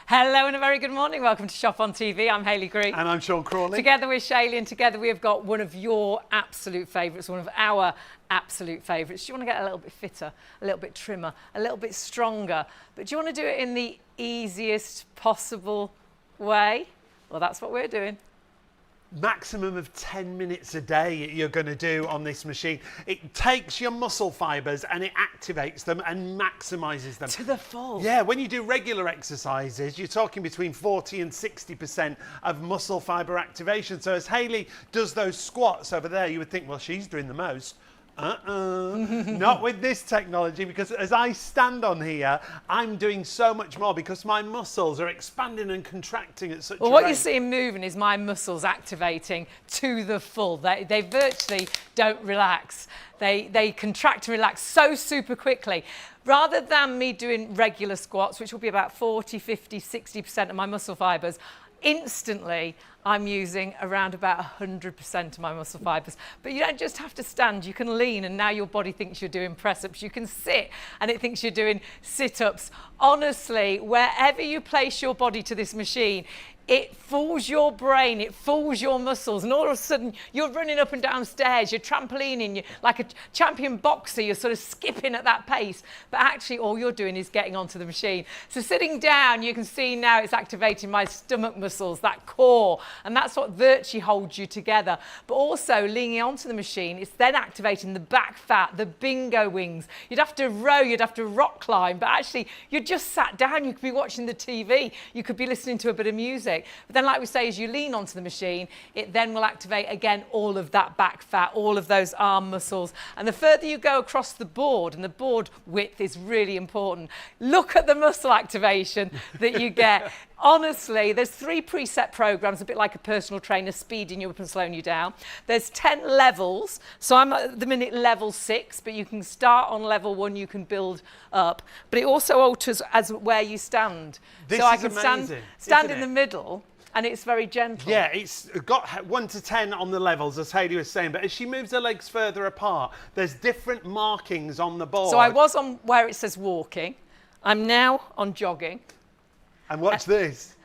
Hello and a very good morning. Welcome to Shop on TV. I'm Hayley Green. And I'm Sean Crawley. Together with Shayley, and together we have got one of your absolute favourites, one of our absolute favourites. Do you want to get a little bit fitter, a little bit trimmer, a little bit stronger, but do you want to do it in the easiest possible way? Well, that's what we're doing. Maximum of 10 minutes a day you're going to do on this machine. It takes your muscle fibers and it activates them and maximizes them. To the full. Yeah, when you do regular exercises, you're talking between 40 and 60% of muscle fiber activation. So as Hayley does those squats over there, you would think, well, she's doing the most. Not with this technology, because as I stand on here, I'm doing so much more because my muscles are expanding and contracting at such a rate. Well, what you're seeing moving is my muscles activating to the full. They virtually don't relax. They contract and relax so super quickly. Rather than me doing regular squats, which will be about 40, 50, 60% of my muscle fibers, instantly I'm using around about 100% of my muscle fibers. But you don't just have to stand, you can lean, and now your body thinks you're doing press-ups. You can sit and it thinks you're doing sit-ups. Honestly, wherever you place your body to this machine, it fools your brain, it fools your muscles, and all of a sudden you're running up and down stairs, you're trampolining, you're like a champion boxer, you're sort of skipping at that pace, but actually all you're doing is getting onto the machine. So sitting down, you can see now it's activating my stomach muscles, that core, and that's what virtually holds you together. But also leaning onto the machine, it's then activating the back fat, the bingo wings. You'd have to row, you'd have to rock climb, but actually you're just sat down, you could be watching the TV, you could be listening to a bit of music. But then, like we say, as you lean onto the machine, it then will activate again all of that back fat, all of those arm muscles. And the further you go across the board, and the board width is really important, look at the muscle activation that you get. Honestly, there's 3 preset programs, a bit like a personal trainer, speeding you up and slowing you down. There's 10 levels. So I'm at the minute level 6, but you can start on level 1, you can build up. But it also alters as where you stand. This so I is can amazing, stand in the middle, and it's very gentle. Yeah, it's got 1 to 10 on the levels, as Hayley was saying, but as she moves her legs further apart, there's different markings on the board. So I was on where it says walking. I'm now on jogging. And watch this.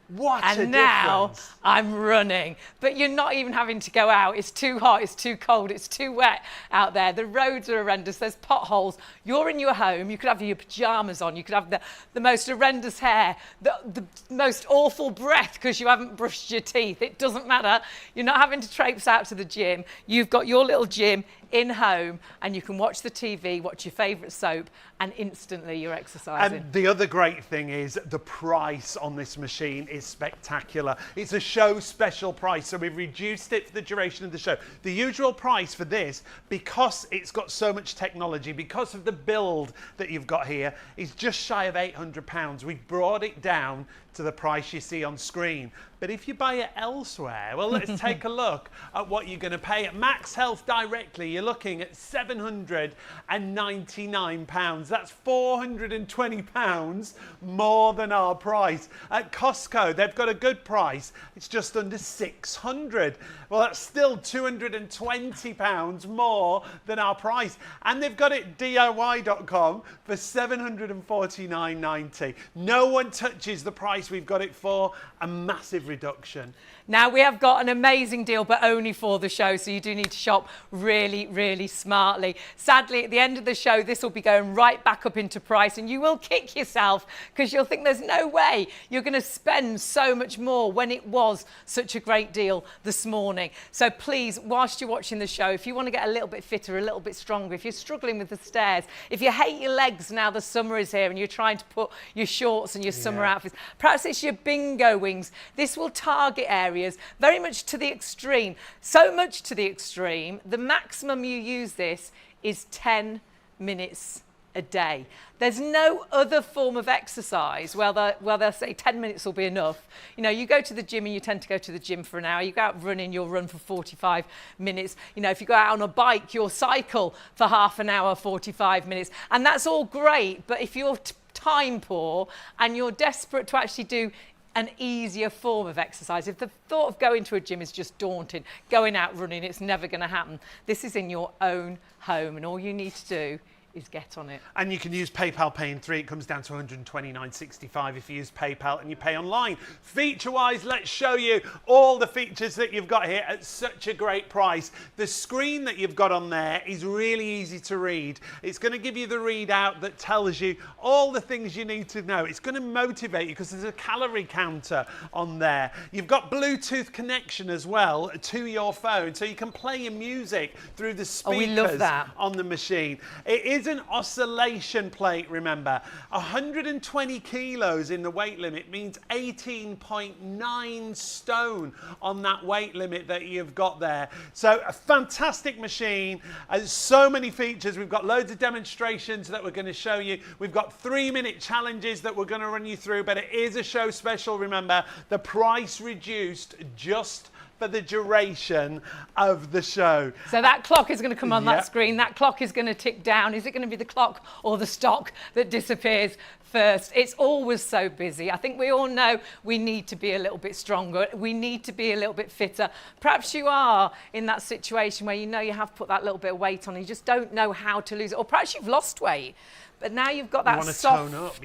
What a difference. And now I'm running. But you're not even having to go out. It's too hot, it's too cold, it's too wet out there. The roads are horrendous, there's potholes. You're in your home, you could have your pajamas on, you could have the most horrendous hair, the most awful breath because you haven't brushed your teeth. It doesn't matter. You're not having to traipse out to the gym. You've got your little gym in home, and you can watch the TV, watch your favourite soap, and instantly you're exercising. And the other great thing is the price on this machine is spectacular. It's a show special price, so we've reduced it for the duration of the show. The usual price for this, because it's got so much technology, because of the build that you've got here, is just shy of £800. We've brought it down to the price you see on screen. But if you buy it elsewhere, well, let's take a look at what you're going to pay at MAXhealth directly. You're looking at £799. That's £420 more than our price. At Costco, they've got a good price. It's just under £600. Well, that's still £220 more than our price. And they've got it DIY.com for $749.90. No one touches the price we've got it for. A massive reduction. Now we have got an amazing deal, but only for the show, so you do need to shop really, really smartly. Sadly, at the end of the show, this will be going right back up into price, and you will kick yourself because you'll think there's no way you're going to spend so much more when it was such a great deal this morning. So please, whilst you're watching the show, if you want to get a little bit fitter, a little bit stronger, if you're struggling with the stairs, if you hate your legs now the summer is here and you're trying to put your shorts and your summer outfits, perhaps it's your bingo wings, this will target areas very much to the extreme. So much to the extreme, the maximum you use this is 10 minutes a day. There's no other form of exercise where they'll say 10 minutes will be enough. You know, you go to the gym and you tend to go to the gym for an hour. You go out running, you'll run for 45 minutes. You know, if you go out on a bike, you'll cycle for half an hour, 45 minutes. And that's all great, but if you're time poor and you're desperate to actually do an easier form of exercise, if the thought of going to a gym is just daunting, going out running, it's never going to happen. This is in your own home, and all you need to do is get on it. And you can use PayPal Pay in 3. It comes down to $129.65 if you use PayPal and you pay online. Feature-wise, let's show you all the features that you've got here at such a great price. The screen that you've got on there is really easy to read. It's going to give you the readout that tells you all the things you need to know. It's going to motivate you because there's a calorie counter on there. You've got Bluetooth connection as well to your phone, so you can play your music through the speakers we love that. on the machine. It is an oscillation plate, remember. 120 kilos in the weight limit means 18.9 stone on that weight limit that you've got there. So a fantastic machine, so many features. We've got loads of demonstrations that we're going to show you. We've got 3-minute challenges that we're going to run you through, but it is a show special, remember. The price reduced just for the duration of the show. So that clock is going to come on that screen. That clock is going to tick down. Is it going to be the clock or the stock that disappears first? It's always so busy. I think we all know we need to be a little bit stronger. We need to be a little bit fitter. Perhaps you are in that situation where you know you have put that little bit of weight on and you just don't know how to lose it. Or perhaps you've lost weight, but now you've got that soft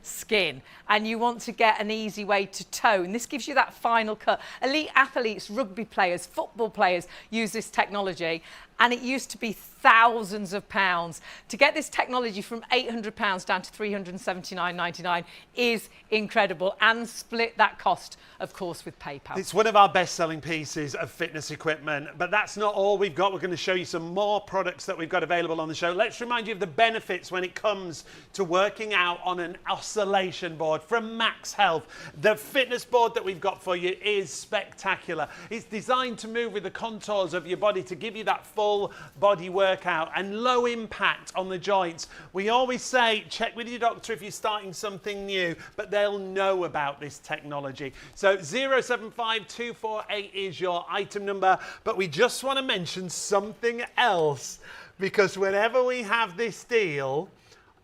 skin and you want to get an easy way to tone. This gives you that final cut. Elite athletes, rugby players, football players use this technology, and it used to be thousands of pounds. To get this technology from £800 down to £379.99 is incredible, and split that cost, of course, with PayPal. It's one of our best-selling pieces of fitness equipment, but that's not all we've got. We're going to show you some more products that we've got available on the show. Let's remind you of the benefits when it comes to working out on an oscillation board from MAXhealth. The fitness board that we've got for you is spectacular. It's designed to move with the contours of your body to give you that full body workout and low impact on the joints. We always say check with your doctor if you're starting something new, but they'll know about this technology. So 075248 is your item number, but we just want to mention something else, because whenever we have this deal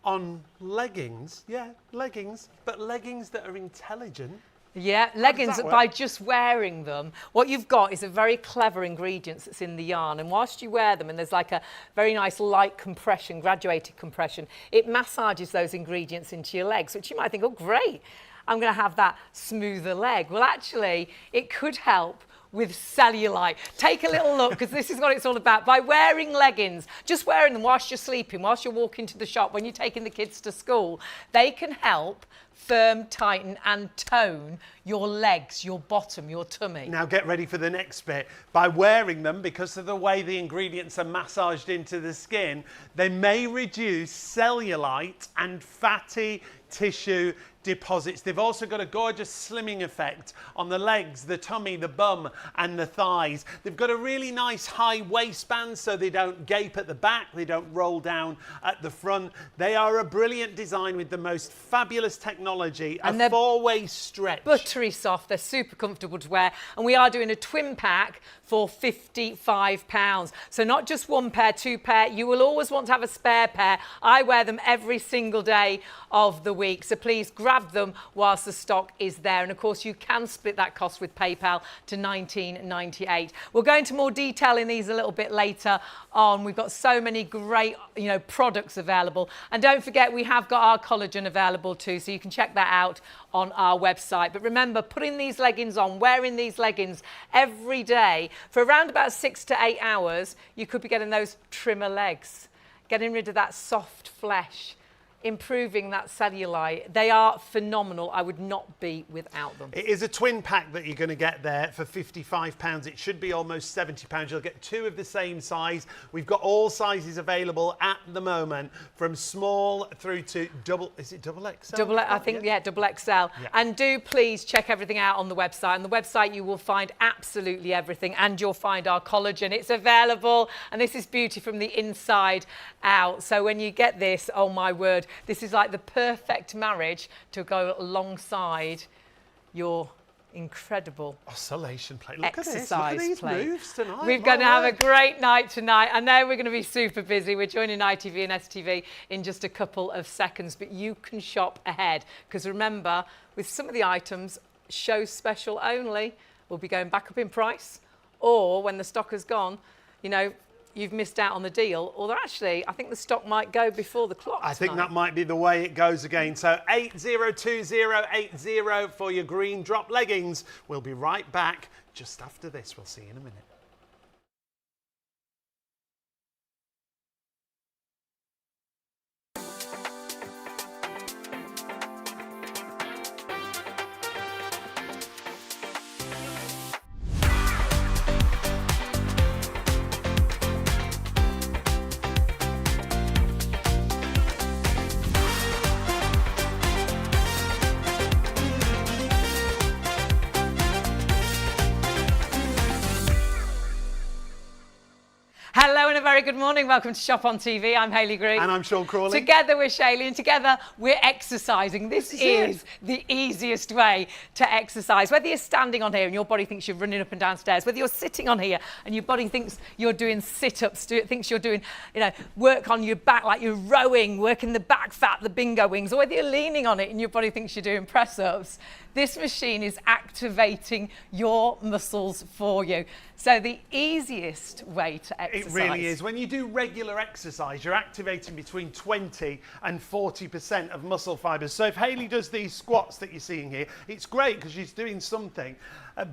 on leggings, leggings, but leggings that are intelligent. Yeah, leggings, by just wearing them, what you've got is a very clever ingredient that's in the yarn, and whilst you wear them, and there's like a very nice light compression, graduated compression, it massages those ingredients into your legs, which you might think, oh great, I'm going to have that smoother leg. Well, actually, it could help with cellulite. Take a little look, because this is what it's all about. By wearing leggings, just wearing them whilst you're sleeping, whilst you're walking to the shop, when you're taking the kids to school, they can help firm, tighten and tone your legs, your bottom, your tummy. Now get ready for the next bit. By wearing them, because of the way the ingredients are massaged into the skin, they may reduce cellulite and fatty tissue deposits. They've also got a gorgeous slimming effect on the legs, the tummy, the bum and the thighs. They've got a really nice high waistband so they don't gape at the back, they don't roll down at the front. They are a brilliant design with the most fabulous technology, and a 4-way stretch. Buttery soft, they're super comfortable to wear, and we are doing a twin pack for £55. So not just one pair, 2 pair, you will always want to have a spare pair. I wear them every single day of the week, so please grab them whilst the stock is there. And of course you can split that cost with PayPal to $19.98. We'll go into more detail in these a little bit later on. We've got so many great products available, and don't forget we have got our collagen available too, so you can check that out on our website. But remember, putting these leggings on, wearing these leggings every day for around about 6 to 8 hours, you could be getting those trimmer legs, getting rid of that soft flesh, improving that cellulite. They are phenomenal. I would not be without them. It is a twin pack that you're going to get there for £55. It should be almost £70. You'll get 2 of the same size. We've got all sizes available at the moment, from small through to double. Is it double XL? I think, yeah, double XL. Yeah. And do please check everything out on the website. On the website you will find absolutely everything, and you'll find our collagen. It's available, and this is beauty from the inside out. So when you get this, oh my word, this is like the perfect marriage to go alongside your incredible oscillation plate. Look exercise at this. Look at these plate. moves tonight. We're going to have a great night tonight. I know we're going to be super busy. We're joining ITV and STV in just a couple of seconds, but you can shop ahead, because remember, with some of the items, show special only, will be going back up in price, or when the stock has gone, you've missed out on the deal, or actually, I think the stock might go before the clock I think tonight. that might be the way it goes again. So 802080 for your green drop leggings. We'll be right back just after this. We'll see you in a minute. Hello and a very good morning. Welcome to Shop on TV. I'm Hayley Green. And I'm Sean Crawley. Together we're Shayley, and together we're exercising. This is the easiest way to exercise. Whether you're standing on here and your body thinks you're running up and down stairs, whether you're sitting on here and your body thinks you're doing sit-ups, thinks you're doing, work on your back like you're rowing, working the back fat, the bingo wings, or whether you're leaning on it and your body thinks you're doing press-ups, this machine is activating your muscles for you. So the easiest way to exercise. It really is. When you do regular exercise, you're activating between 20 and 40% of muscle fibers. So if Hayley does these squats that you're seeing here, it's great because she's doing something,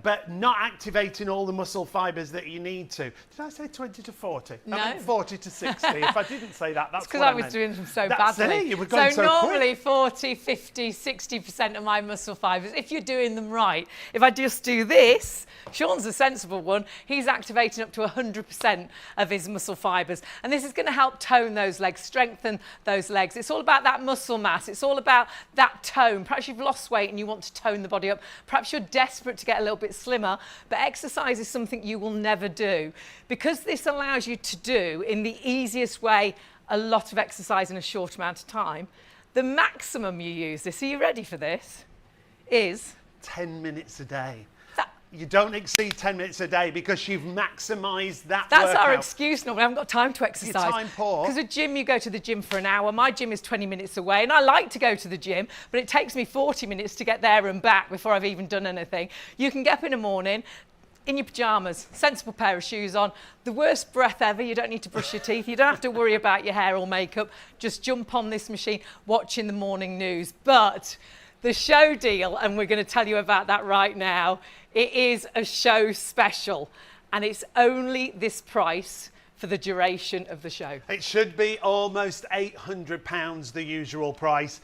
but not activating all the muscle fibers that you need to. Did I say 20 to 40? No. I meant 40 to 60. If I didn't say that, that's because what I I was meant. doing them so That's badly. it, you were going so normally quick. 40, 50, 60% of my muscle fibers, if you're doing them right. If I just do this, Sean's a sensible one, he's activating up to 100% of his muscle fibers. And this is going to help tone those legs, strengthen those legs. It's all about that muscle mass. It's all about that tone. Perhaps you've lost weight and you want to tone the body up. Perhaps you're desperate to get a little bit slimmer, but exercise is something you will never do. Because this allows you to do, in the easiest way, a lot of exercise in a short amount of time, the maximum you use this, are you ready for this, is 10 minutes a day. You don't exceed 10 minutes a day because you've maximised that That's workout. our excuse normally. I haven't got time to exercise. You're time poor. Because at gym, you go to the gym for an hour. My gym is 20 minutes away, and I like to go to the gym, but it takes me 40 minutes to get there and back before I've even done anything. You can get up in the morning, in your pyjamas, sensible pair of shoes on, the worst breath ever, you don't need to brush your teeth, you don't have to worry about your hair or makeup, just jump on this machine, watching the morning news. But the show deal, and we're going to tell you about that right now, it is a show special, and it's only this price for the duration of the show. It should be almost £800, the usual price.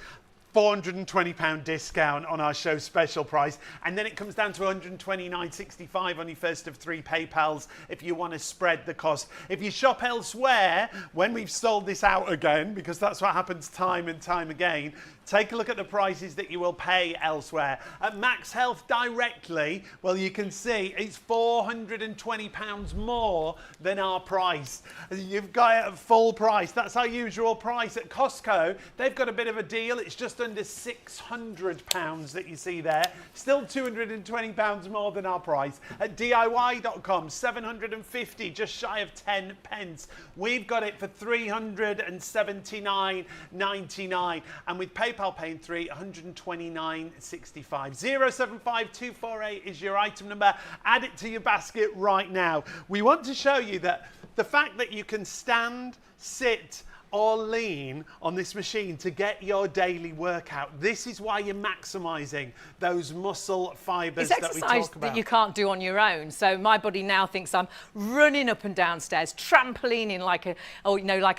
£420 discount on our show special price, and then it comes down to £129.65 on your first of 3 PayPals if you want to spread the cost. If you shop elsewhere, when we've sold this out again, because that's what happens time and time again, take a look at the prices that you will pay elsewhere. At MAXhealth directly, well, you can see it's £420 more than our price. You've got it at full price. That's our usual price. At Costco, they've got a bit of a deal. It's just under £600 that you see there. Still £220 more than our price. At DIY.com, 750, just shy of 10 pence. We've got it for £379.99. And with PayPal paying 129.65. 075248 is your item number. Add it to your basket right now. We want to show you that the fact that you can stand, sit, or lean on this machine to get your daily workout. This is why you're maximising those muscle fibers that we talk about. It's exercise that you can't do on your own. So my body now thinks I'm running up and down stairs, trampolining like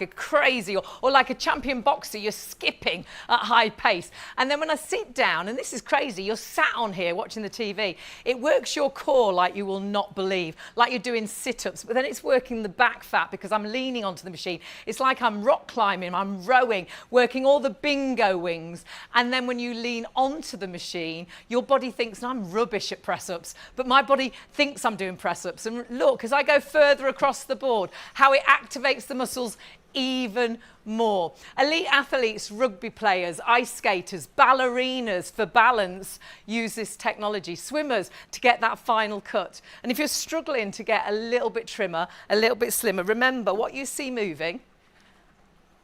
a crazy, or like a champion boxer, you're skipping at high pace. And then when I sit down, and this is crazy, you're sat on here watching the TV, it works your core like you will not believe, like you're doing sit-ups, but then it's working the back fat because I'm leaning onto the machine. It's like I'm rock climbing, I'm rowing, working all the bingo wings. And then when you lean onto the machine, your body thinks, I'm rubbish at press-ups, but my body thinks I'm doing press-ups. And look, as I go further across the board, how it activates the muscles even more. Elite athletes, rugby players, ice skaters, ballerinas for balance use this technology. Swimmers to get that final cut. And if you're struggling to get a little bit trimmer, a little bit slimmer, remember what you see moving.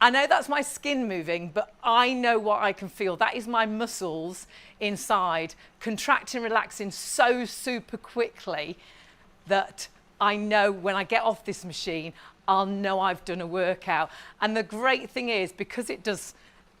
I know that's my skin moving, but I know what I can feel. That is my muscles inside contracting, relaxing so super quickly that I know when I get off this machine, I'll know I've done a workout. And the great thing is, because it does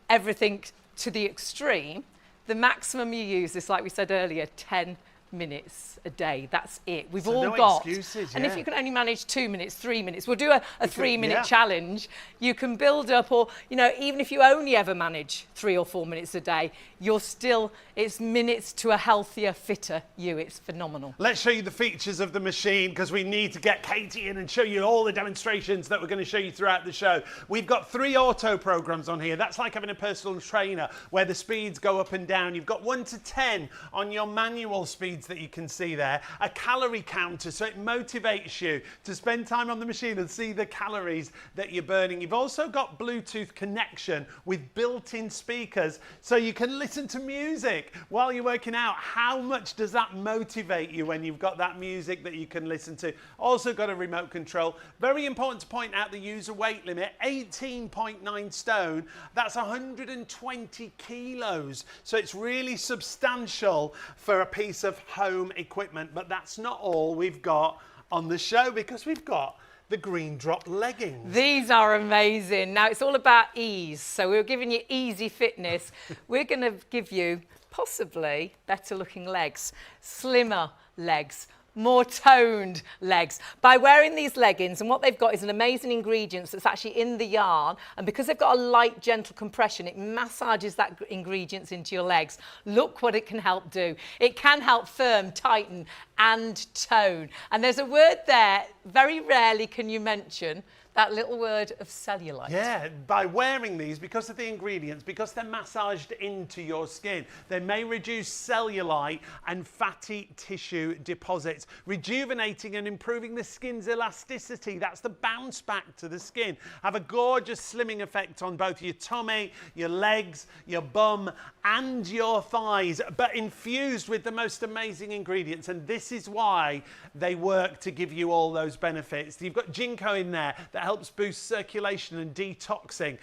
everything to the extreme, the maximum you use is, like we said earlier, 10 minutes a day. That's it. We've all no got. excuses, and yeah. if you can only manage 2 minutes, 3 minutes, we'll do a 3-minute yeah. challenge. You can build up, or, you know, even if you only ever manage 3 or 4 minutes a day, you're still, it's minutes to a healthier, fitter you. It's phenomenal. Let's show you the features of the machine, because we need to get Katie in and show you all the demonstrations that we're going to show you throughout the show. We've got 3 auto programs on here. That's like having a personal trainer where the speeds go up and down. You've got 1 to 10 on your manual speeds that you can see there. A calorie counter, so it motivates you to spend time on the machine and see the calories that you're burning. You've also got Bluetooth connection with built-in speakers, so you can listen to music while you're working out. How much does that motivate you when you've got that music that you can listen to? Also got a remote control. Very important to point out the user weight limit, 18.9 stone. That's 120 kilos. So it's really substantial for a piece of home equipment. But that's not all we've got on the show, because we've got the green drop leggings. These are amazing. Now, it's all about ease. So we're giving you easy fitness. We're going to give you possibly better looking legs, slimmer legs, more toned legs by wearing these leggings. And what they've got is an amazing ingredient that's actually in the yarn, and because they've got a light, gentle compression, it massages that ingredients into your legs. Look what it can help do. It can help firm, tighten and tone. And there's a word there, very rarely can you mention that little word of cellulite. Yeah, by wearing these, because of the ingredients, because they're massaged into your skin, they may reduce cellulite and fatty tissue deposits, rejuvenating and improving the skin's elasticity. That's the bounce back to the skin. Have a gorgeous slimming effect on both your tummy, your legs, your bum and your thighs, but infused with the most amazing ingredients. And this is why they work to give you all those benefits. You've got ginkgo in there that helps boost circulation and detoxing.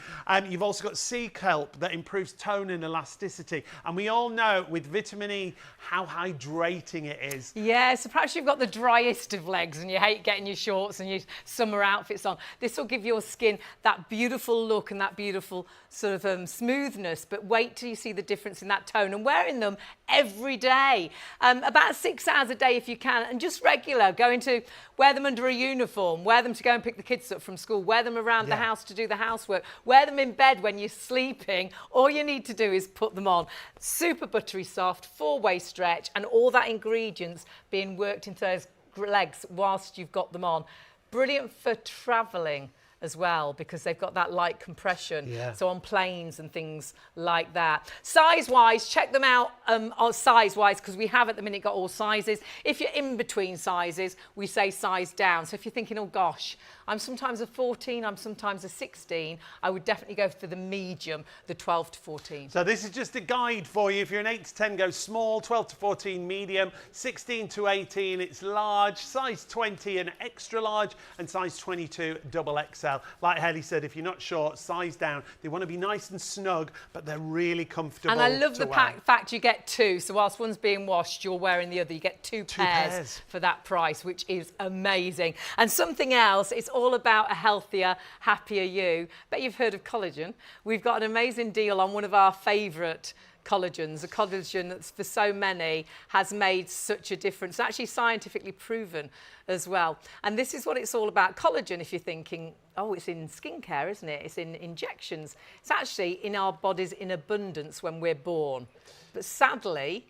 You've also got sea kelp that improves tone and elasticity. And we all know with vitamin E how hydrating it is. Yeah, so perhaps you've got the driest of legs and you hate getting your shorts and your summer outfits on. This will give your skin that beautiful look and that beautiful sort of smoothness, but wait till you see the difference in that tone. And wearing them every day, about 6 hours a day if you can, and just regular, wear them under a uniform, wear them to go and pick the kids up from school, wear them around the house to do the housework, wear them in bed when you're sleeping. All you need to do is put them on. Super buttery soft, 4-way stretch, and all that ingredients being worked into those legs whilst you've got them on. Brilliant for travelling as well, because they've got that light compression, so on planes and things like that. Size-wise, check them out on size-wise, because we have at the minute got all sizes. If you're in between sizes, we say size down. So if you're thinking, oh gosh, I'm sometimes a 14, I'm sometimes a 16, I would definitely go for the medium, the 12 to 14. So this is just a guide for you. If you're an 8 to 10, go small, 12 to 14, medium, 16 to 18, it's large, size 20 and extra large, and size 22, double XL. Like Hayley said, if you're not short, size down. They want to be nice and snug, but they're really comfortable. And I love the wear. fact you get 2. So whilst one's being washed, you're wearing the other. You get two pairs for that price, which is amazing. And something else, it's all about a healthier, happier you. Bet you've heard of collagen. We've got an amazing deal on one of our favourite collagens, a collagen that's for so many has made such a difference, actually scientifically proven as well. And this is what it's all about. Collagen, if you're thinking, oh, it's in skincare, isn't it? It's in injections. It's actually in our bodies in abundance when we're born. But sadly,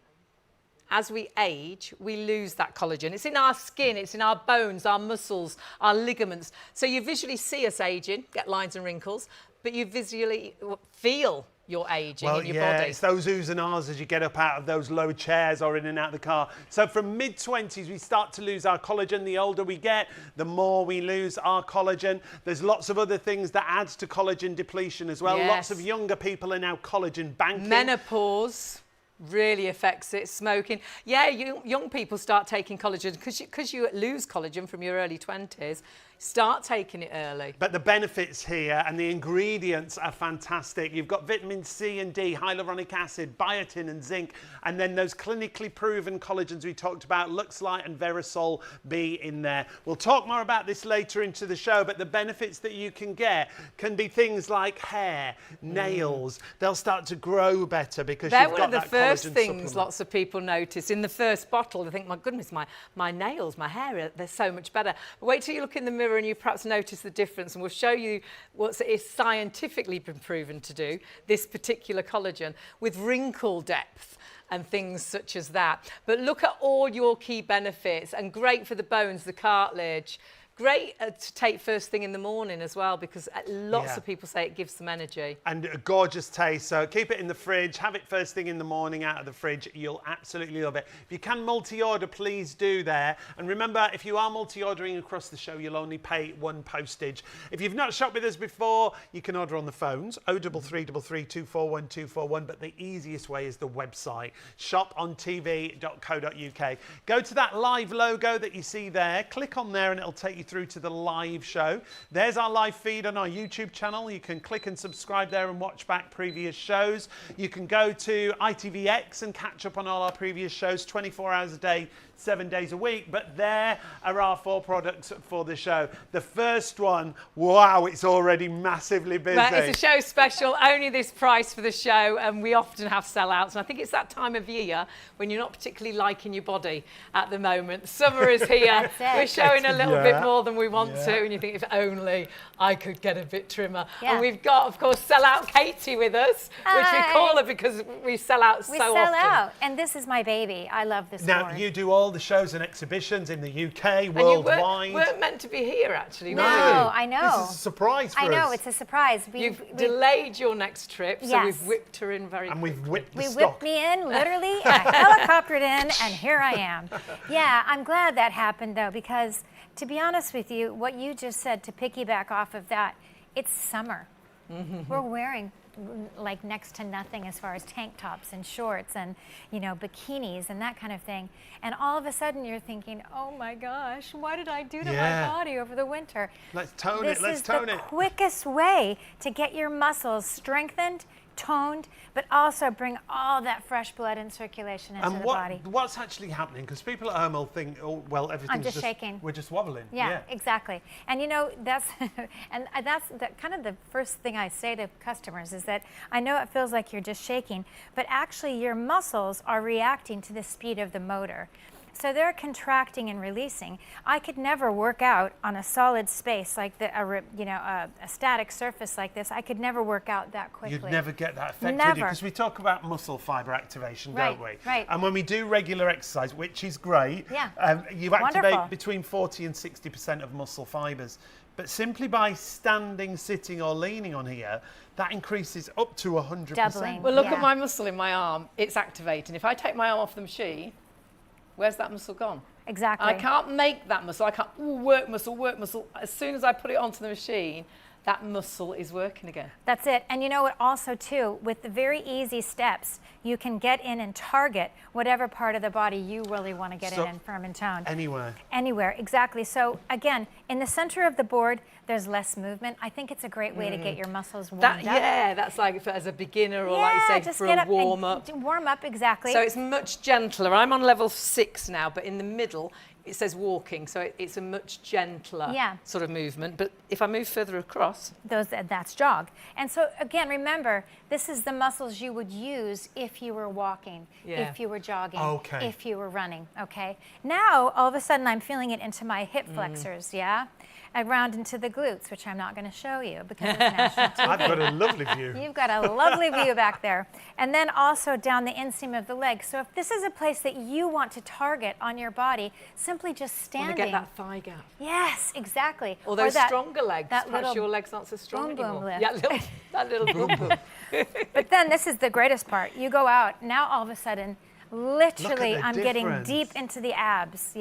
as we age, we lose that collagen. It's in our skin, it's in our bones, our muscles, our ligaments. So you visually see us aging, get lines and wrinkles, but you visually feel you're aging in your body. It's those oohs and ahs as you get up out of those low chairs or in and out of the car. So from mid-20s, we start to lose our collagen. The older we get, the more we lose our collagen. There's lots of other things that adds to collagen depletion as well. Yes. Lots of younger people are now collagen banking. Menopause really affects it. Smoking. Yeah, young people start taking collagen because you lose collagen from your early 20s. start taking it early. But the benefits here and the ingredients are fantastic. You've got vitamin C and D, hyaluronic acid, biotin and zinc, and then those clinically proven collagens we talked about, Luxlite and Verisol B in there. We'll talk more about this later into the show, but the benefits that you can get can be things like hair, nails. They'll start to grow better because They're you've got one of that the first collagen things supplement. lots of people notice. In the first bottle, they think, my goodness, my nails, my hair, they're so much better. But wait till you look in the mirror and you perhaps notice the difference, and we'll show you what is scientifically been proven to do, this particular collagen, with wrinkle depth and things such as that. But look at all your key benefits, and great for the bones, the cartilage. Great to take first thing in the morning as well, because lots of people say it gives them energy. And a gorgeous taste, so keep it in the fridge, have it first thing in the morning out of the fridge. You'll absolutely love it. If you can multi-order, please do there. And remember, if you are multi-ordering across the show, you'll only pay one postage. If you've not shopped with us before, you can order on the phones, 0333 241 241, but the easiest way is the website, shopontv.co.uk. Go to that live logo that you see there, click on there and it'll take you through to the live show. There's our live feed on our YouTube channel. You can click and subscribe there and watch back previous shows. You can go to ITVX and catch up on all our previous shows 24 hours a day, 7 days a week. But there are our 4 products for the show. The first one, wow, it's already massively busy. Well, it's a show special, only this price for the show, and we often have sellouts. And I think it's that time of year when you're not particularly liking your body at the moment. Summer is here. We're showing a little bit more than we want to, and you think, if only I could get a bit trimmer. And we've got, of course, Sellout Katie with us, which we call her because we sell out so often. We sell out, and this is my baby. I love this Now, board. you do all the shows and exhibitions in the UK, worldwide. And you weren't meant to be here, actually. No, were you? I know. This is a surprise for us. I know, it's a surprise. You've delayed your next trip, so we've Yes. whipped her in very And quickly. we've whipped the We stock. whipped me in, literally, and I helicoptered in, and here I am. Yeah, I'm glad that happened, though, because to be honest with you, what you just said, to piggyback off of that, it's summer. We're wearing like next to nothing as far as tank tops and shorts and, you know, bikinis and that kind of thing. And all of a sudden you're thinking, oh my gosh, what did I do to my body over the winter? Let's tone it, let's tone This it. is the quickest way to get your muscles strengthened, toned, but also bring all that fresh blood and circulation into the body. What's actually happening? Because people at home will think, oh, well, everything's just shaking. We're just wobbling. Yeah, exactly. And you know, that's that's kind of the first thing I say to customers is that I know it feels like you're just shaking, but actually your muscles are reacting to the speed of the motor. So they're contracting and releasing. I could never work out on a solid space like a static surface like this. I could never work out that quickly. You'd never get that effect, would you? Never. Because we talk about muscle fiber activation, don't we? Right. And when we do regular exercise, which is great, Yeah. you activate Wonderful. between 40 and 60% of muscle fibers. But simply by standing, sitting, or leaning on here, that increases up to 100%. Doubling. Well, look Yeah. at my muscle in my arm. It's activating. If I take my arm off the machine, where's that muscle gone? Exactly. I can't make that muscle. I can't work muscle. As soon as I put it onto the machine, that muscle is working again. That's it. And you know what, also too, with the very easy steps, you can get in and target whatever part of the body you really want to get in and firm and toned. Anywhere. Anywhere, exactly. So again, in the center of the board, there's less movement. I think it's a great way to get your muscles warmed up. Yeah, that's like as a beginner or Yeah, like you say just for get a up and warm up. warm up, exactly. So it's much gentler. I'm on level 6 now, but in the middle it says walking, so it's a much gentler sort of movement. But if I move further across, that's jog. And so again, remember, this is the muscles you would use if you were walking, if you were jogging, if you were running, okay? Now, all of a sudden, I'm feeling it into my hip flexors, around into the glutes, which I'm not going to show you because it's national TV. I've got a lovely view. You've got a lovely view back there. And then also down the inseam of the leg. So if this is a place that you want to target on your body, simply just standing. want to get that thigh gap. Yes, exactly. Or those stronger legs. that Perhaps little your legs aren't so strong boom anymore. lift. Yeah, that little boom boom. But then this is the greatest part. You go out, now all of a sudden, literally, I'm getting deep into the abs,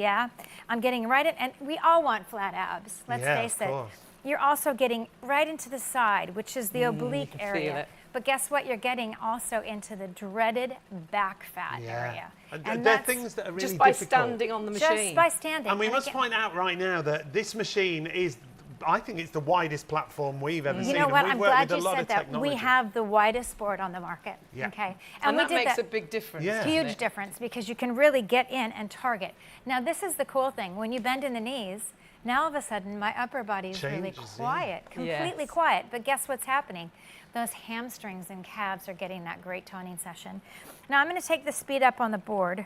I'm getting right in, and we all want flat abs, let's face it. Course. You're also getting right into the side, which is the oblique area. feel it. But guess what? You're getting also into the dreaded back fat area. And they're things that are really just by difficult. standing on the machine. Just by standing. And we must point out right now that this machine is I think it's the widest platform we've ever seen. You know what? And I'm we've worked glad with you a lot said of that. technology. We have the widest board on the market. Yeah. Okay. And we that did makes that. a big difference. Yeah. doesn't Huge it? difference, because you can really get in and target. Now, this is the cool thing. When you bend in the knees, now all of a sudden my upper body is really Changes, quiet, completely Yes. quiet. But guess what's happening? Those hamstrings and calves are getting that great toning session. Now, I'm going to take the speed up on the board.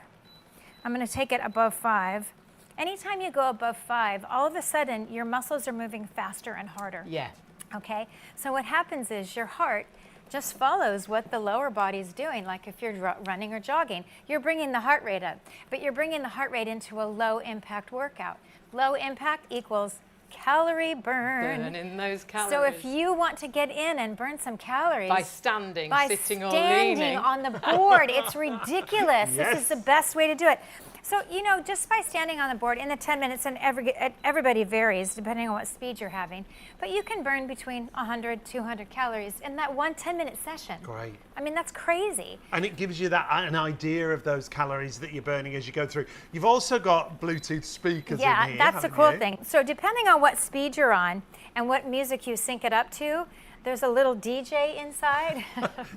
I'm going to take it above 5. Anytime you go above 5, all of a sudden your muscles are moving faster and harder. Yeah. Okay, so what happens is your heart just follows what the lower body is doing. Like if you're running or jogging, you're bringing the heart rate up, but you're bringing the heart rate into a low impact workout. Low impact equals calorie burn. Burning those calories. So if you want to get in and burn some calories by standing, by sitting, or standing leaning. on the board, it's ridiculous. Yes. This is the best way to do it. So, you know, just by standing on the board in the 10 minutes, and everybody varies depending on what speed you're having, but you can burn between 100, 200 calories in that one 10-minute session. Great. I mean, that's crazy. And it gives you an idea of those calories that you're burning as you go through. You've also got Bluetooth speakers in Yeah, here, that's the haven't cool you? thing. So depending on what speed you're on and what music you sync it up to, there's a little DJ inside.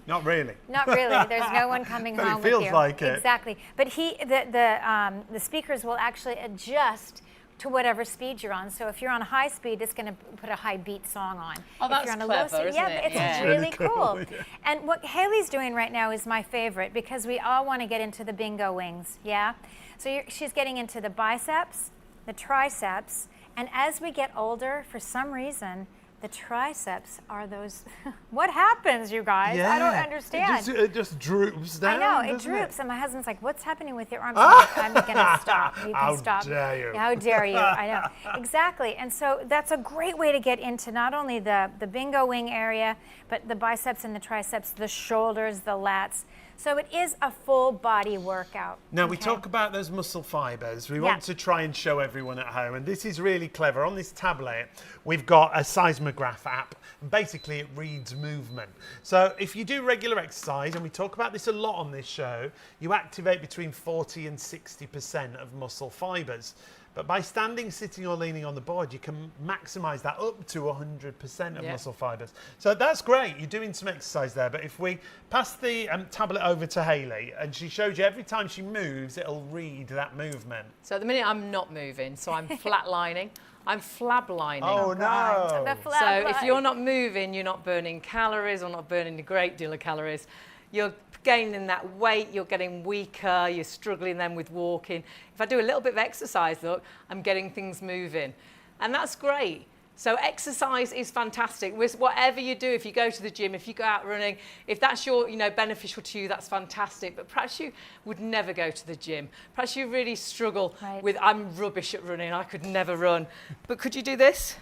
Not really. Not really. There's no one coming But it home feels with you. like it. Exactly. But the speakers will actually adjust to whatever speed you're on. So if you're on high speed, it's going to put a high beat song on. Oh, If that's you're on a clever, low speed, isn't it? it's Yeah. really Really cool, cool. yeah. And what Haley's doing right now is my favorite, because we all want to get into the bingo wings. Yeah. So she's getting into the biceps, the triceps, and as we get older, for some reason, the triceps are those. What happens, you guys? I don't understand. It just droops down. I know, it doesn't droops, and my husband's like, "What's happening with your arms?" I'm like, "I'm gonna stop. You can How stop." dare you. How dare you? I know, exactly. And so that's a great way to get into not only the bingo wing area, but the biceps and the triceps, the shoulders, the lats. So it is a full body workout. Now, we okay? talk about those muscle fibers. We Yeah. want to try and show everyone at home, and this is really clever. On this tablet, we've got a seismograph app. Basically, it reads movement. So if you do regular exercise, and we talk about this a lot on this show, you activate between 40 and 60% of muscle fibers. But by standing, sitting, or leaning on the board, you can maximize that up to 100% of Yeah. muscle fibers. So that's great. You're doing some exercise there. But if we pass the tablet over to Hayley, and she shows you every time she moves, it'll read that movement. So at the minute I'm not moving, so I'm flatlining. I'm flab-lining. Oh, no. The So flat if line. you're not moving, you're not burning calories or not burning a great deal of calories. You're gaining that weight, you're getting weaker, you're struggling then with walking. If I do a little bit of exercise, look, I'm getting things moving. And that's great. So exercise is fantastic. Whatever you do, if you go to the gym, if you go out running, if that's your, beneficial to you, that's fantastic. But perhaps you would never go to the gym. Perhaps you really struggle Right. with, I'm rubbish at running, I could never run. But could you do this?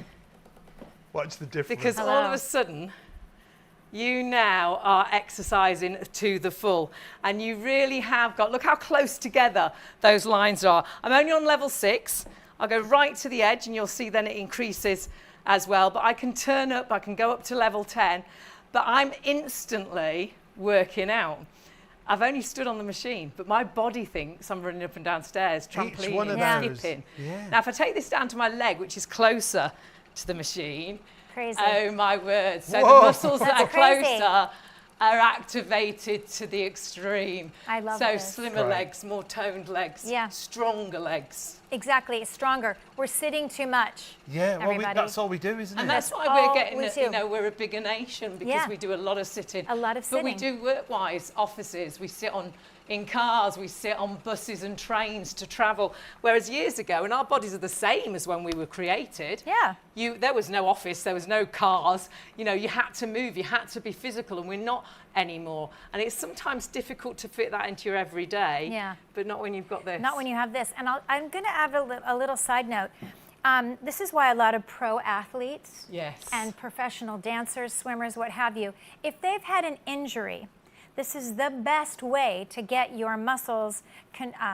Watch the difference. Because all Hello. of a sudden, you now are exercising to the full. And you really have got, look how close together those lines are. I'm only on level 6. I'll go right to the edge and you'll see then it increases as well. But I can turn up, I can go up to level 10, but I'm instantly working out. I've only stood on the machine, but my body thinks I'm running up and down stairs, Each one trampolining, of Yeah. skipping. Yeah. Now, if I take this down to my leg, which is closer to the machine, Crazy. oh my word. So Whoa. the muscles that are That's crazy. closer are activated to the extreme. I love so this. slimmer Right. legs, more toned legs, Yeah. stronger legs. Exactly, it's stronger. We're sitting too much. Yeah, well, everybody. that's all we do, isn't And it? that's why all we're getting, we do. we're a bigger nation because Yeah. we do a lot of sitting. A lot of But we sitting. do work-wise, offices, we sit in cars, we sit on buses and trains to travel. Whereas years ago, and our bodies are the same as when we were created. Yeah. There was no office, there was no cars. You had to move, you had to be physical, and we're not anymore. And it's sometimes difficult to fit that into your everyday. Yeah. But not when you've got this. Not when you have this. And I'm going to add a little side note. This is why a lot of pro athletes Yes. and professional dancers, swimmers, what have you, if they've had an injury, this is the best way to get your muscles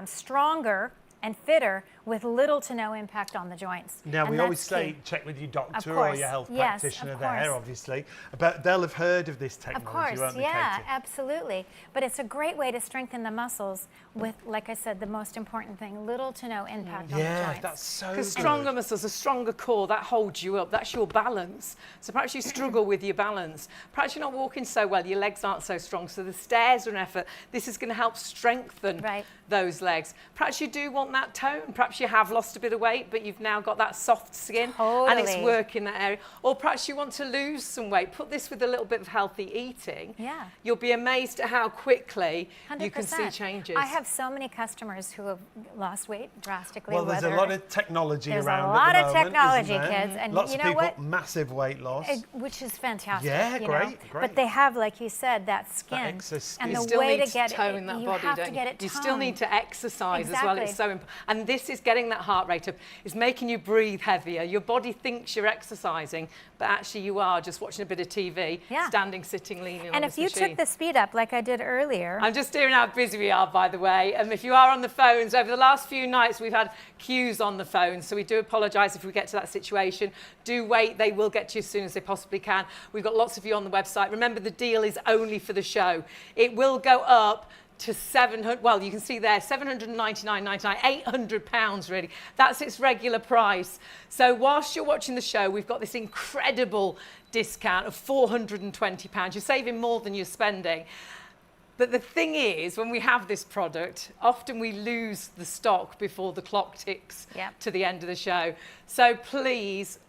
stronger and fitter with little to no impact on the joints. Now, And we always that's say key. check with your doctor or course. your health Yes, practitioner of there, course. obviously. But they'll have heard of this Of technology, course, won't they, yeah, Katie? absolutely. But it's a great way to strengthen the muscles with, like I said, the most important thing, little to no impact on the Yeah, joints. that's so Because good. stronger muscles, a stronger core, that holds you up. That's your balance. So perhaps you struggle with your balance. Perhaps you're not walking so well, your legs aren't so strong. So the stairs are an effort. This is going to help strengthen those legs. Perhaps you do want that tone. Perhaps you have lost a bit of weight, but you've now got that soft skin and it's Totally. working that area. Or perhaps you want to lose some weight. Put this with a little bit of healthy eating. Yeah. You'll be amazed at how quickly you can see 100%. changes. I have so many customers who have lost weight drastically. Well, there's a lot of technology There's around a lot at of the moment, technology, isn't there? kids, and lots you of know people, what? massive weight loss. Which is fantastic. Yeah, you great, know? great. But they have, like you said, that skin. extra skin. And You the still way need to get tone it, that you body, have don't to you? get it You still need to exercise as well. It's so important. And this is getting that heart rate up. It's making you breathe heavier. Your body thinks you're exercising, but actually you are just watching a bit of TV, standing, sitting, leaning on And this if you machine. took the speed up like I did earlier. I'm just hearing how busy we are, by the way. If you are on the phones, over the last few nights, we've had queues on the phone. So we do apologise if we get to that situation. Do wait. They will get to you as soon as they possibly can. We've got lots of you on the website. Remember, the deal is only for the show. It will go up to 700, well, you can see there, £799.99, £800 really. That's its regular price. So whilst you're watching the show, we've got this incredible discount of £420. You're saving more than you're spending. But the thing is, when we have this product, often we lose the stock before the clock ticks to the end of the show. So please,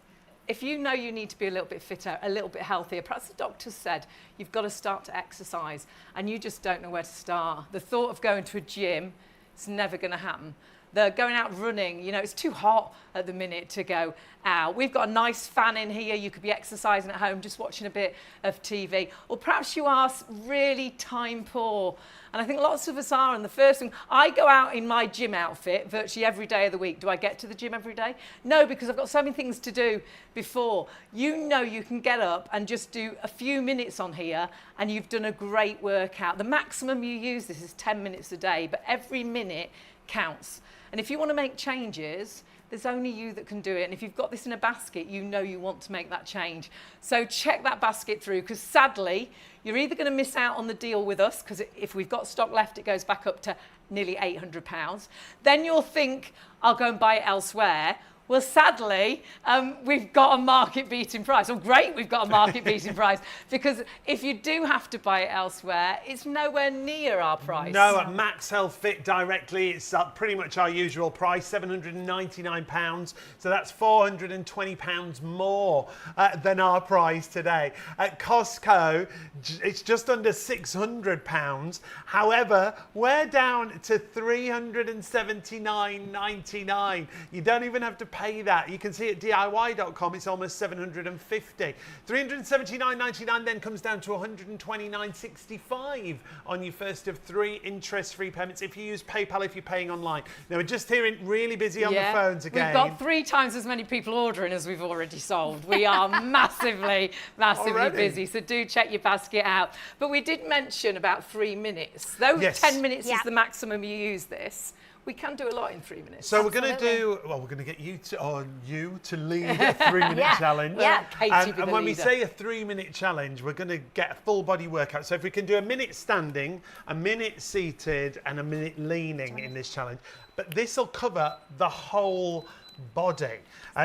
if you know you need to be a little bit fitter, a little bit healthier, perhaps the doctor said you've got to start to exercise and you just don't know where to start. The thought of going to a gym, it's never going to happen. They're going out running, you know, it's too hot at the minute to go out. We've got a nice fan in here. You could be exercising at home, just watching a bit of TV. Or perhaps you are really time poor. And I think lots of us are. And the first thing, I go out in my gym outfit virtually every day of the week. Do I get to the gym every day? No, because I've got so many things to do before. You know you can get up and just do a few minutes on here and you've done a great workout. The maximum you use this is 10 minutes a day, but every minute counts. And if you want to make changes, there's only you that can do it. And if you've got this in a basket, you know you want to make that change. So check that basket through, because sadly, you're either going to miss out on the deal with us, because if we've got stock left, it goes back up to nearly £800. Then you'll think, I'll go and buy it elsewhere. Well, sadly, we've got a market-beating price. Well, great, we've got a market-beating price, because if you do have to buy it elsewhere, it's nowhere near our price. No, at MAXhealth Fit directly, it's pretty much our usual price, £799. So that's £420 more than our price today. At Costco, it's just under £600. However, we're down to £379.99. You don't even have to pay that. You can see at DIY.com it's almost $750. $379.99 then comes down to $129.65 on your first of 3 interest-free payments if you use PayPal, if you're paying online. Now we're just hearing really busy on the phones again. We've got 3 times as many people ordering as we've already sold. We are massively busy, so do check your basket out. But we did mention about 3 minutes. Though 10 minutes is the maximum you use this, we can do a lot in 3 minutes. So we're going to do, well, we're going to get you to lead a 3-minute challenge. And when we say a 3-minute challenge, we're going to get a full body workout. So if we can do a minute standing, a minute seated, and a minute leaning in this challenge. But this will cover the whole body.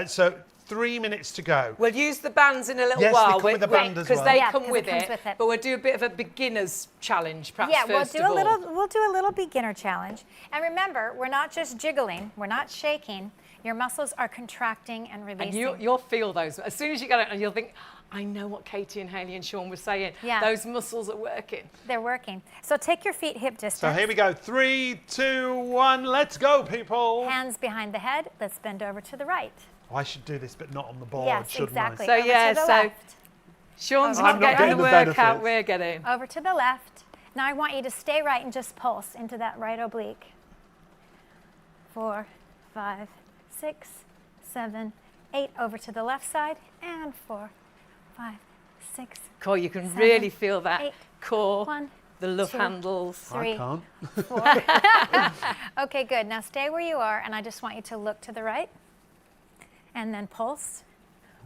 So 3 minutes to go. We'll use the bands in a little while. while. Yes, they come with the band as well. Because they come with it. But we'll do a bit of a beginner's challenge, perhaps first of all. We'll do a little beginner challenge. And remember, we're not just jiggling, we're not shaking. Your muscles are contracting and releasing. And you'll feel those. As soon as you get it, and you'll think, I know what Katie and Hayley and Sean were saying. Those muscles are working. They're working. So take your feet hip distance. So here we go. 3, 2, 1, let's go, people. Hands behind the head. Let's bend over to the right. Oh, I should do this, but not on the board, yes, shouldn't exactly. I? So left. Sean's not getting the workout we're getting. Over to the left. Now I want you to stay right and just pulse into that right oblique. 4, 5, 6, 7, 8. Over to the left side. And 4, 5, 6. Core, you can 7, really feel that 8, core. 1, The love 2, handles. 3, I can't. 4. Okay, good. Now stay where you are, and I just want you to look to the right, and then pulse,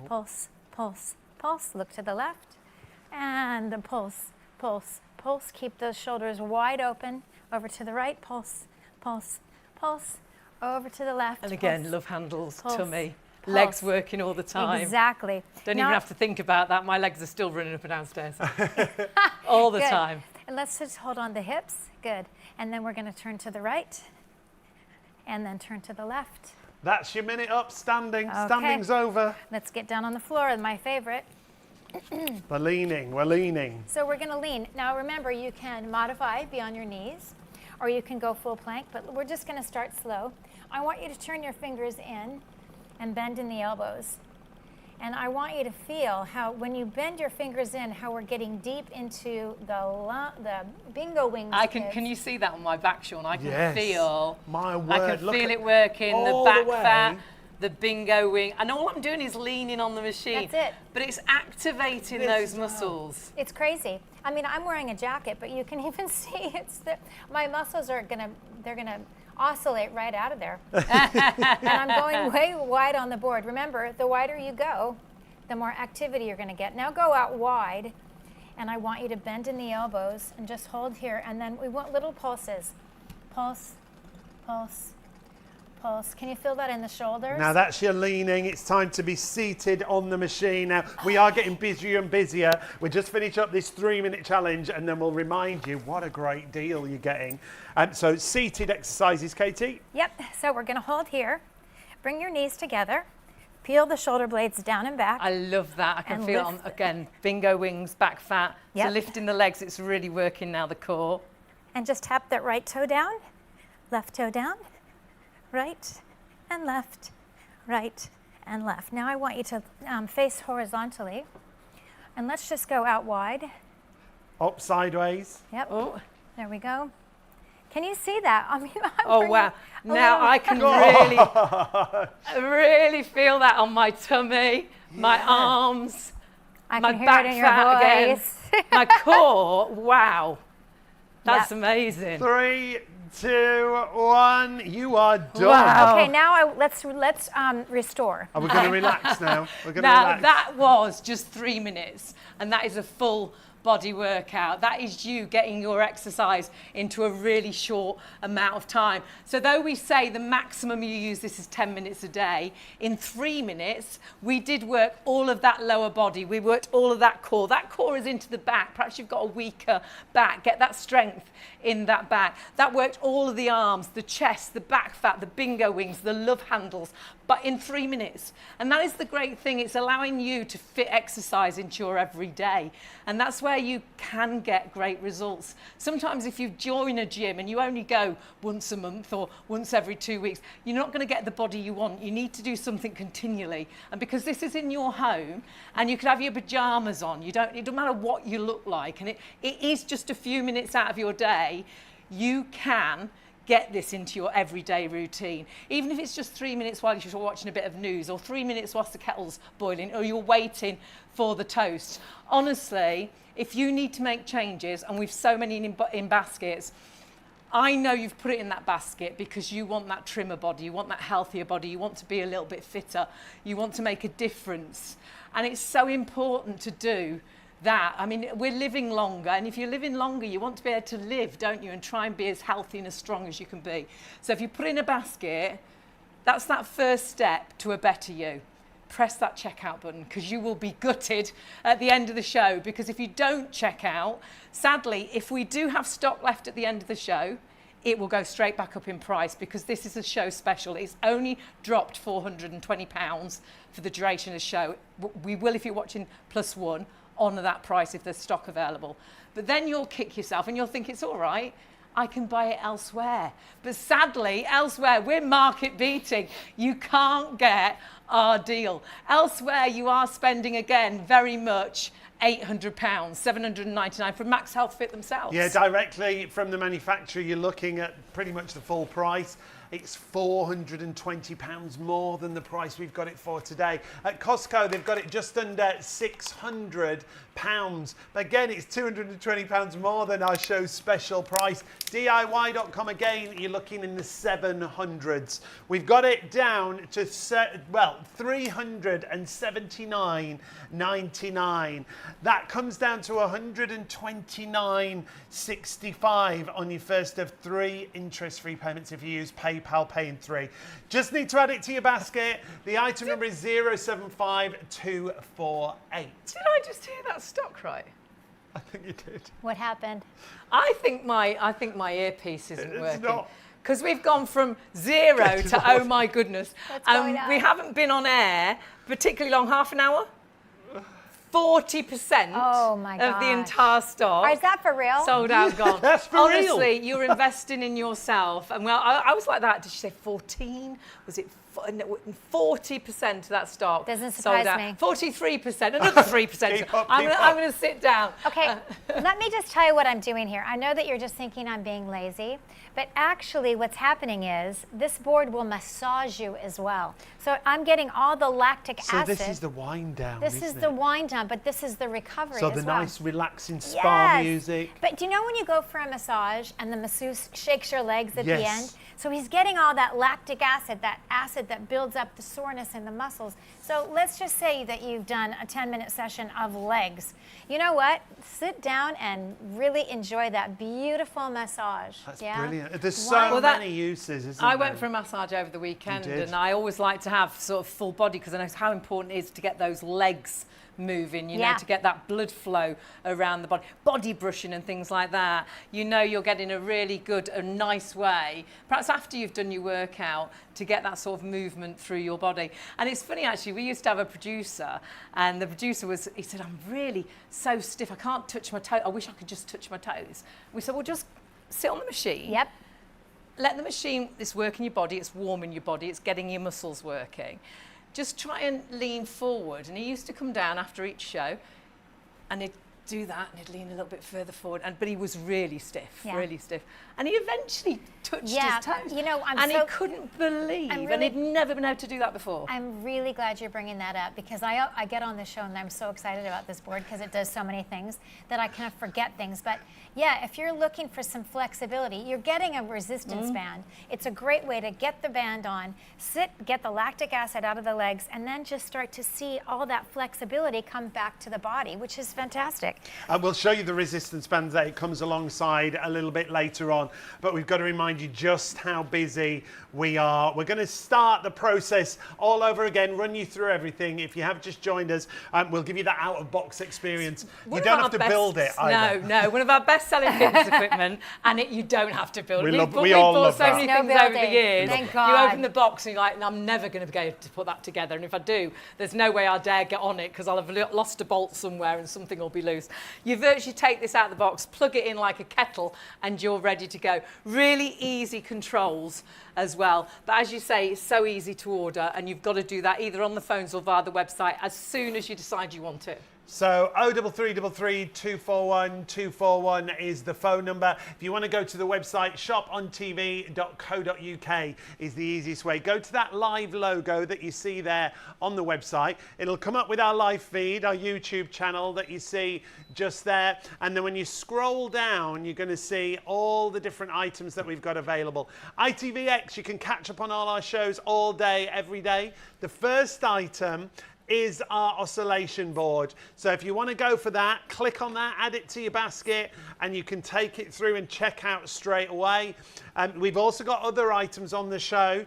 pulse, pulse, pulse. Look to the left, and the pulse, pulse, pulse. Keep those shoulders wide open. Over to the right, pulse, pulse, pulse. Over to the left. And again, pulse, love handles, pulse, tummy, pulse. legs working all the time. Exactly. Don't Now- even have to think about that. My legs are still running up and downstairs all the Good. time. And let's just hold on the hips. Good. And then we're going to turn to the right, and then turn to the left. That's your minute up, standing. Okay. Standing's over. Let's get down on the floor, my favorite. We're leaning. So we're going to lean. Now remember, you can modify, be on your knees, or you can go full plank, but we're just going to start slow. I want you to turn your fingers in and bend in the elbows. And I want you to feel how, when you bend your fingers in, how we're getting deep into the bingo wings. Can you see that on my back, Sean? I can Yes. feel. My word, I can look feel at- it working. all The the back way. fat, the bingo wing, and all I'm doing is leaning on the machine. That's it. But it's activating This those as well. muscles. It's crazy. I mean, I'm wearing a jacket, but you can even see my muscles are they're gonna oscillate right out of there. And I'm going way wide on the board. Remember, the wider you go, the more activity you're gonna get. Now go out wide, and I want you to bend in the elbows and just hold here, and then we want little pulses. Pulse, pulse, pulse. Can you feel that in the shoulders? Now that's your leaning. It's time to be seated on the machine. Now, we are getting busier and busier. We'll just finish up this 3-minute challenge, and then we'll remind you what a great deal you're getting. So seated exercises, Katie. Yep, so we're gonna hold here. Bring your knees together. Peel the shoulder blades down and back. I love that. I can And feel it lift. on, again, bingo wings, back fat. Yep. So lifting the legs, it's really working now, the core. And just tap that right toe down, left toe down, right and left, right and left. Now I want you to face horizontally, and let's just go out wide. Up sideways. Yep, Oh, there we go. Can you see that? I mean, I'm oh bringing wow. a Now little- I can really feel that on my tummy, my arms, I my can hear back it in your fat again. voice. My core. Wow. That's Yep. amazing. 3, 2, 1. You are done. Wow. Okay, now let's restore. Are we going to relax now? We're going to Now relax. that was just 3 minutes, and that is a full body workout. That is you getting your exercise into a really short amount of time. So though we say the maximum you use this is 10 minutes a day, in 3 minutes we did work all of that lower body. We worked all of that core. That core is into the back. Perhaps you've got a weaker back. Get that strength in that back. That worked all of the arms, the chest, the back fat, the bingo wings, the love handles, but in 3 minutes. And that is the great thing. It's allowing you to fit exercise into your everyday. And that's where you can get great results. Sometimes if you join a gym and you only go once a month or once every 2 weeks, you're not going to get the body you want. You need to do something continually. And because this is in your home and you could have your pajamas on, it doesn't matter what you look like, and it is just a few minutes out of your day, you can get this into your everyday routine. Even if it's just 3 minutes while you're watching a bit of news, or 3 minutes whilst the kettle's boiling, or you're waiting for the toast. Honestly, if you need to make changes, and we've so many in baskets, I know you've put it in that basket because you want that trimmer body, you want that healthier body, you want to be a little bit fitter, you want to make a difference. And it's so important to do that. I mean, we're living longer, and if you're living longer, you want to be able to live, don't you, and try and be as healthy and as strong as you can be. So if you put it in a basket, that's that first step to a better you. Press that checkout button, because you will be gutted at the end of the show, because if you don't check out, sadly, if we do have stock left at the end of the show, it will go straight back up in price, because this is a show special. It's only dropped £420 for the duration of the show. We will, if you're watching +1, honour that price if there's stock available. But then you'll kick yourself and you'll think it's all right, I can buy it elsewhere. But sadly, elsewhere, we're market beating. You can't get our deal. Elsewhere, you are spending, again, very much £800, £799 from MAXhealth Fit themselves. Yeah, directly from the manufacturer, you're looking at pretty much the full price. it's £420 more than the price we've got it for today. At Costco, they've got it just under £600. But again, it's £220 more than our show's special price. DIY.com, again, you're looking in the 700s. We've got it down to, well, $379.99. That comes down to $129.65 on your first of 3 interest-free payments if you use PayPal Pay in 3. Just need to add it to your basket. The item number is 075248. Did I just hear that stock right? I think you did. What happened? I think my earpiece isn't It's working. not. Because we've gone from 0 to, oh my goodness. What's going on? We haven't been on air particularly long, half an hour. 40% Oh my of the gosh. entire stock. Is that for real? Sold out, gone. That's for real. Honestly, you're investing in yourself. And well, I was like that. Did she say 14? Was it 40% of that stock? Doesn't sold surprise out. me. 43%, another 3%. Keep up, I'm keep going to sit down. Okay, let me just tell you what I'm doing here. I know that you're just thinking I'm being lazy, but actually what's happening is this board will massage you as well. So I'm getting all the lactic acid. So this is the wind down, This isn't is it? the wind down, but this is the recovery So as the well. nice relaxing spa Yes. music. But do you know when you go for a massage and the masseuse shakes your legs at the Yes. end? So he's getting all that lactic acid that builds up the soreness in the muscles. So let's just say that you've done a 10-minute session of legs. You know what? Sit down and really enjoy that beautiful massage. That's yeah? brilliant. There's so Why- Well, that- many uses, isn't I there? went for a massage over the weekend, You did? and I always like to have sort of full body because I know how important it is to get those legs moving, you Yeah. know, to get that blood flow around the body. Body brushing and things like that. You know you're getting a really good, a nice way, perhaps after you've done your workout, to get that sort of movement through your body. And it's funny actually, we used to have a producer, and the producer he said, I'm really so stiff, I can't touch my toes. I wish I could just touch my toes. We said, well, just sit on the machine. Yep. Let the machine, it's working your body, it's warming your body, it's getting your muscles working. Just try and lean forward. And he used to come down after each show and he'd do that and he'd lean a little bit further forward. And but he was really stiff, Yeah. really stiff. And he eventually touched Yeah, his toes. you know, and he couldn't believe, and really- he'd never been able to do that before. I'm really glad you're bringing that up because I get on the show and I'm so excited about this board because it does so many things that I kind of forget things. But yeah, if you're looking for some flexibility, you're getting a resistance band. It's a great way to get the band on, get the lactic acid out of the legs, and then just start to see all that flexibility come back to the body, which is fantastic. We'll show you the resistance bands that it comes alongside a little bit later on, but we've got to remind you just how busy we are. We're going to start the process all over again, run you through everything. If you have just joined us, we'll give you that out-of-box experience. One You of don't our have to build it either. No, one of our best-selling fitness equipment, and you don't have to build it. We all We've love bought so that. many No things over the building. years. Thank You God. open the box and you're like, I'm never going to be able to put that together. And if I do, there's no way I'll dare get on it because I'll have lost a bolt somewhere and something will be loose. You virtually take this out of the box, plug it in like a kettle, and you're ready to go. Really easy controls as well. But as you say, it's so easy to order, and you've got to do that either on the phones or via the website as soon as you decide you want it. So 03333 241 241 is the phone number. If you want to go to the website, shopontv.co.uk is the easiest way. Go to that live logo that you see there on the website. It'll come up with our live feed, our YouTube channel that you see just there. And then when you scroll down, you're going to see all the different items that we've got available. ITVX, you can catch up on all our shows all day, every day. The first item is our oscillation board. So if you want to go for that, click on that, add it to your basket, and you can take it through and check out straight away. We've also got other items on the show.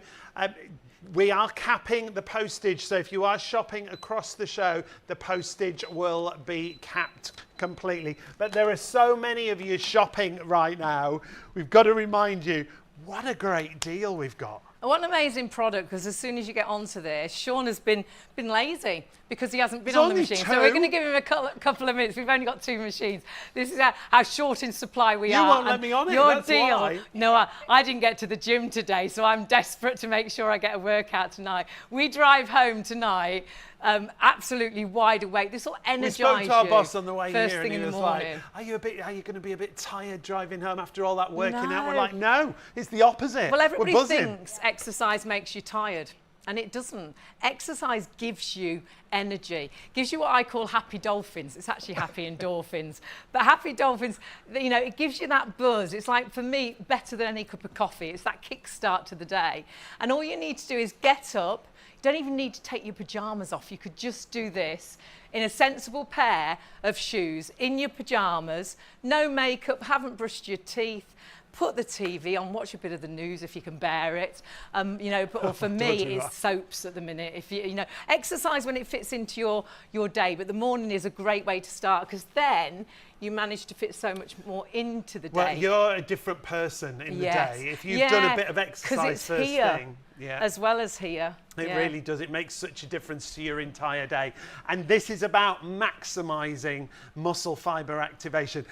We are capping the postage, so if you are shopping across the show, the postage will be capped completely. But there are so many of you shopping right now, we've got to remind you, what a great deal we've got. What an amazing product, because as soon as you get onto this, Sean has been lazy because he hasn't been There's on the only machine. two. So we're going to give him a couple of minutes. We've only got 2 machines. This is how short in supply we You are. won't let And me on it, Your that's deal. why. No, I didn't get to the gym today, so I'm desperate to make sure I get a workout tonight. We drive home tonight absolutely wide awake. This will energise you. We spoke to our boss on the way first here, thing and he in the was morning. like, "Are you going to be a bit tired driving home after all that working out?" We're No. like, "No, it's the opposite. Well, We're everybody buzzing." thinks exercise makes you tired, and it doesn't. Exercise gives you energy, gives you what I call happy dolphins. It's actually happy endorphins, but happy dolphins, you know, it gives you that buzz. It's like, for me, better than any cup of coffee. It's that kickstart to the day. And all you need to do is get up. You don't even need to take your pajamas off. You could just do this in a sensible pair of shoes, in your pajamas, no makeup, haven't brushed your teeth. Put the TV on, watch a bit of the news if you can bear it. You know, or for me, it's soaps at the minute. If you know, exercise when it fits into your day, but the morning is a great way to start, because then you manage to fit so much more into the day. Well, you're a different person in the day. If you've done a bit of exercise first thing. As well as here. It really does. It makes such a difference to your entire day. And this is about maximising muscle fibre activation.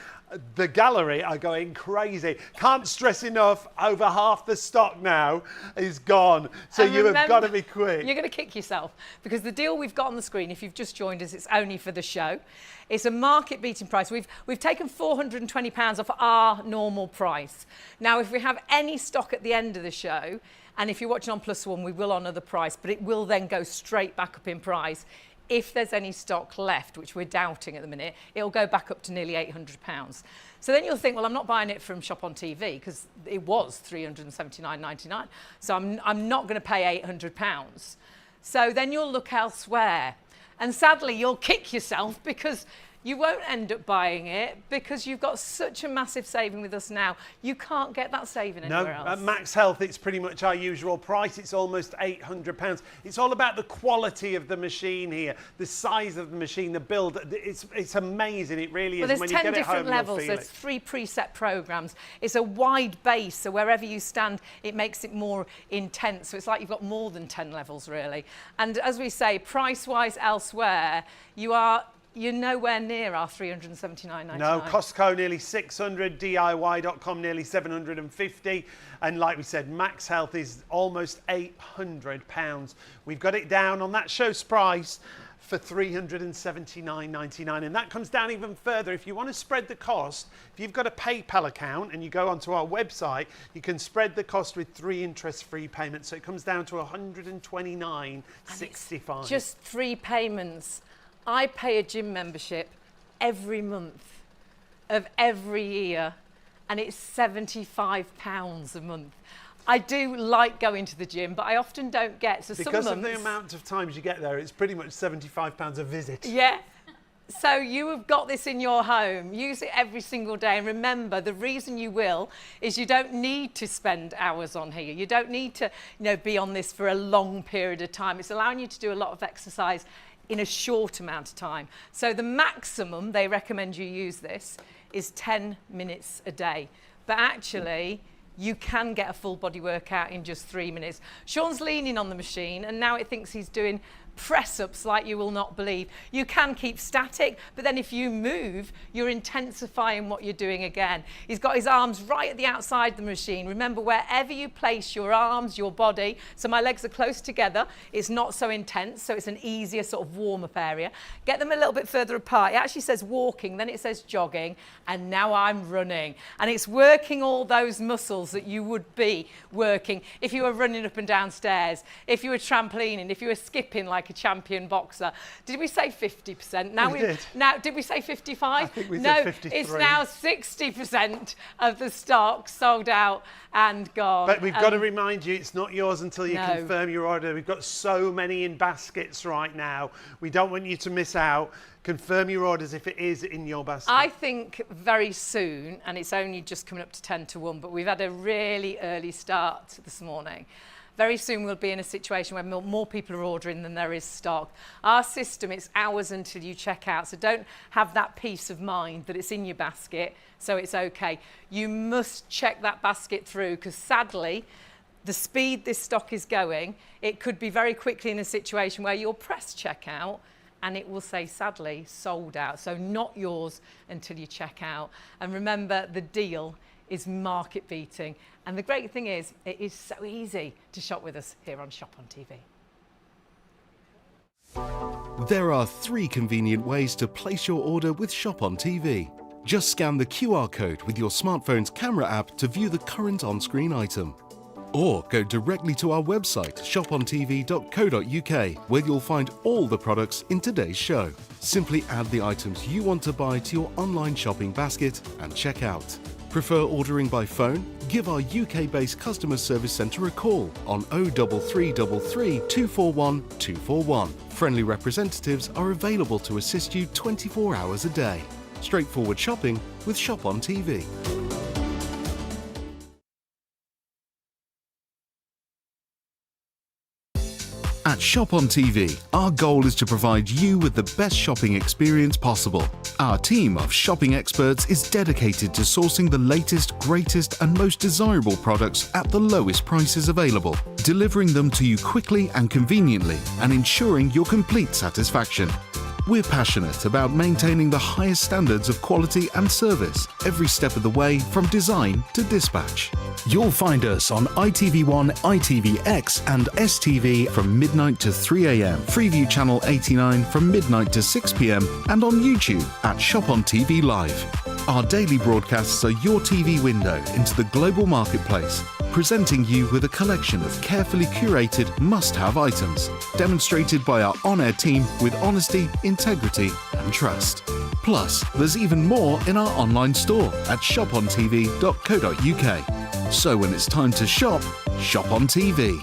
The gallery are going crazy. Can't stress enough, over half the stock now is gone. So you have got to be quick. You're going to kick yourself, because the deal we've got on the screen, if you've just joined us, it's only for the show. It's a market-beating price. We've taken £420 off our normal price. Now, if we have any stock at the end of the show, and if you're watching on Plus One, we will honour the price, but it will then go straight back up in price. If there's any stock left, which we're doubting at the minute, it'll go back up to nearly £800. So then you'll think, well, I'm not buying it from Shop on TV, because it was £379.99. So I'm not going to pay £800. So then you'll look elsewhere. And sadly, you'll kick yourself, because you won't end up buying it, because you've got such a massive saving with us now. You can't get that saving anywhere else. At MAXhealth, it's pretty much our usual price. It's almost £800. It's all about the quality of the machine here, the size of the machine, the build. It's amazing. It really is. Well, there's when 10 you get different it home, levels. you'll feel There's it. 3 preset programs. It's a wide base, so wherever you stand, it makes it more intense. So it's like you've got more than 10 levels, really. And as we say, price-wise elsewhere, you're nowhere near our $379.99. No, Costco nearly 600, DIY.com nearly 750, and like we said, MAXhealth is almost £800. We've got it down on that show's price for $379.99, and that comes down even further. If you want to spread the cost, if you've got a PayPal account and you go onto our website, you can spread the cost with 3 interest-free payments, so it comes down to $129.65. Just 3 payments. I pay a gym membership every month of every year, and it's £75 a month. I do like going to the gym, but I often don't get. So because some of months, the amount of times you get there, it's pretty much £75 a visit. Yeah. So you have got this in your home. Use it every single day. And remember, the reason you will is you don't need to spend hours on here. You don't need to, be on this for a long period of time. It's allowing you to do a lot of exercise in a short amount of time. So the maximum they recommend you use this is 10 minutes a day. But actually, you can get a full body workout in just 3 minutes. Sean's leaning on the machine, and now it thinks he's doing press-ups like you will not believe. You can keep static, but then if you move, you're intensifying what you're doing again. He's got his arms right at the outside of the machine. Remember, wherever you place your arms, your body, so my legs are close together, it's not so intense, so it's an easier sort of warm-up area. Get them a little bit further apart. It actually says walking, then it says jogging, and now I'm running. And it's working all those muscles that you would be working if you were running up and down stairs, if you were trampolining, if you were skipping like a champion boxer. Did we say 50%? We did. Now, did we say 55? I think we no, said 53. it's now 60% of the stock sold out and gone. But we've got to remind you, it's not yours until you No. confirm your order. We've got so many in baskets right now. We don't want you to miss out. Confirm your orders if it is in your basket. I think very soon, and it's only just coming up to 10 to 1, but we've had a really early start this morning. Very soon we'll be in a situation where more people are ordering than there is stock. Our system, it's hours until you check out, so don't have that peace of mind that it's in your basket, so it's okay. You must check that basket through, because sadly, the speed this stock is going, it could be very quickly in a situation where you'll press checkout and it will say, sadly, sold out. So not yours until you check out. And remember, the deal is market beating. And the great thing is, it is so easy to shop with us here on Shop on TV. There are 3 convenient ways to place your order with Shop on TV. Just scan the QR code with your smartphone's camera app to view the current on-screen item. Or go directly to our website, shopontv.co.uk, where you'll find all the products in today's show. Simply add the items you want to buy to your online shopping basket and check out. Prefer ordering by phone? Give our UK-based customer service centre a call on 03333 241 241. Friendly representatives are available to assist you 24 hours a day. Straightforward shopping with Shop on TV. At Shop on TV, our goal is to provide you with the best shopping experience possible. Our team of shopping experts is dedicated to sourcing the latest, greatest and most desirable products at the lowest prices available, delivering them to you quickly and conveniently and ensuring your complete satisfaction. We're passionate about maintaining the highest standards of quality and service every step of the way from design to dispatch. You'll find us on ITV1, ITVX and STV from midnight to 3 a.m, Freeview Channel 89 from midnight to 6 p.m, and on YouTube at Shop on TV Live. Our daily broadcasts are your TV window into the global marketplace, presenting you with a collection of carefully curated must-have items, demonstrated by our on-air team with honesty, integrity and trust. Plus, there's even more in our online store at shopontv.co.uk. So when it's time to shop, shop on TV.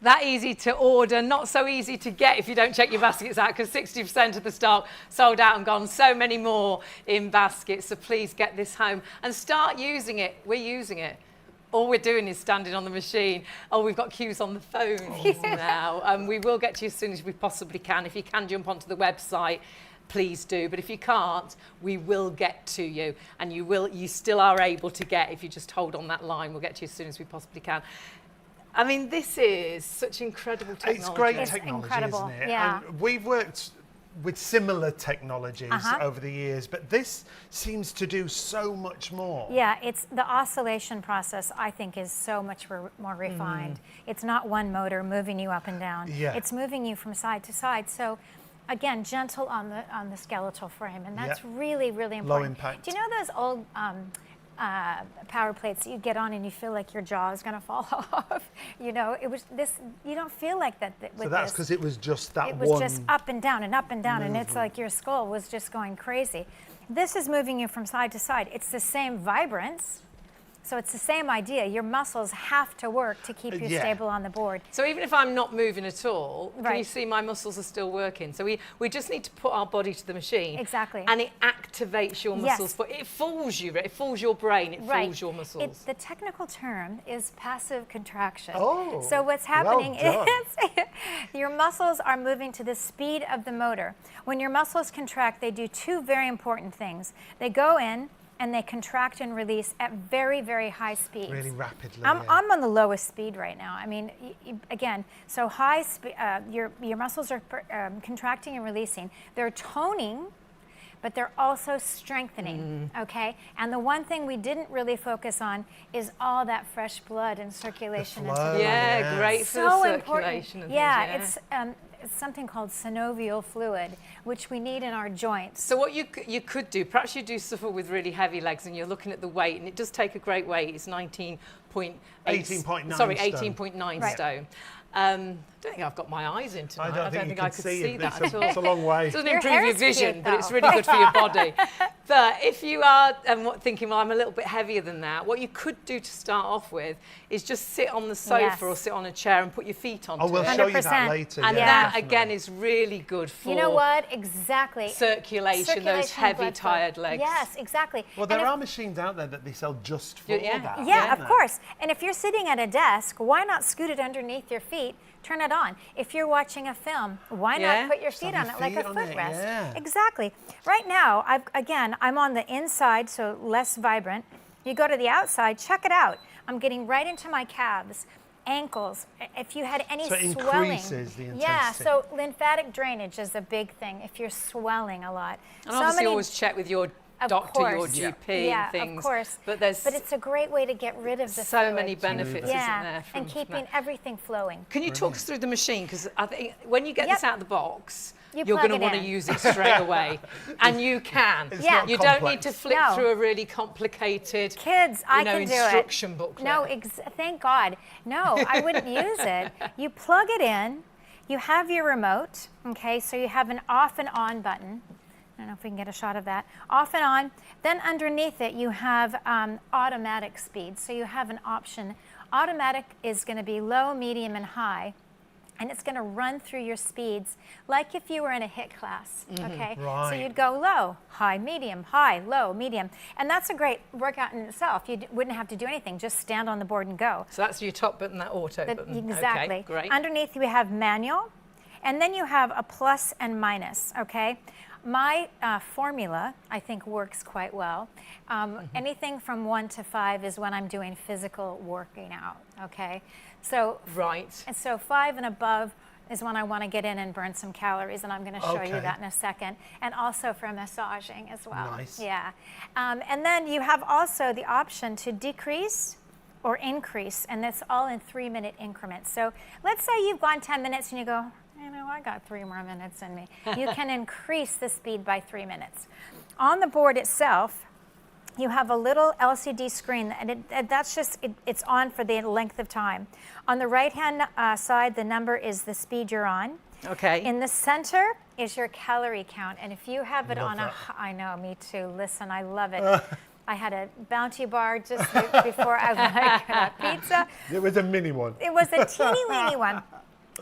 That easy to order, not so easy to get if you don't check your baskets out, because 60% of the stock sold out and gone. So many more in baskets. So please get this home and start using it. We're using it. All we're doing is standing on the machine. Oh, we've got queues on the phones now. We will get to you as soon as we possibly can. If you can jump onto the website, please do. But if you can't, we will get to you. And you still are able to get, if you just hold on that line, we'll get to you as soon as we possibly can. I mean, this is such incredible technology. It's great It's technology, incredible, isn't it? yeah. And we've worked with similar technologies over the years, but this seems to do so much more. Yeah, it's the oscillation process, I think, is so much more refined. It's not one motor moving you up and down. Yeah. It's moving you from side to side. So again, gentle on the skeletal frame, and that's really, really important. Low impact. Do you know those old power plates that you get on and you feel like your jaw is going to fall off? You know, it was this. You don't feel like that with this. So that's because it was just that It one. was just up and down and up and down, and it's movement. like your skull was just going crazy. This is moving you from side to side. It's the same vibrance. So it's the same idea. Your muscles have to work to keep you stable on the board. So even if I'm not moving at all, can you Right. see my muscles are still working? So we just need to put our body to the machine. Exactly. And it activates your muscles. Yes. But it fools you. It fools your brain. It fools your muscles. The technical term is passive contraction. Oh, so what's well happening done. is your muscles are moving to the speed of the motor. When your muscles contract, they do two very important things. They go in and they contract and release at very, very high speeds. Really rapidly. I'm on the lowest speed right now. I mean, again, so high speed, your muscles are contracting and releasing. They're toning, but they're also strengthening, okay? And the one thing we didn't really focus on is all that fresh blood and circulation. into the flow. body. Yeah, great for the So circulation. important. And Yeah, things, it's something called synovial fluid, which we need in our joints. So what you could do, perhaps you do suffer with really heavy legs and you're looking at the weight, and it does take a great weight. It's 18.9 stone. 18.9 Right. stone. I don't think I've got my eyes in tonight. I don't think you I can could see see it. that It's at all. a long way. It doesn't Your improve hair your is vision, cute, but it's though. really good for your body. But if you are thinking, well, I'm a little bit heavier than that, what you could do to start off with is just sit on the sofa Yes. or sit on a chair and put your feet onto Oh, we'll it. show you that 100%. later. And yeah, that, definitely. again, is really good for You know what? Exactly. circulation, those heavy, blood flow. tired legs. Yes, exactly. Well, And there if- are machines out there that they sell just for Yeah. that. Yeah, aren't of there? course. And if you're sitting at a desk, why not scoot it underneath your feet, turn it on? If you're watching a film, why Yeah. not put your feet Shove on your it like a feet on it, footrest? yeah. Exactly. Right now, I'm on the inside, so less vibrant. You go to the outside, check it out. I'm getting right into my calves, ankles. If you had any So it swelling. increases the Yeah, intensity. so lymphatic drainage is a big thing if you're swelling a lot. And So obviously many- always check with your doctor, your course. GP, Yeah, and things. of course. But it's a great way to get rid of the so fluid. many benefits, isn't there? And keeping everything flowing. Can you talk us through the machine? Because I think when you get this out of the box, you're plug going to it want to in. use it straight away. And you can. Yeah. You don't need to flip No. through a really complicated Kids, I can do it. instruction booklet. No, thank God. No, I wouldn't use it. You plug it in. You have your remote, okay? So you have an off and on button. I don't know if we can get a shot of that. Off and on. Then underneath it, you have automatic speed. So you have an option. Automatic is going to be low, medium, and high. And it's going to run through your speeds like if you were in a HIIT class, okay? Right. So you'd go low, high, low, medium. And that's a great workout in itself. You wouldn't have to do anything, just stand on the board and go. So that's your top button, that auto button. Exactly. Okay, great. Underneath we have manual, and then you have a plus and minus, okay? My formula, I think, works quite well. Anything from 1 to 5 is when I'm doing physical working out, okay? So, Right. and so 5 and above is when I want to get in and burn some calories, and I'm going to show you that in a second. And also for massaging as well. Nice. Yeah. And then you have also the option to decrease or increase, and that's all in 3-minute increments. So let's say you've gone 10 minutes and you go, you know, I got 3 more minutes in me. You can increase the speed by 3 minutes. On the board itself, you have a little LCD screen, and it's on for the length of time. On the right-hand side, the number is the speed you're on. Okay. In the center is your calorie count, and if you have it Love on that. I know, me too. Listen, I love it. I had a Bounty bar just before I like pizza. It was a mini one. It was a teeny weeny one.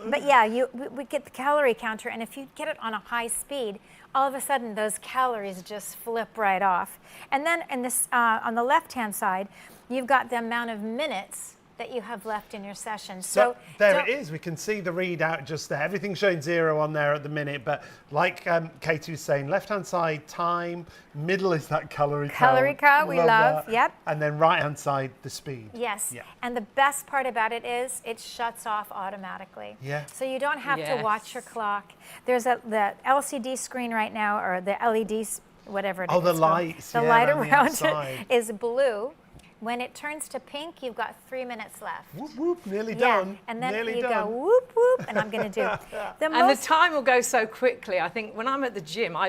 But yeah, we get the calorie counter, and if you get it on a high speed, all of a sudden those calories just flip right off. And then in this, on the left-hand side, you've got the amount of minutes that you have left in your session. So there it is. We can see the readout just there. Everything's showing 0 on there at the minute, but like Katie was saying, left-hand side, time, middle is that calorie count. Calorie count, we love, that. yep. And then right-hand side, the speed. Yes, Yeah. and the best part about it is it shuts off automatically. Yeah. So you don't have to Yes. watch your clock. There's the LCD screen right now, or the LEDs, whatever it is. Oh, the it's called. lights, The yeah, light around the around outside. it is blue. When it turns to pink, you've got 3 minutes left. Whoop, whoop, nearly Yeah, done. and then nearly you done. go whoop, whoop, and I'm going to do the And the most. time will go so quickly. I think when I'm at the gym, I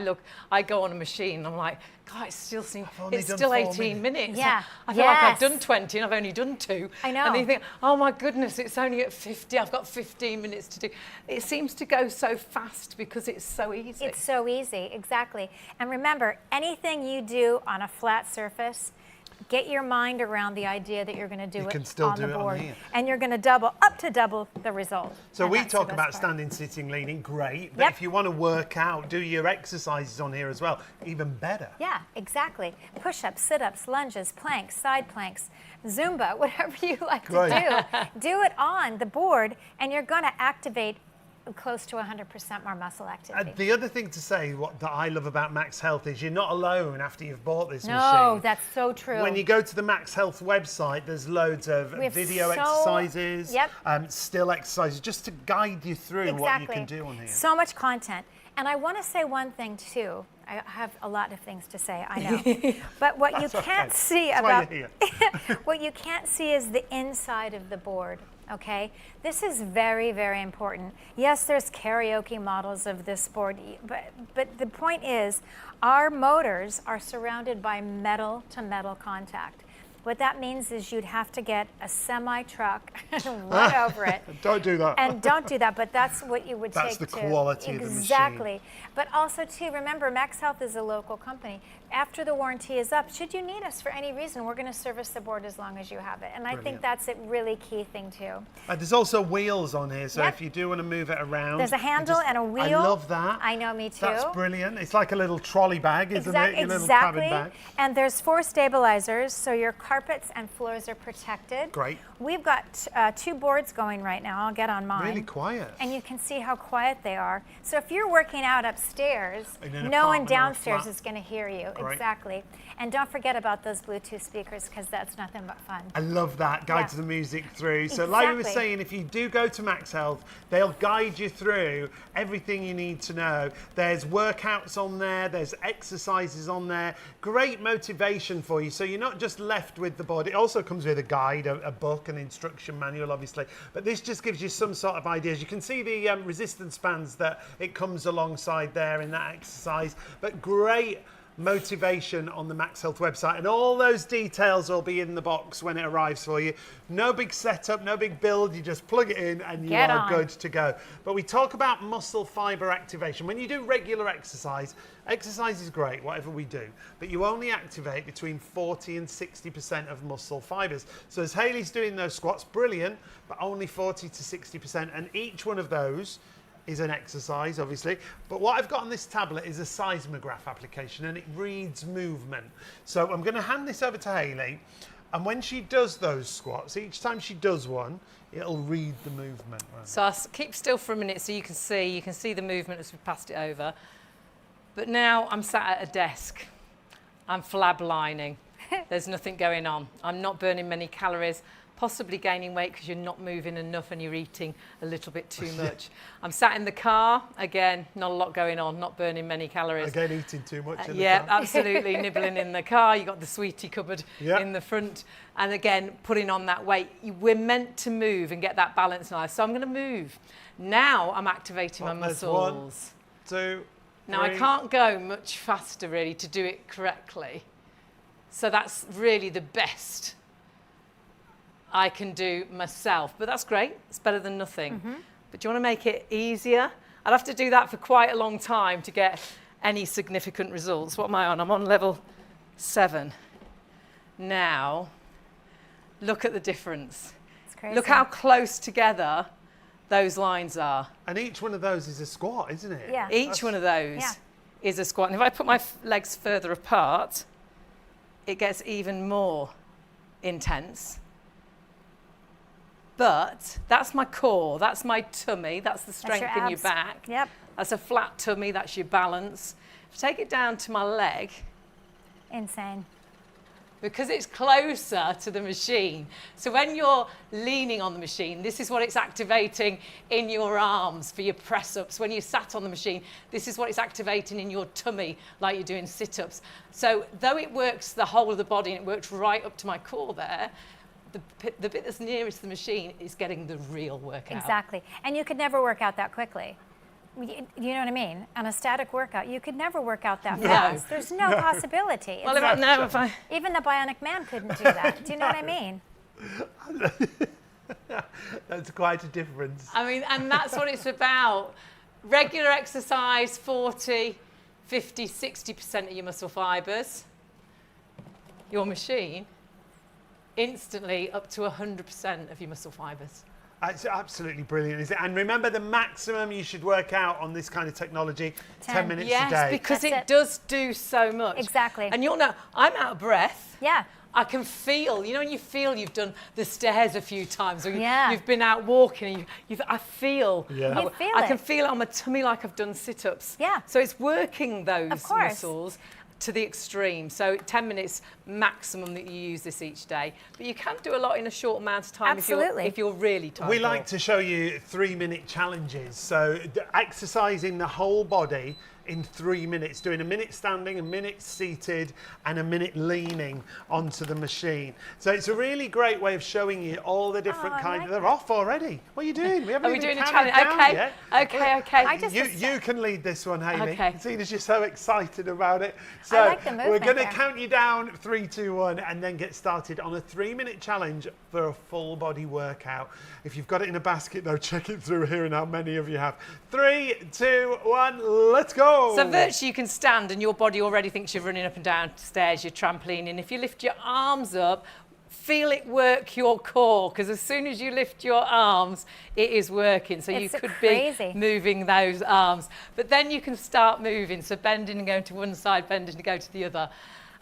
go on a machine, and I'm like, God, it's still only done 4 18 minutes. Yeah. I feel like I've Yes. done 20 and I've only done 2. I know. And then you think, oh my goodness, it's only at 50. I've got 15 minutes to do. It seems to go so fast because it's so easy. It's so easy, exactly. And remember, anything you do on a flat surface, get your mind around the idea that you're going to do You it can still on do the it on board. here. And you're going to double the result. So And we that's the talk best about part. standing, sitting, leaning, great. But Yep. if you want to work out, do your exercises on here as well, even better. Yeah, exactly. Push-ups, sit-ups, lunges, planks, side planks, Zumba, whatever you like Great. to do. Do it on the board, and you're going to activate close to 100% more muscle activity. The other thing to say, that I love about MAXhealth is you're not alone after you've bought this No, machine. that's so true. When you go to the MAXhealth website, there's loads of We have video so- exercises, Yep. still exercises, just to guide you through what you can do on here. So much content. And I want to say one thing too. I have a lot of things to say, I know. But what you That's can't okay. see That's why about you're what you can't see is the inside of the board. Okay, this is very, very important. Yes, there's karaoke models of this board, but the point is, our motors are surrounded by metal to metal contact. What that means is you'd have to get a semi truck and run over it. Don't do that. And don't do that, but that's what you would That's take the to quality of the machine. exactly. But also too, remember, MAXhealth is a local company. After the warranty is up, should you need us for any reason, we're going to service the board as long as you have it. And I think Brilliant. that's a really key thing too. There's also wheels on here, so Yep. if you do want to move it around. There's a handle and a wheel. I love that. I know, me too. That's brilliant. It's like a little trolley bag, isn't it? Your little Exactly. cabin bag. And there's 4 stabilizers, so your carpets and floors are protected. Great. We've got 2 boards going right now. I'll get on mine. Really quiet. And you can see how quiet they are. So if you're working out upstairs, In an no one apartment or a downstairs flat. is going to hear you. Great. Exactly. And don't forget about those Bluetooth speakers, because that's nothing but fun. I love that. Guides Yeah. the music through. So like we were Exactly. saying, if you do go to MAXhealth, they'll guide you through everything you need to know. There's workouts on there, there's exercises on there, great motivation for you. So you're not just left with the board. It also comes with a guide, a book, an instruction manual, obviously. But this just gives you some sort of ideas. You can see the resistance bands that it comes alongside there in that exercise. But great motivation on the MAXhealth website, and all those details will be in the box when it arrives for you. No big setup, no big build, you just plug it in and you Get are on. good to go. But we talk about muscle fiber activation. When you do regular exercise is great, whatever we do, but you only activate between 40 and 60% of muscle fibers. So as Hayley's doing those squats, brilliant, but only 40 to 60%, and each one of those is an exercise, obviously. But what I've got on this tablet is a seismograph application, and it reads movement. So I'm going to hand this over to Hayley, and when she does those squats, each time she does one, it'll read the movement. So I'll keep still for a minute so you can see the movement as we passed it over. But now I'm sat at a desk. I'm flab lining. There's nothing going on. I'm not burning many calories, possibly gaining weight because you're not moving enough and you're eating a little bit too much. I'm sat in the car, again, not a lot going on, not burning many calories. Again, eating too much in the Yeah, car. absolutely, nibbling in the car. You've got the sweetie cupboard Yep. in the front. And again, putting on that weight. We're meant to move and get that balance in life. So I'm going to move. Now I'm activating my There's muscles. 1, 2, Now I 3. can't go much faster really to do it correctly. So that's really the best I can do myself. But that's great. It's better than nothing. But do you want to make it easier? I'd have to do that for quite a long time to get any significant results. What am I on? I'm on level 7. Now, look at the difference. It's crazy. Look how close together those lines are. And each one of those is a squat, isn't it? Yeah. Each one of those Yeah. is a squat. And if I put my legs further apart, it gets even more intense. But that's my core, that's my tummy, that's the That's strength your in your abs. back. Yep. That's a flat tummy, that's your balance. If I take it down to my leg, Insane. because it's closer to the machine. So when you're leaning on the machine, this is what it's activating in your arms for your press-ups. When you're sat on the machine, this is what it's activating in your tummy, like you're doing sit-ups. So though it works the whole of the body and it works right up to my core there, the bit that's nearest the machine is getting the real workout. Exactly. And you could never work out that quickly. You know what I mean? On a static workout, you could never work out that fast. There's no possibility. Well, if I Even the bionic man couldn't do that. Do you know what I mean? That's quite a difference. I mean, and that's what it's about. Regular exercise, 40, 50, 60% of your muscle fibers. Your machine, instantly up to 100% of your muscle fibers. It's absolutely brilliant, isn't it? And remember, the maximum you should work out on this kind of technology, 10 minutes a day. Yes, because That's it it. does do so much. Exactly. And you'll know, I'm out of breath. Yeah. I can feel, you know, when you feel you've done the stairs a few times, or Yeah. you've been out walking, and I feel, Yeah. You feel I can it. feel it on my tummy like I've done sit-ups. Yeah. So it's working those Of course. muscles to the extreme. So 10 minutes maximum that you use this each day. But you can do a lot in a short amount of time Absolutely. if you're really tired. We like to show you 3-minute challenges. So exercising the whole body in 3 minutes, doing a minute standing, a minute seated, and a minute leaning onto the machine. So it's a really great way of showing you all the different I kinds. like They're that. off already. What are you doing? We haven't Are we even doing a counted challenge? down Okay. yet. Okay. I just You can lead this one, Hayley. Okay. Seeing as you're so excited about it. So I like the we're movement going to there. count you down 3, 2, 1, and then get started on a 3-minute challenge for a full body workout. If you've got it in a basket, though, check it through here and how many of you have. 3, 2, 1, let's go. So virtually you can stand and your body already thinks you're running up and down stairs, you're trampolining. If you lift your arms up, feel it work your core, because as soon as you lift your arms, it is working. So you It's could crazy. be moving those arms. But then you can start moving, so bending and going to one side, bending to go to the other.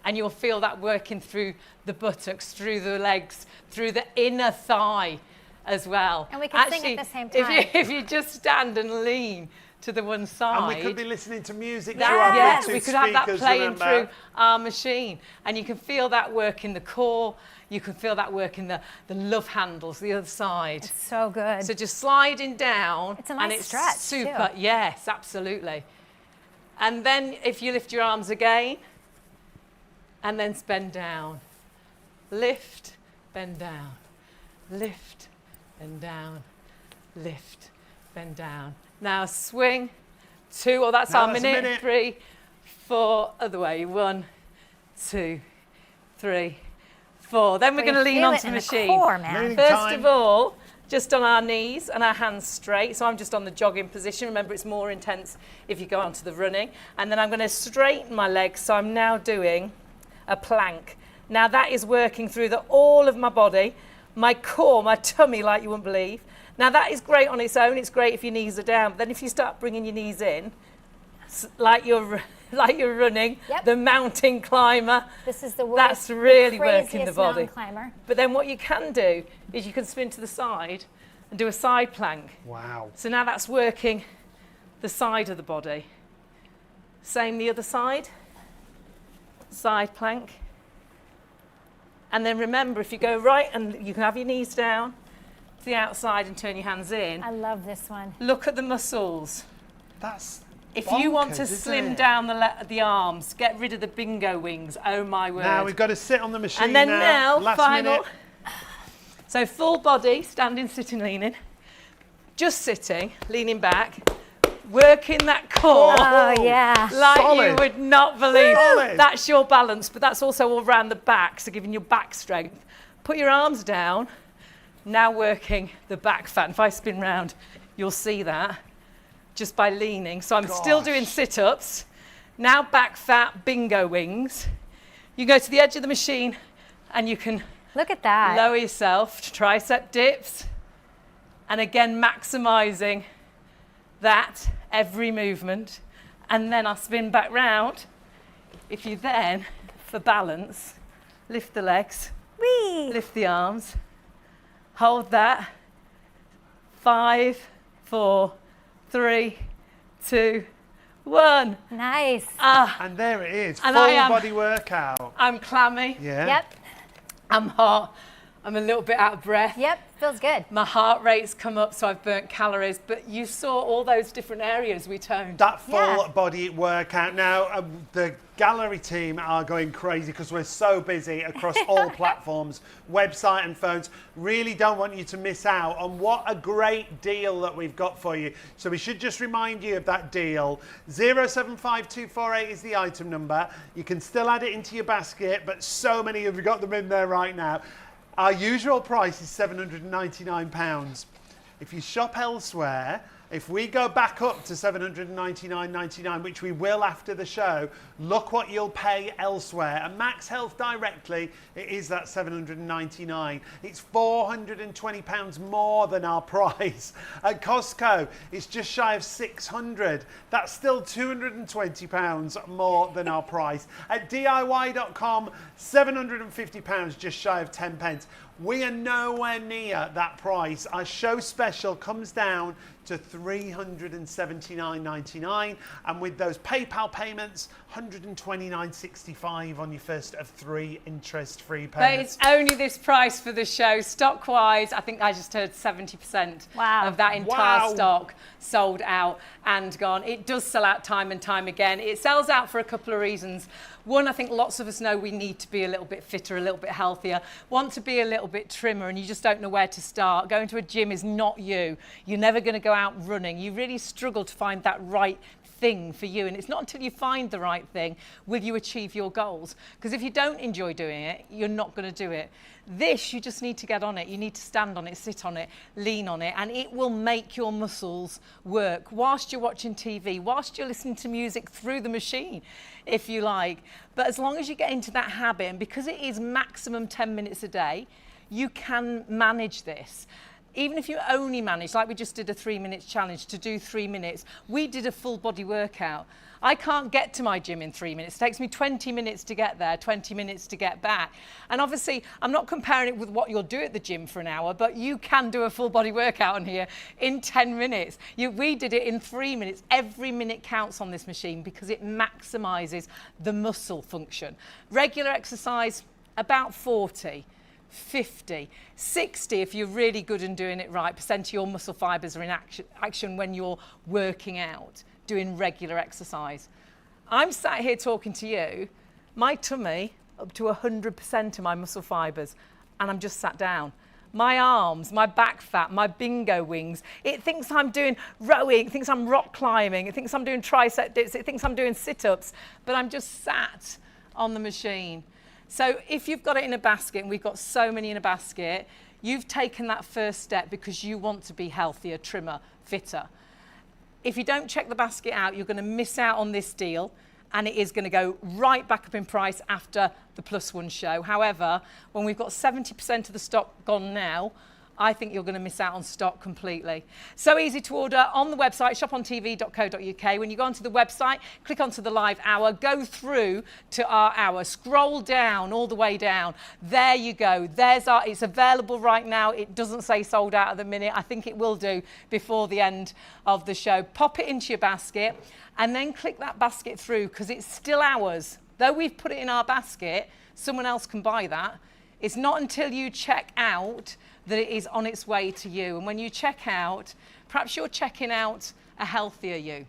And you'll feel that working through the buttocks, through the legs, through the inner thigh as well. And we can sing at the same time. If you just stand and lean to the one side. And we could be listening to music through That, our yes, Bluetooth we could have that speakers, playing remember? through our machine. And you can feel that work in the core. You can feel that work in the love handles, the other side. It's so good. So just sliding down. It's a nice and it's stretch, super. too. Yes, absolutely. And then if you lift your arms again, and then bend down. Lift, bend down. Lift, bend down. Lift, bend down. Now swing, 2, or that's Now our that's a minute. minute. 3, 4, other way. 1, 2, 3, 4. Then we're We going to lean feel onto it the in machine. core, man. Leaning First time. of all, just on our knees and our hands straight. So I'm just on the jogging position. Remember, it's more intense if you go onto the running. And then I'm going to straighten my legs. So I'm now doing a plank. Now that is working through all of my body, my core, my tummy, like you wouldn't believe. Now that is great on its own. It's great if your knees are down. But then if you start bringing your knees in, like you're running, Yep. the mountain climber. This is the worst, That's really the working the craziest body. mountain climber. But then what you can do is you can spin to the side and do a side plank. Wow. So now that's working the side of the body. Same the other side. Side plank. And then remember, if you go right, and you can have your knees down to the outside and turn your hands in, I love this one. look at the muscles. That's If you want to bonkers, isn't slim it? down the arms, get rid of the bingo wings. Oh my word. Now we've got to sit on the machine And then now, last final. minute. So full body, standing, sitting, leaning. Just sitting, leaning back, working that core. Oh, yeah. Like you Solid. would not believe. Solid. That's your balance, but that's also all around the back, so giving your back strength. Put your arms down. Now working the back fat. If I spin round, you'll see that just by leaning. So I'm still doing sit-ups. Now back fat, bingo wings. You go to the edge of the machine and you can Look at that. lower yourself to tricep dips. And again, maximizing that every movement. And then I'll spin back round. If you then, for balance, lift the legs, Whee! lift the arms, hold that. 5, 4, 3, 2, 1. Nice. And there it is, And full I am- body workout. I'm clammy, Yeah. Yep. I'm hot, I'm a little bit out of breath. Yep. Feels good. My heart rate's come up, so I've burnt calories. But you saw all those different areas we toned. That full Yeah. body workout. Now, the gallery team are going crazy because we're so busy across all platforms, website and phones. Really don't want you to miss out on what a great deal that we've got for you. So we should just remind you of that deal. 075248 is the item number. You can still add it into your basket, but so many of you got them in there right now. Our usual price is £799. If you shop elsewhere, if we go back up to £799.99, which we will after the show, look what you'll pay elsewhere. And MAXhealth directly, it is that £799. It's £420 more than our price. At Costco, it's just shy of £600. That's still £220 more than our price. At DIY.com, £750, just shy of 10 pence. We are nowhere near that price. Our show special comes down to $379.99, and with those PayPal payments, $129.65 on your first of 3 interest-free But payments. it's only this price for the show. Stock-wise, I think I just heard 70% Wow. of that entire Wow. stock sold out and gone. It does sell out time and time again. It sells out for a couple of reasons. One, I think lots of us know we need to be a little bit fitter, a little bit healthier, want to be a little bit trimmer, and you just don't know where to start. Going to a gym is not you. You're never going to go out running. You really struggle to find that right thing for you, and it's not until you find the right thing will you achieve your goals, because if you don't enjoy doing it, you're not going to do it. This, you just need to get on it. You need to stand on it, sit on it, lean on it, and it will make your muscles work whilst you're watching TV, whilst you're listening to music through the machine, if you like. But as long as you get into that habit, and because it is maximum 10 minutes a day, you can manage this. even if you only manage, like we just did a 3-minute challenge, to do 3 minutes, we did a full body workout. I can't get to my gym in 3 minutes. It takes me 20 minutes to get there, 20 minutes to get back. And obviously, I'm not comparing it with what you'll do at the gym for an hour, but you can do a full body workout on here in 10 minutes. We did it in 3 minutes. Every minute counts on this machine because it maximizes the muscle function. Regular exercise, about 40. 50, 60 if you're really good and doing it right, percent of your muscle fibers are in action when you're working out, doing regular exercise. I'm sat here talking to you, my tummy up to 100% of my muscle fibers, and I'm just sat down. My arms, my back fat, my bingo wings, it thinks I'm doing rowing, it thinks I'm rock climbing, it thinks I'm doing tricep dips, it thinks I'm doing sit-ups, but I'm just sat on the machine. So if you've got it in a basket, and we've got so many in a basket, you've taken that first step because you want to be healthier, trimmer, fitter. If you don't check the basket out, you're going to miss out on this deal, and it is going to go right back up in price after the +1 show. However, when we've got 70% of the stock gone now, I think you're going to miss out on stock completely. So easy to order on the website, shopontv.co.uk. When you go onto the website, click onto the live hour, go through to our hour, scroll down all the way down. There you go. It's available right now. It doesn't say sold out at the minute. I think it will do before the end of the show. Pop it into your basket and then click that basket through because it's still ours. Though we've put it in our basket, someone else can buy that. It's not until you check out that it is on its way to you. And when you check out, perhaps you're checking out a healthier you,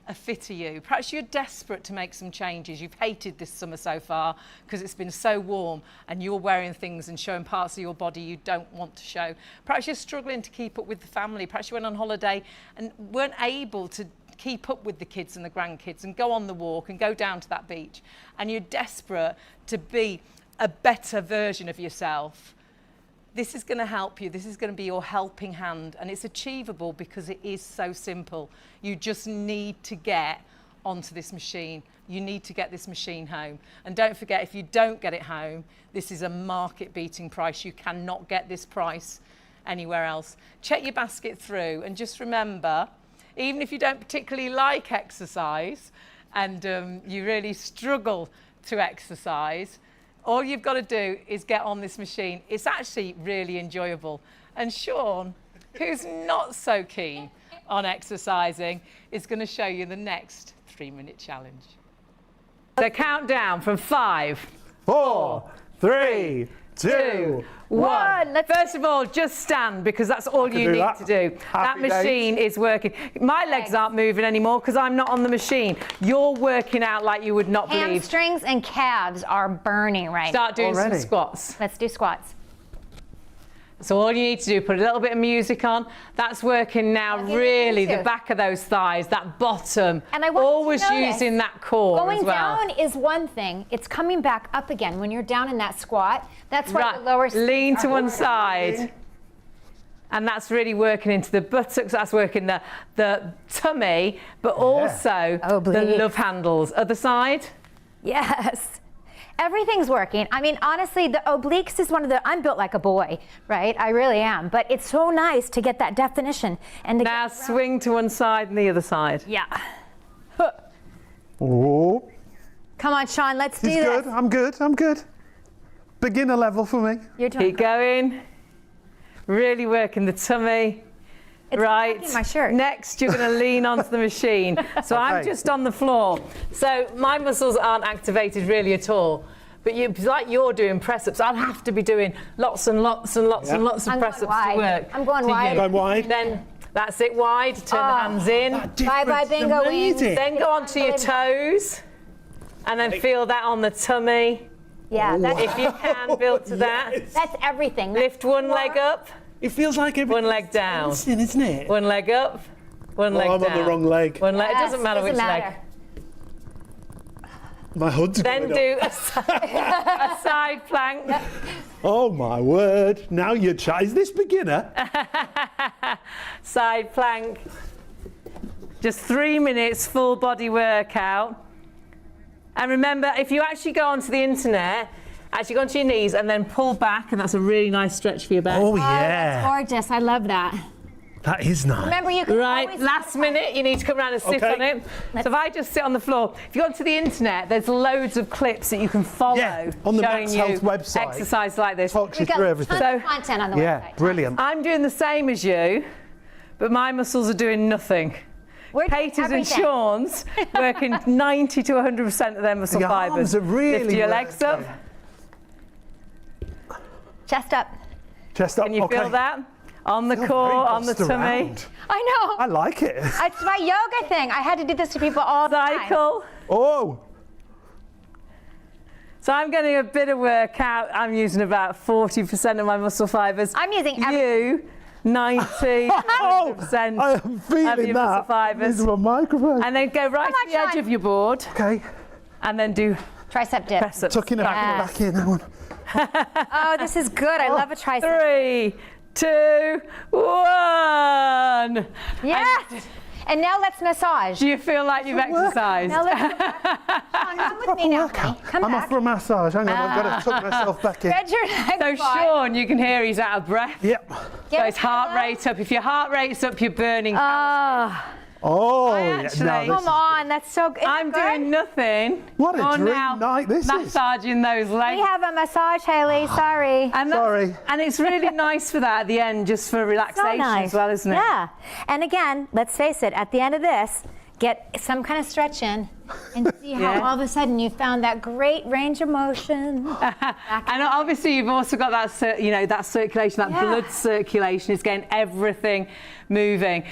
a fitter you. Perhaps you're desperate to make some changes. You've hated this summer so far because it's been so warm and you're wearing things and showing parts of your body you don't want to show. Perhaps you're struggling to keep up with the family. Perhaps you went on holiday and weren't able to keep up with the kids and the grandkids and go on the walk and go down to that beach. And you're desperate to be a better version of yourself. This is going to help you. This is going to be your helping hand, and it's achievable because it is so simple. You just need to get onto this machine. You need to get this machine home. And don't forget, if you don't get it home, this is a market-beating price. You cannot get this price anywhere else. Check your basket through, and just remember, even if you don't particularly like exercise and you really struggle to exercise, all you've got to do is get on this machine. It's actually really enjoyable. And Sean, who's not so keen on exercising, is going to show you the next 3-minute challenge. So count down from 5, 4, 3, 2, 1. First of all, just stand because that's all you need to do. That Happy machine is working. My legs aren't moving anymore because I'm not on the machine. You're working out like you would not believe. Hamstrings and calves are burning right now. Start doing some squats. Let's do squats. So all you need to do, put a little bit of music on. That's working now, really, the back of those thighs, that bottom. And I want always you to notice, using that core going as well. down is one thing. It's coming back up again when you're down in that squat. That's why the lower... Lean to one side. And that's really working into the buttocks. That's working the tummy, but also the love handles. Other side. Yes. Everything's working. I mean, honestly, the obliques is one of the, I'm built like a boy, right? I really am. But it's so nice to get that definition. And to now swing to one side and the other side. Yeah. Oh. Come on, Sean, let's do He's this. good. I'm good. I'm good. Beginner level for me. You're doing Keep going. Really working the tummy. It's right. my shirt. Next, you're going to lean onto the machine. So I'm just on the floor. So my muscles aren't activated really at all. But like you're doing press-ups, I'll have to be doing lots and lots and lots and lots of press-ups to work. I'm going wide. Going wide. Then that's it, wide. Turn the hands in. Bye-bye, bingo wings. Then go onto your toes. And then feel that on the tummy. Yeah, that's, if you can, build to that. that's everything. Lift one leg up. It feels like one leg down. Isn't it? One leg up. One leg down. I'm on the wrong leg. One leg. It doesn't matter which leg. My hood's then do a side plank. Oh my word! Now you're is this beginner? Side plank. Just 3 minutes, full body workout. And remember, if you actually go onto the internet Actually, go onto your knees and then pull back, and that's a really nice stretch for your back. Oh, That's yeah. gorgeous. I love that. That is nice. Remember, you can Right, always last minute, you need to come around and sit Okay. on it. So if I just sit on the floor, if you go onto the internet, there's loads of clips that you can follow Yeah, on the showing you MAXhealth website. exercise like this. Talks you We've got through everything. tons of content on the Yeah, website. brilliant. I'm doing the same as you, but my muscles are doing nothing. We're doing Katie's and everything. Sean's working 90 to 100% of their muscle The fibers. arms are really Lift your legs up. working. Chest up. Chest up. Can you okay. feel that? On the Feel core, very on the bossed tummy. around. I I know. like it. It's my yoga thing. I had to do this to people all the time. Cycle. Oh, So I'm getting a bit of workout. I'm using about 40% of my muscle fibers. I'm using every- You, 90, 100% I am of feeling your muscle that. fibers. This is my microphone. And then go right Come to on, the edge Sean. of your board Okay, and then do Tricep dip. press ups. tucking it Yes. back in. Hang on. Oh, this is good. I love a tricep. 3, 2, 1. Yes. And now let's massage. Do you feel like you've exercised? Now let's come with me now, honey. Come I'm back. off for a massage. Hang on, I've got to tuck myself back in. Spread your legs So wide. Sean, you can hear he's out of breath. Yep. Get So his heart up. rate up. If your heart rate's up, you're burning. Oh, Oh, actually- yeah. No, come on. That's so good. I'm doing nothing. What a You're dream now night this is. massaging those legs. We have a massage, Hayley. Sorry. And that's- Sorry. And it's really nice for that at the end, just for relaxation as well, isn't it? Yeah. And again, let's face it, at the end of this, get some kind of stretch in and see how Yeah. all of a sudden you found that great range of motion. And obviously you've also got that, that circulation, that Yeah. blood circulation is getting everything moving.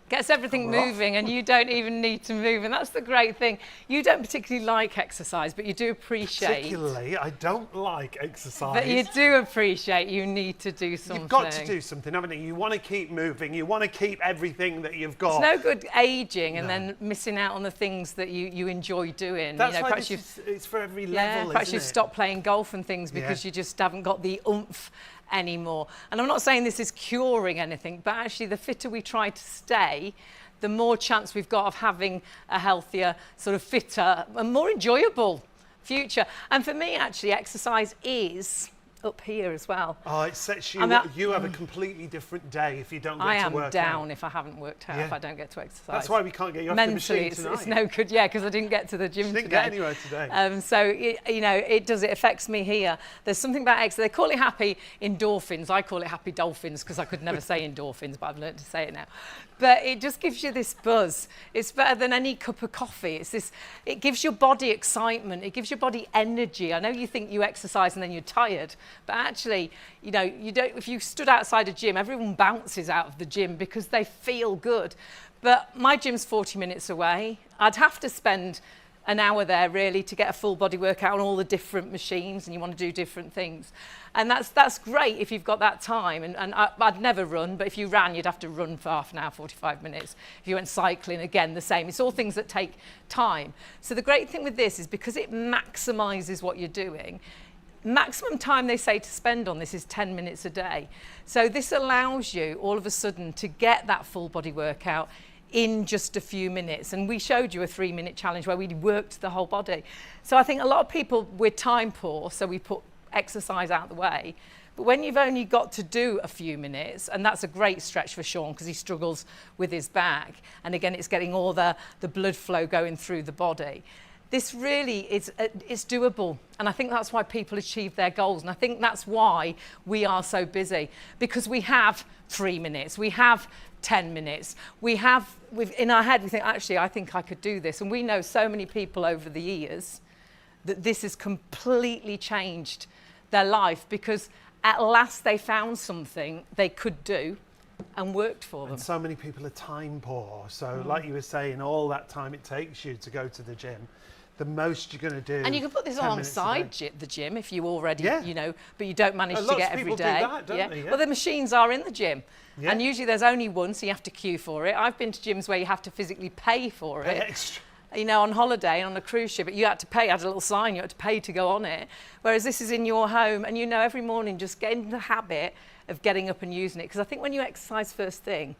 Gets everything moving and you don't even need to move, and that's the great thing. You don't particularly like exercise, but you do appreciate. Particularly, I don't like exercise. But you do appreciate you need to do something. You've got to do something, haven't you? You want to keep moving. You want to keep everything that you've got. It's no good aging and then missing out on the things that you enjoy doing. That's why perhaps it's for every yeah, level, perhaps isn't you've it? stopped playing golf and things because Yeah. you just haven't got the oomph anymore. And I'm not saying this is curing anything, but actually the fitter we try to stay, the more chance we've got of having a healthier, sort of fitter and more enjoyable future. And for me, actually, exercise is up here as well. Oh, it sets you. I'm at- You have a completely different day if you don't get I to am work down out. if I haven't worked out, Yeah. if I don't get to exercise. That's why we can't get you off the Mentally, machine it's tonight. no good, yeah, because I didn't get to the gym Didn't today. get anywhere today. So, it affects me here. There's something about exercise. They call it happy endorphins. I call it happy dolphins because I could never say endorphins, but I've learned to say it now. But it just gives you this buzz. It's better than any cup of coffee. It gives your body excitement. It gives your body energy. I know you think you exercise and then you're tired, but actually, you don't. If you stood outside a gym, everyone bounces out of the gym because they feel good. But my gym's 40 minutes away. I'd have to spend an hour there really to get a full body workout on all the different machines, and you want to do different things. And that's great if you've got that time. And I'd never run, but if you ran, you'd have to run for half an hour, 45 minutes. If you went cycling, again, the same. It's all things that take time. So the great thing with this is because it maximizes what you're doing, maximum time they say to spend on this is 10 minutes a day. So this allows you all of a sudden to get that full body workout in just a few minutes. And we showed you a 3-minute challenge where we worked the whole body. So I think a lot of people, we're time poor, so we put exercise out the way. But when you've only got to do a few minutes, and that's a great stretch for Sean because he struggles with his back, and again, it's getting all the blood flow going through the body. This really is it's doable, and I think that's why people achieve their goals, and I think that's why we are so busy, because we have 3 minutes, we have 10 minutes, in our head we think, actually, I think I could do this, and we know so many people over the years that this has completely changed their life because at last they found something they could do and worked for them. And so many people are time poor. So like you were saying, all that time it takes you to go to the gym, the most you're going to do. And you can put this 10 minutes a alongside day. the gym if you already, Yeah. but you don't manage to Lots get of every people do day. that, don't they? Yeah. Well, the machines are in the gym. Yeah. And usually there's only one, so you have to queue for it. I've been to gyms where you have to physically pay for Pay it. extra. On holiday and on a cruise ship, you had to pay. I had a little sign, you had to pay to go on it. Whereas this is in your home, and every morning just get into the habit of getting up and using it. Because I think when you exercise first thing,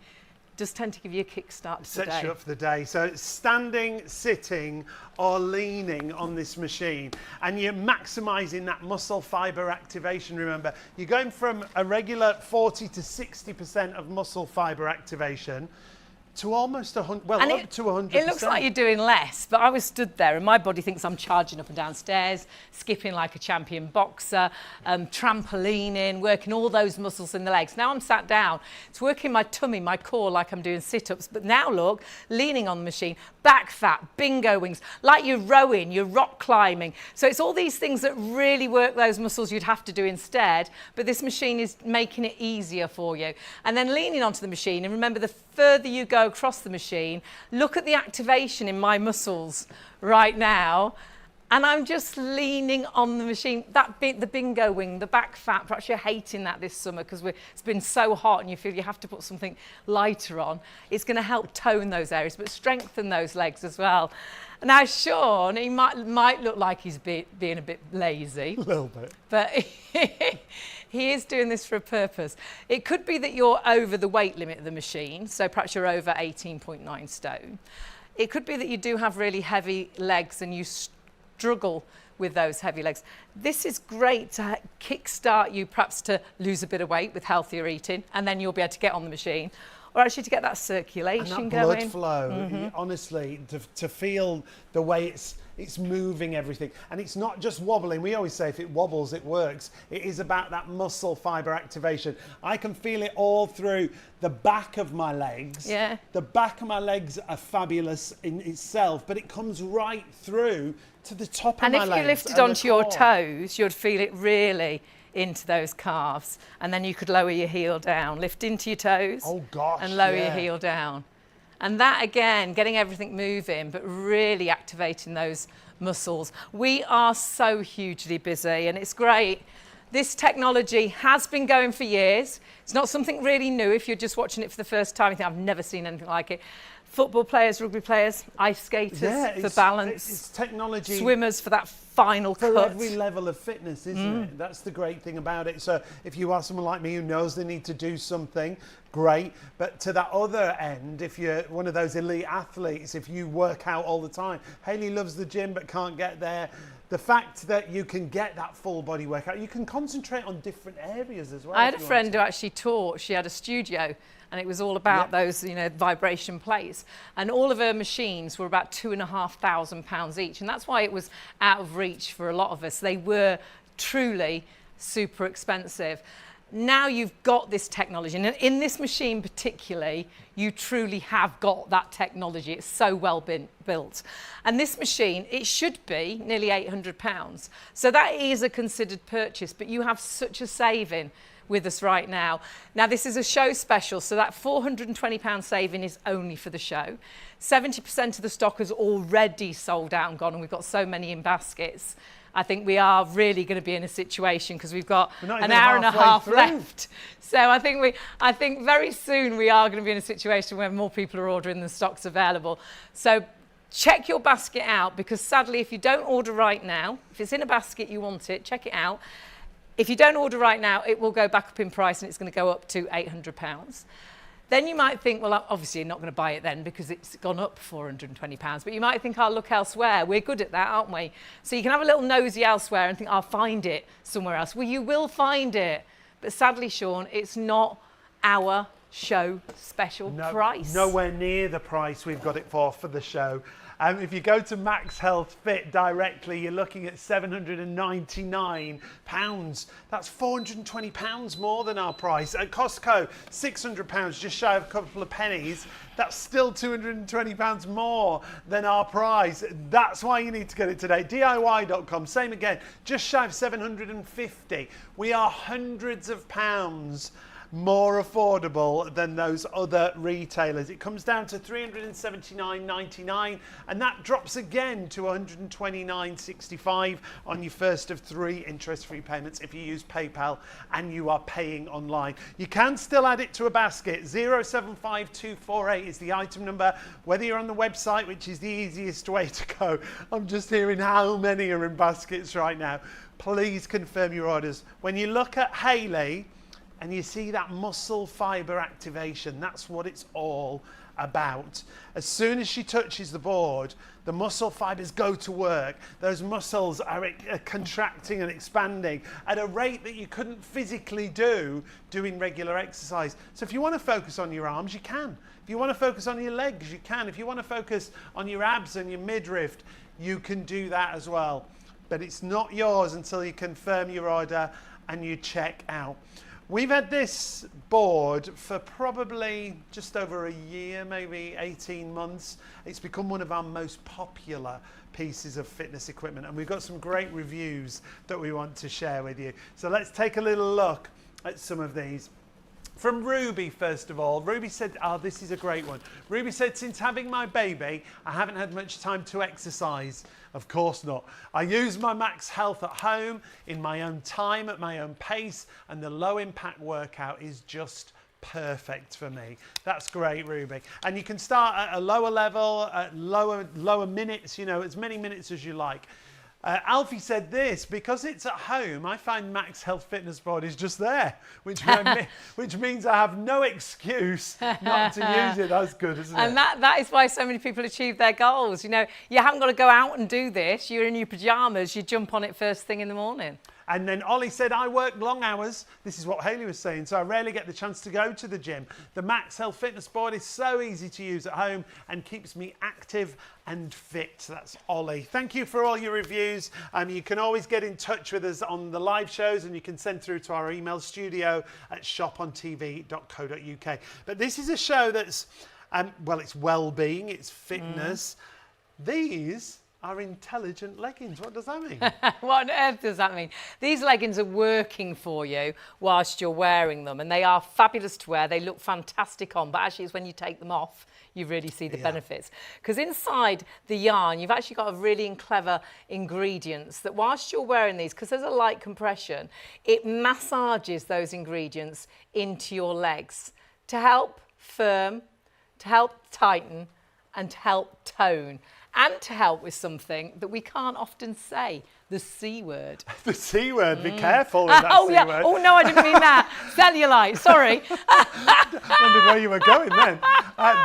does tend to give you a kickstart to the Sets day. you up for the day. So it's standing, sitting, or leaning on this machine, and you're maximising that muscle fibre activation. Remember, you're going from a regular 40 to 60% of muscle fibre activation to almost 100, well, And up to 100%. It looks like you're doing less, but I was stood there and my body thinks I'm charging up and down stairs, skipping like a champion boxer, trampolining, working all those muscles in the legs. Now I'm sat down, it's working my tummy, my core, like I'm doing sit-ups, but now look, leaning on the machine, back fat, bingo wings, like you're rowing, you're rock climbing. So it's all these things that really work those muscles you'd have to do instead, but this machine is making it easier for you. And then leaning onto the machine, and remember, the further you go across the machine, look at the activation in my muscles right now, and I'm just leaning on the machine. The bingo wing, the back fat, perhaps you're hating that this summer because it's been so hot and you feel you have to put something lighter on. It's going to help tone those areas, but strengthen those legs as well. Now, Sean, he might look like he's being a bit lazy. A little bit. But he is doing this for a purpose. It could be that you're over the weight limit of the machine, so perhaps you're over 18.9 stone. It could be that you do have really heavy legs and you struggle with those heavy legs. This is great to kickstart you perhaps to lose a bit of weight with healthier eating, and then you'll be able to get on the machine. Or actually to get that circulation and that blood going. flow, honestly, to feel the way it's moving everything. And it's not just wobbling. We always say if it wobbles, it works. It is about that muscle fibre activation. I can feel it all through the back of my legs. Yeah. The back of my legs are fabulous in itself, but it comes right through to the top of my legs. And if you lifted onto your toes, you'd feel it really into those calves, and then you could lower your heel down, lift into your toes, and lower your heel down. And that again, getting everything moving, but really activating those muscles. We are so hugely busy, and it's great. This technology has been going for years. It's not something really new. If you're just watching it for the first time, you think, I've never seen anything like it. Football players, rugby players, ice skaters for balance. It's technology. Swimmers for that final cut. For every level of fitness, isn't it? That's the great thing about it. So if you are someone like me who knows they need to do something, great. But to that other end, if you're one of those elite athletes, if you work out all the time, Hayley loves the gym but can't get there. The fact that you can get that full body workout, you can concentrate on different areas as well. I had a friend who actually taught, she had a studio, and it was all about those, vibration plates. And all of her machines were about £2,500 each. And that's why it was out of reach for a lot of us. They were truly super expensive. Now you've got this technology, and in this machine particularly, you truly have got that technology. It's so well built. And this machine, it should be nearly £800. So that is a considered purchase, but you have such a saving with us right now. Now this is a show special, so that £420 saving is only for the show. 70% of the stock is already sold out and gone, and we've got so many in baskets. I think we are really going to be in a situation because we've got an hour and a half left. So I think very soon we are going to be in a situation where more people are ordering than stock's available. So check your basket out, because sadly, if you don't order right now, if it's in a basket, you want it, check it out. If you don't order right now, it will go back up in price and it's going to go up to £800. Then you might think, well, obviously you're not going to buy it then because it's gone up £420. But you might think, I'll look elsewhere. We're good at that, aren't we? So you can have a little nosy elsewhere and think, I'll find it somewhere else. Well, you will find it. But sadly, Sean, it's not our show special price. Nowhere near the price we've got it for the show. If you go to MAXhealth Fit directly, you're looking at £799. That's £420 more than our price. At Costco, £600, just shy of a couple of pennies. That's still £220 more than our price. That's why you need to get it today. DIY.com, same again, just shy of £750. We are hundreds of pounds more affordable than those other retailers. It comes down to £379.99, and that drops again to £129.65 on your first of 3 interest-free payments if you use PayPal and you are paying online. You can still add it to a basket. 075248 is the item number, whether you're on the website, which is the easiest way to go. I'm just hearing how many are in baskets right now. Please confirm your orders. When you look at Hayley, and you see that muscle fiber activation. That's what it's all about. As soon as she touches the board, the muscle fibers go to work. Those muscles are contracting and expanding at a rate that you couldn't physically do doing regular exercise. So if you want to focus on your arms, you can. If you want to focus on your legs, you can. If you want to focus on your abs and your midriff, you can do that as well. But it's not yours until you confirm your order and you check out. We've had this board for probably just over a year, maybe 18 months. It's become one of our most popular pieces of fitness equipment, and we've got some great reviews that we want to share with you. So let's take a little look at some of these. From Ruby, first of all. Ruby said, oh, this is a great one. Ruby said, since having my baby, I haven't had much time to exercise. Of course not. I use my MAXhealth at home, in my own time, at my own pace, and the low impact workout is just perfect for me. That's great, Ruby. And you can start at a lower level, at lower minutes, you know, as many minutes as you like. Alfie said this, because it's at home, I find MAXhealth Fitness Board is just there, which means I have no excuse not to use it. That's good, isn't it? And that is why so many people achieve their goals. You know, you haven't got to go out and do this. You're in your pajamas, you jump on it first thing in the morning. And then Ollie said, I work long hours. This is what Hayley was saying, so I rarely get the chance to go to the gym. The MAXhealth Fitness Board is so easy to use at home and keeps me active and fit. That's Ollie. Thank you for all your reviews. You can always get in touch with us on the live shows, and you can send through to our email studio at shopontv.co.uk. But this is a show that's, well, it's well-being, it's fitness. These are intelligent leggings. What does that mean? What on earth does that mean? These leggings are working for you whilst you're wearing them, and they are fabulous to wear. They look fantastic on, but actually it's when you take them off you really see the benefits. Because inside the yarn, you've actually got a really clever ingredients that whilst you're wearing these, because there's a light compression, it massages those ingredients into your legs to help firm, to help tighten, and to help tone. And to help with something that we can't often say, the C word. The C word, be careful with that C word. Oh no, I didn't mean that. Cellulite, sorry. Wondered where you were going then.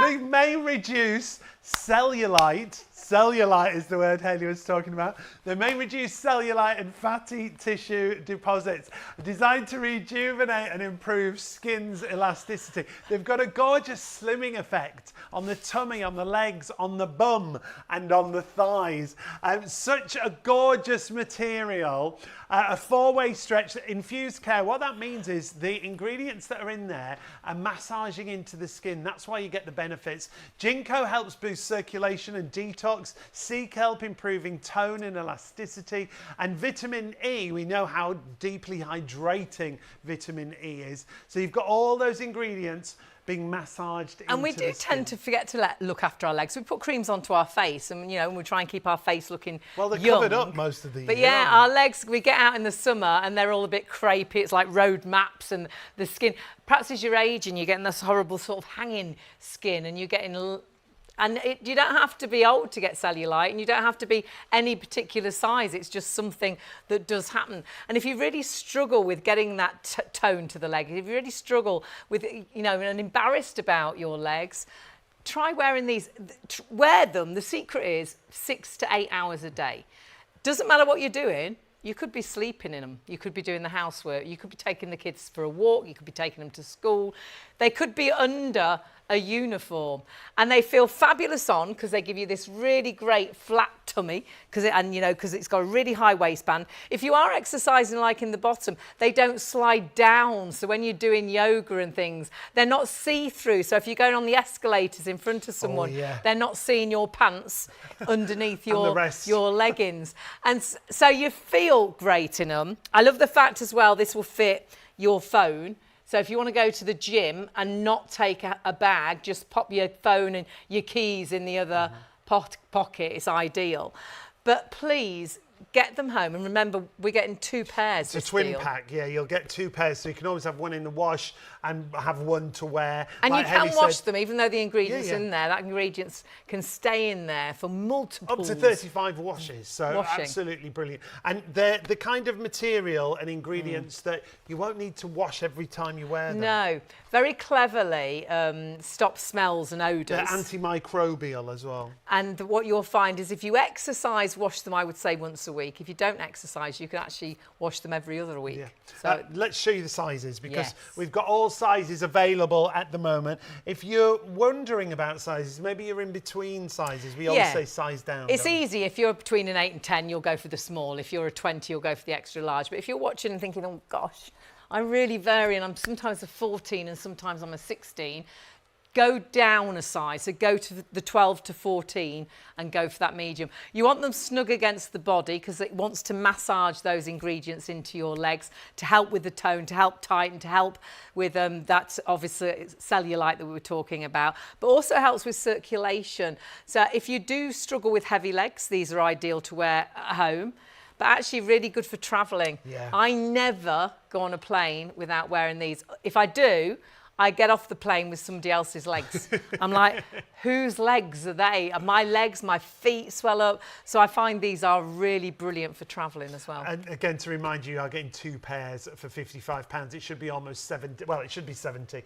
They may reduce cellulite. Cellulite is the word Hayley was talking about. They may reduce cellulite and fatty tissue deposits, designed to rejuvenate and improve skin's elasticity. They've got a gorgeous slimming effect on the tummy, on the legs, on the bum, and on the thighs. Such a gorgeous material. A four-way stretch, infused care. What that means is the ingredients that are in there are massaging into the skin. That's why you get the benefits. Ginkgo helps boost circulation and detox. Sea kelp improving tone and elasticity. And vitamin E, we know how deeply hydrating vitamin E is. So you've got all those ingredients being massaged into the skin. And we do tend to forget to look after our legs. We put creams onto our face, and you know, we try and keep our face looking well, they're young. covered up most of the year. But yeah, our legs, we get out in the summer and they're all a bit crepey. It's like road maps, and the skin. Perhaps as you're aging, you're getting this horrible sort of hanging skin, and you're getting. You don't have to be old to get cellulite, and you don't have to be any particular size. It's just something that does happen. And if you really struggle with getting that tone to the leg, if you really struggle with, you know, and embarrassed about your legs, try wearing these. Wear them. The secret is 6 to 8 hours a day. Doesn't matter what you're doing. You could be sleeping in them. You could be doing the housework. You could be taking the kids for a walk. You could be taking them to school. They could be under a uniform, and they feel fabulous on because they give you this really great flat tummy because it's got a really high waistband. If you are exercising like in the bottom, they don't slide down. So when you're doing yoga and things, they're not see-through. So if you're going on the escalators in front of someone, they're not seeing your pants underneath your leggings. And so you feel great in them. I love the fact as well, this will fit your phone. So if you want to go to the gym and not take a bag, just pop your phone and your keys in the other pocket. It's ideal. But please, get them home, and remember, we're getting 2 pairs. It's a twin pack, yeah. You'll get 2 pairs, so you can always have one in the wash and have one to wear. And like you can Haley wash said, them, even though the ingredients Yeah, yeah. in there, that ingredients can stay in there for multiple. up to 35 washes, so Washing. absolutely brilliant. And they're the kind of material and ingredients that you won't need to wash every time you wear them. No, very cleverly stop smells and odours. They're antimicrobial as well. And what you'll find is if you exercise, wash them, I would say once a week. If you don't exercise, you can actually wash them every other week. Yeah. So Let's show you the sizes, because Yes. we've got all sizes available at the moment. If you're wondering about sizes, maybe you're in between sizes. We always Yeah. say size down. it's don't we? easy. If you're between an 8 and 10, you'll go for the small. If you're a 20, you'll go for the extra large. But if you're watching and thinking, oh gosh, I really vary, and I'm sometimes a 14 and sometimes I'm a 16, go down a size. So go to the 12 to 14 and go for that medium. You want them snug against the body because it wants to massage those ingredients into your legs to help with the tone, to help tighten, to help with that obviously cellulite that we were talking about, but also helps with circulation. So if you do struggle with heavy legs, these are ideal to wear at home. But actually really good for travelling. Yeah. I never go on a plane without wearing these. If I do, I get off the plane with somebody else's legs. I'm like, whose legs are they? My legs, my feet swell up. So I find these are really brilliant for travelling as well. And again, to remind you, you are getting 2 pairs for £55. It should be almost 70. Well, it should be 70.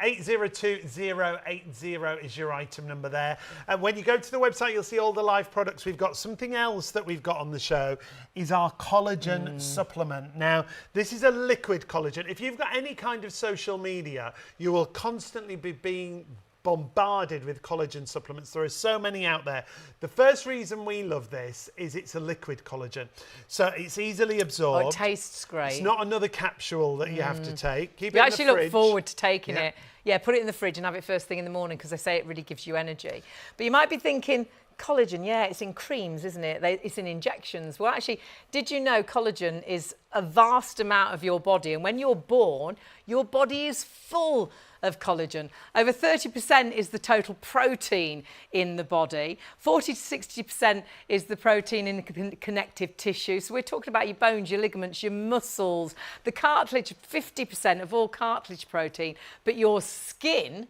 802080 is your item number there. And when you go to the website, you'll see all the live products we've got. Something else that we've got on the show is our collagen supplement. Now, this is a liquid collagen. If you've got any kind of social media, you will constantly be being bombarded with collagen supplements. There are so many out there. The first reason we love this is it's a liquid collagen. So it's easily absorbed. Oh, it tastes great. It's not another capsule that you have to take. Keep You it in actually the look fridge. forward to taking Yeah. it. Yeah, put it in the fridge and have it first thing in the morning because they say it really gives you energy. But you might be thinking, collagen, yeah, it's in creams, isn't it? It's in injections. Well, actually, did you know collagen is a vast amount of your body? And when you're born, your body is full of collagen. Over 30% is the total protein in the body. 40 to 60% is the protein in the connective tissue. So we're talking about your bones, your ligaments, your muscles, the cartilage, 50% of all cartilage protein. But your skin,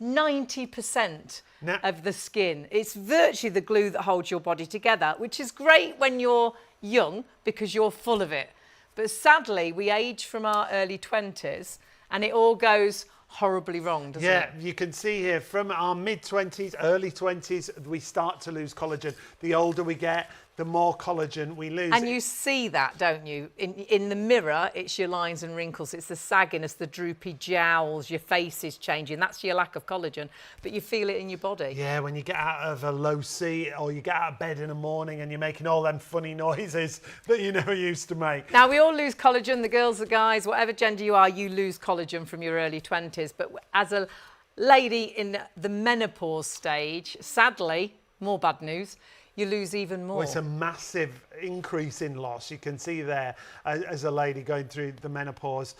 90% Now- of the skin. It's virtually the glue that holds your body together, which is great when you're young because you're full of it. But sadly, we age from our early 20s and it all goes horribly wrong, doesn't Yeah, it? you can see here from our mid-20s, early 20s, we start to lose collagen. The older we get, the more collagen we lose. And you see that, don't you? In the mirror, it's your lines and wrinkles, it's the sagginess, the droopy jowls, your face is changing. That's your lack of collagen, but you feel it in your body. Yeah, when you get out of a low seat or you get out of bed in the morning and you're making all them funny noises that you never used to make. Now, we all lose collagen, the girls, the guys, whatever gender you are, you lose collagen from your early 20s. But as a lady in the menopause stage, sadly, more bad news, you lose even more. Well, it's a massive increase in loss. You can see there as a lady going through the menopause.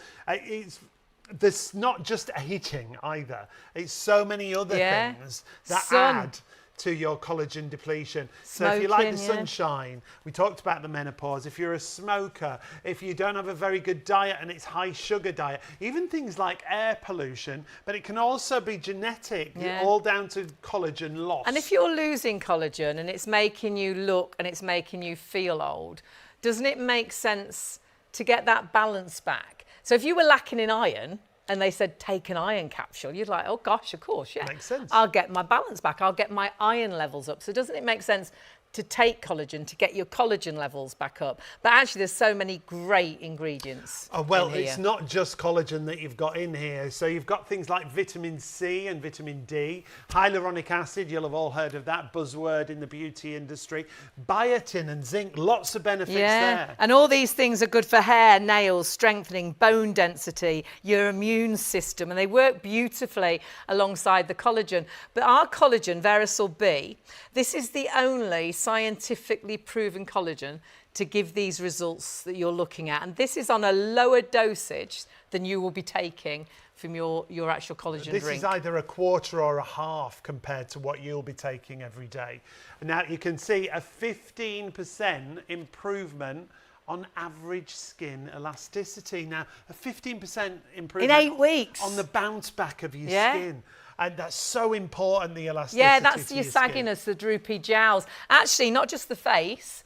There's not just aging either. It's so many other Yeah. things that Sun. add to your collagen depletion. So if you like the Smoking, yeah. sunshine, we talked about the menopause. If you're a smoker, if you don't have a very good diet and it's high sugar diet, even things like air pollution, but it can also be genetic, Yeah. all down to collagen loss. And if you're losing collagen and it's making you look and it's making you feel old, doesn't it make sense to get that balance back? So if you were lacking in iron and they said take an iron capsule, you'd like, oh gosh, of course, yeah. Makes sense. I'll get my balance back. I'll get my iron levels up. So doesn't it make sense to take collagen to get your collagen levels back up? But actually, there's so many great ingredients. Well, in here. it's not just collagen that you've got in here. So you've got things like vitamin C and vitamin D, hyaluronic acid, you'll have all heard of that buzzword in the beauty industry, biotin and zinc, lots of benefits there. And all these things are good for hair, nails, strengthening, bone density, your immune immune system, and they work beautifully alongside the collagen. But our collagen, Verisol B, this is the only scientifically proven collagen to give these results that you're looking at. And this is on a lower dosage than you will be taking from your actual collagen drink. This is either a quarter or a half compared to what you'll be taking every day. And now you can see a 15% improvement on average skin elasticity. Now, a 15% improvement in 8 weeks on the bounce back of your skin. And that's so important, the elasticity. Yeah, that's to your your sagginess, skin. the droopy jowls. Actually, not just the face,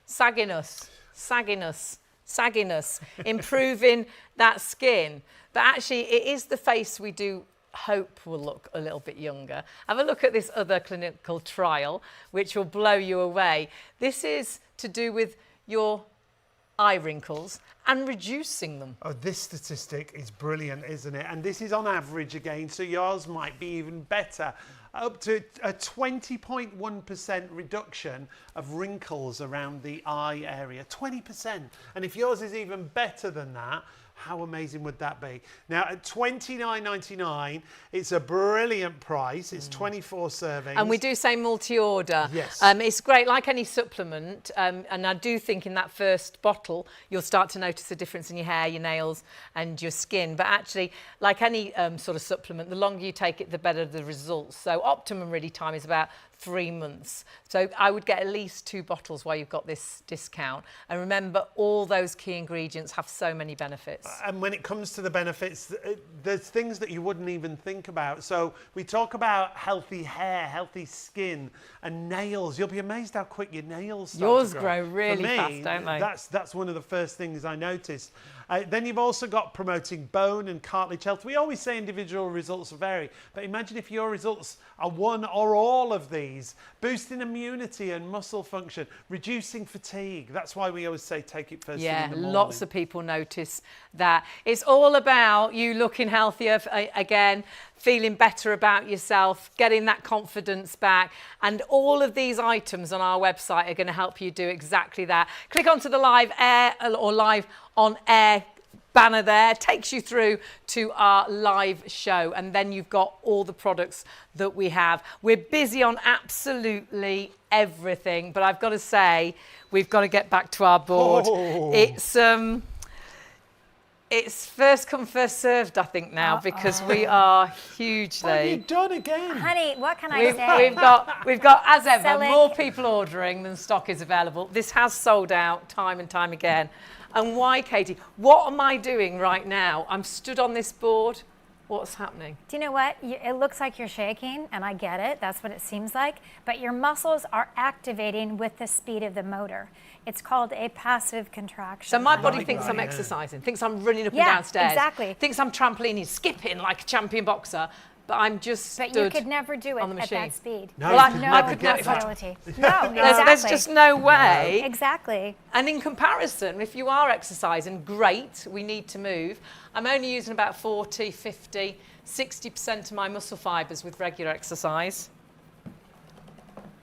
sagginess, improving that skin. But actually, it is the face we do hope will look a little bit younger. Have a look at this other clinical trial, which will blow you away. This is to do with your eye wrinkles and reducing them. Oh, this statistic is brilliant, isn't it? And this is on average again, so yours might be even better. Up to a 20.1% reduction of wrinkles around the eye area. 20%. And if yours is even better than that, how amazing would that be? Now, at $29.99, it's a brilliant price. It's 24 servings. And we do say multi-order. Yes. It's great, like any supplement. And I do think in that first bottle, you'll start to notice a difference in your hair, your nails, and your skin. But actually, like any sort of supplement, the longer you take it, the better the results. So optimum really time is about 3 months. So I would get at least 2 bottles while you've got this discount. And remember, all those key ingredients have so many benefits. And when it comes to the benefits, there's things that you wouldn't even think about. So we talk about healthy hair, healthy skin, and nails. You'll be amazed how quick your nails start Yours to grow really For me, fast, don't they? That's one of the first things I noticed. Then you've also got promoting bone and cartilage health. We always say individual results vary, but imagine if your results are one or all of these. Boosting immunity and muscle function, reducing fatigue. That's why we always say take it first thing in the morning. Lots of people notice that. It's all about you looking healthier again, feeling better about yourself, getting that confidence back. And all of these items on our website are going to help you do exactly that. Click onto the live air or live on air banner there, takes you through to our live show, and then you've got all the products that we have. We're busy on absolutely everything, but I've got to say, we've got to get back to our board. It's first come, first served, I think, now, because we are hugely... What have you done again? Honey, what can I say? We've got, as ever, Selling. more people ordering than stock is available. This has sold out time and time again. And why, Katie? What am I doing right now? I'm stood on this board. What's happening? Do you know what? It looks like you're shaking, and I get it. That's what it seems like. But your muscles are activating with the speed of the motor. It's called a passive contraction. So my body thinks I'm exercising, thinks I'm running up and down stairs. Exactly. Thinks I'm trampolining, skipping like a champion boxer. But I'm just stood But you could never do it on the at machine. that speed. No, Well, I could not if I flexibility. No, exactly. There's just no way. Exactly. And in comparison, if you are exercising, great, we need to move. I'm only using about 40, 50, 60% of my muscle fibres with regular exercise.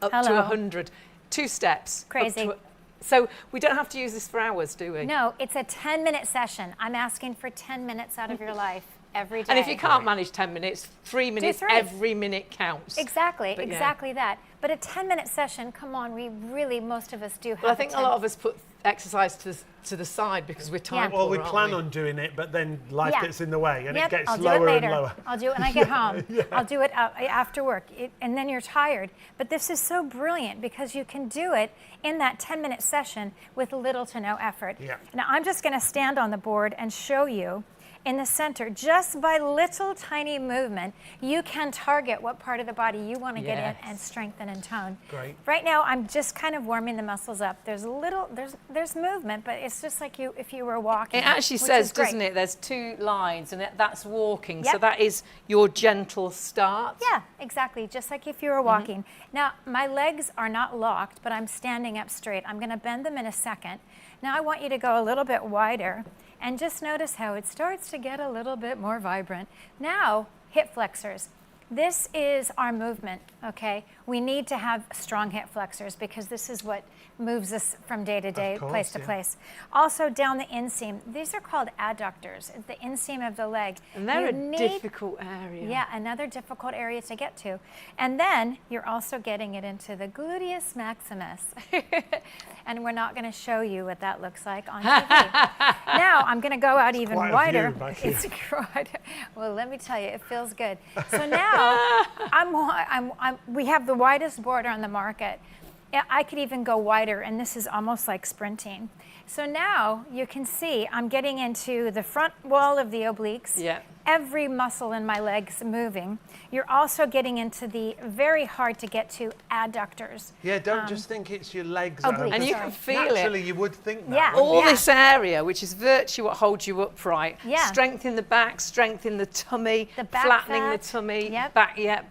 Up to 100. 2 steps. Crazy. So we don't have to use this for hours, do we? No, it's a 10-minute session. I'm asking for 10 minutes out of your life every day. And if you can't manage 10 minutes, 3 minutes, 3. every minute counts. Exactly, But exactly that. But a 10-minute session, come on, we really, most of us do have Well, I think a lot of us put exercise to the side because we're time poor, Well, we aren't plan on doing it, but then life gets in the way and it gets I'll lower do it later. and lower. I'll do it when I get home. I'll do it after work. And then you're tired. But this is so brilliant because you can do it in that 10-minute session with little to no effort. Yeah. Now, I'm just going to stand on the board and show you in the center, just by little tiny movement, you can target what part of the body you want to get in and strengthen and tone. Great. Right now, I'm just kind of warming the muscles up. There's a little, there's movement, but it's just like if you were walking. It actually which says, is great. doesn't it, there's 2 lines and that's walking. Yep. So that is your gentle start. Yeah, exactly, just like if you were walking. Now, my legs are not locked, but I'm standing up straight. I'm going to bend them in a second. Now I want you to go a little bit wider and just notice how it starts to get a little bit more vibrant. Now, hip flexors. This is our movement, okay? We need to have strong hip flexors because this is what moves us from day to day, place to place. Also down the inseam, these are called adductors, the inseam of the leg. And they're difficult area. Yeah, another difficult area to get to. And then you're also getting it into the gluteus maximus. And we're not gonna show you what that looks like on TV. Now I'm gonna go out even wider. It's quite, well, let me tell you, it feels good. So now we have the widest board on the market. I could even go wider, and this is almost like sprinting. So now you can see I'm getting into the front wall of the obliques. Yeah. Every muscle in my legs moving. You're also getting into the very hard to get to adductors. Yeah, don't just think it's your legs. Obliques, and you sorry. can feel Naturally, it. you would think that. Yeah. All Yeah. this area, which is virtually what holds you upright. Yeah. Strength in the back, strength in the tummy, The back flattening fat. the tummy, Yep.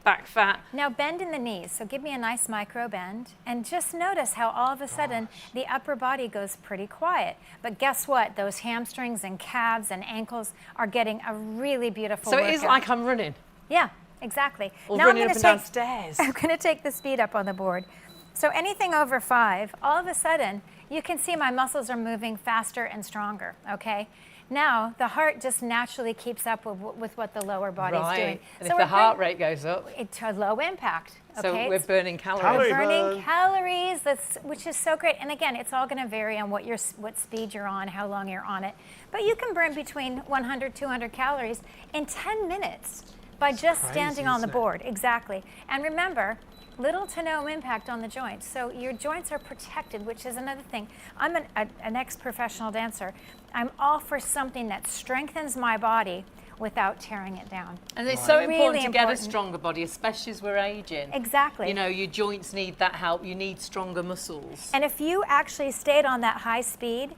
back fat. Now bend in the knees, so give me a nice micro bend, and just notice how all of a sudden the upper body goes pretty quiet. But guess what? Those hamstrings and calves and ankles are getting a really beautiful So workout. it is like I'm running. Yeah, exactly. Or now running I'm up gonna and down stairs. I'm going to take the speed up on the board. So anything over 5, all of a sudden, you can see my muscles are moving faster and stronger, okay? Now, the heart just naturally keeps up with what the lower body's doing. And So if the heart rate goes up, it's a low impact, so okay? we're It's burning calories. Calorie burning burn. calories, which is so great. And again, it's all going to vary on what speed you're on, how long you're on it. But you can burn between 100, 200 calories in 10 minutes by just crazy, standing on the isn't it? board. Exactly. And remember, little to no impact on the joints. So your joints are protected, which is another thing. I'm an ex-professional dancer. I'm all for something that strengthens my body without tearing it down. And it's so Really important to get a important. stronger body, especially as we're aging. Exactly. You know, your joints need that help. You need stronger muscles. And if you actually stayed on that high speed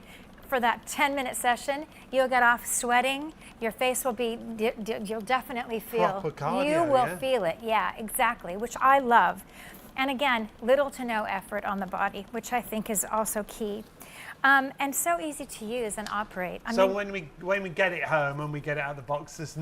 for that 10-minute session, you'll get off sweating. Your face will be, you'll definitely feel. Proper cardio, you will yeah. feel it, yeah, exactly, which I love. And again, little to no effort on the body, which I think is also key. And so easy to use and operate. I So mean, when we get it home and we get it out of the box, there's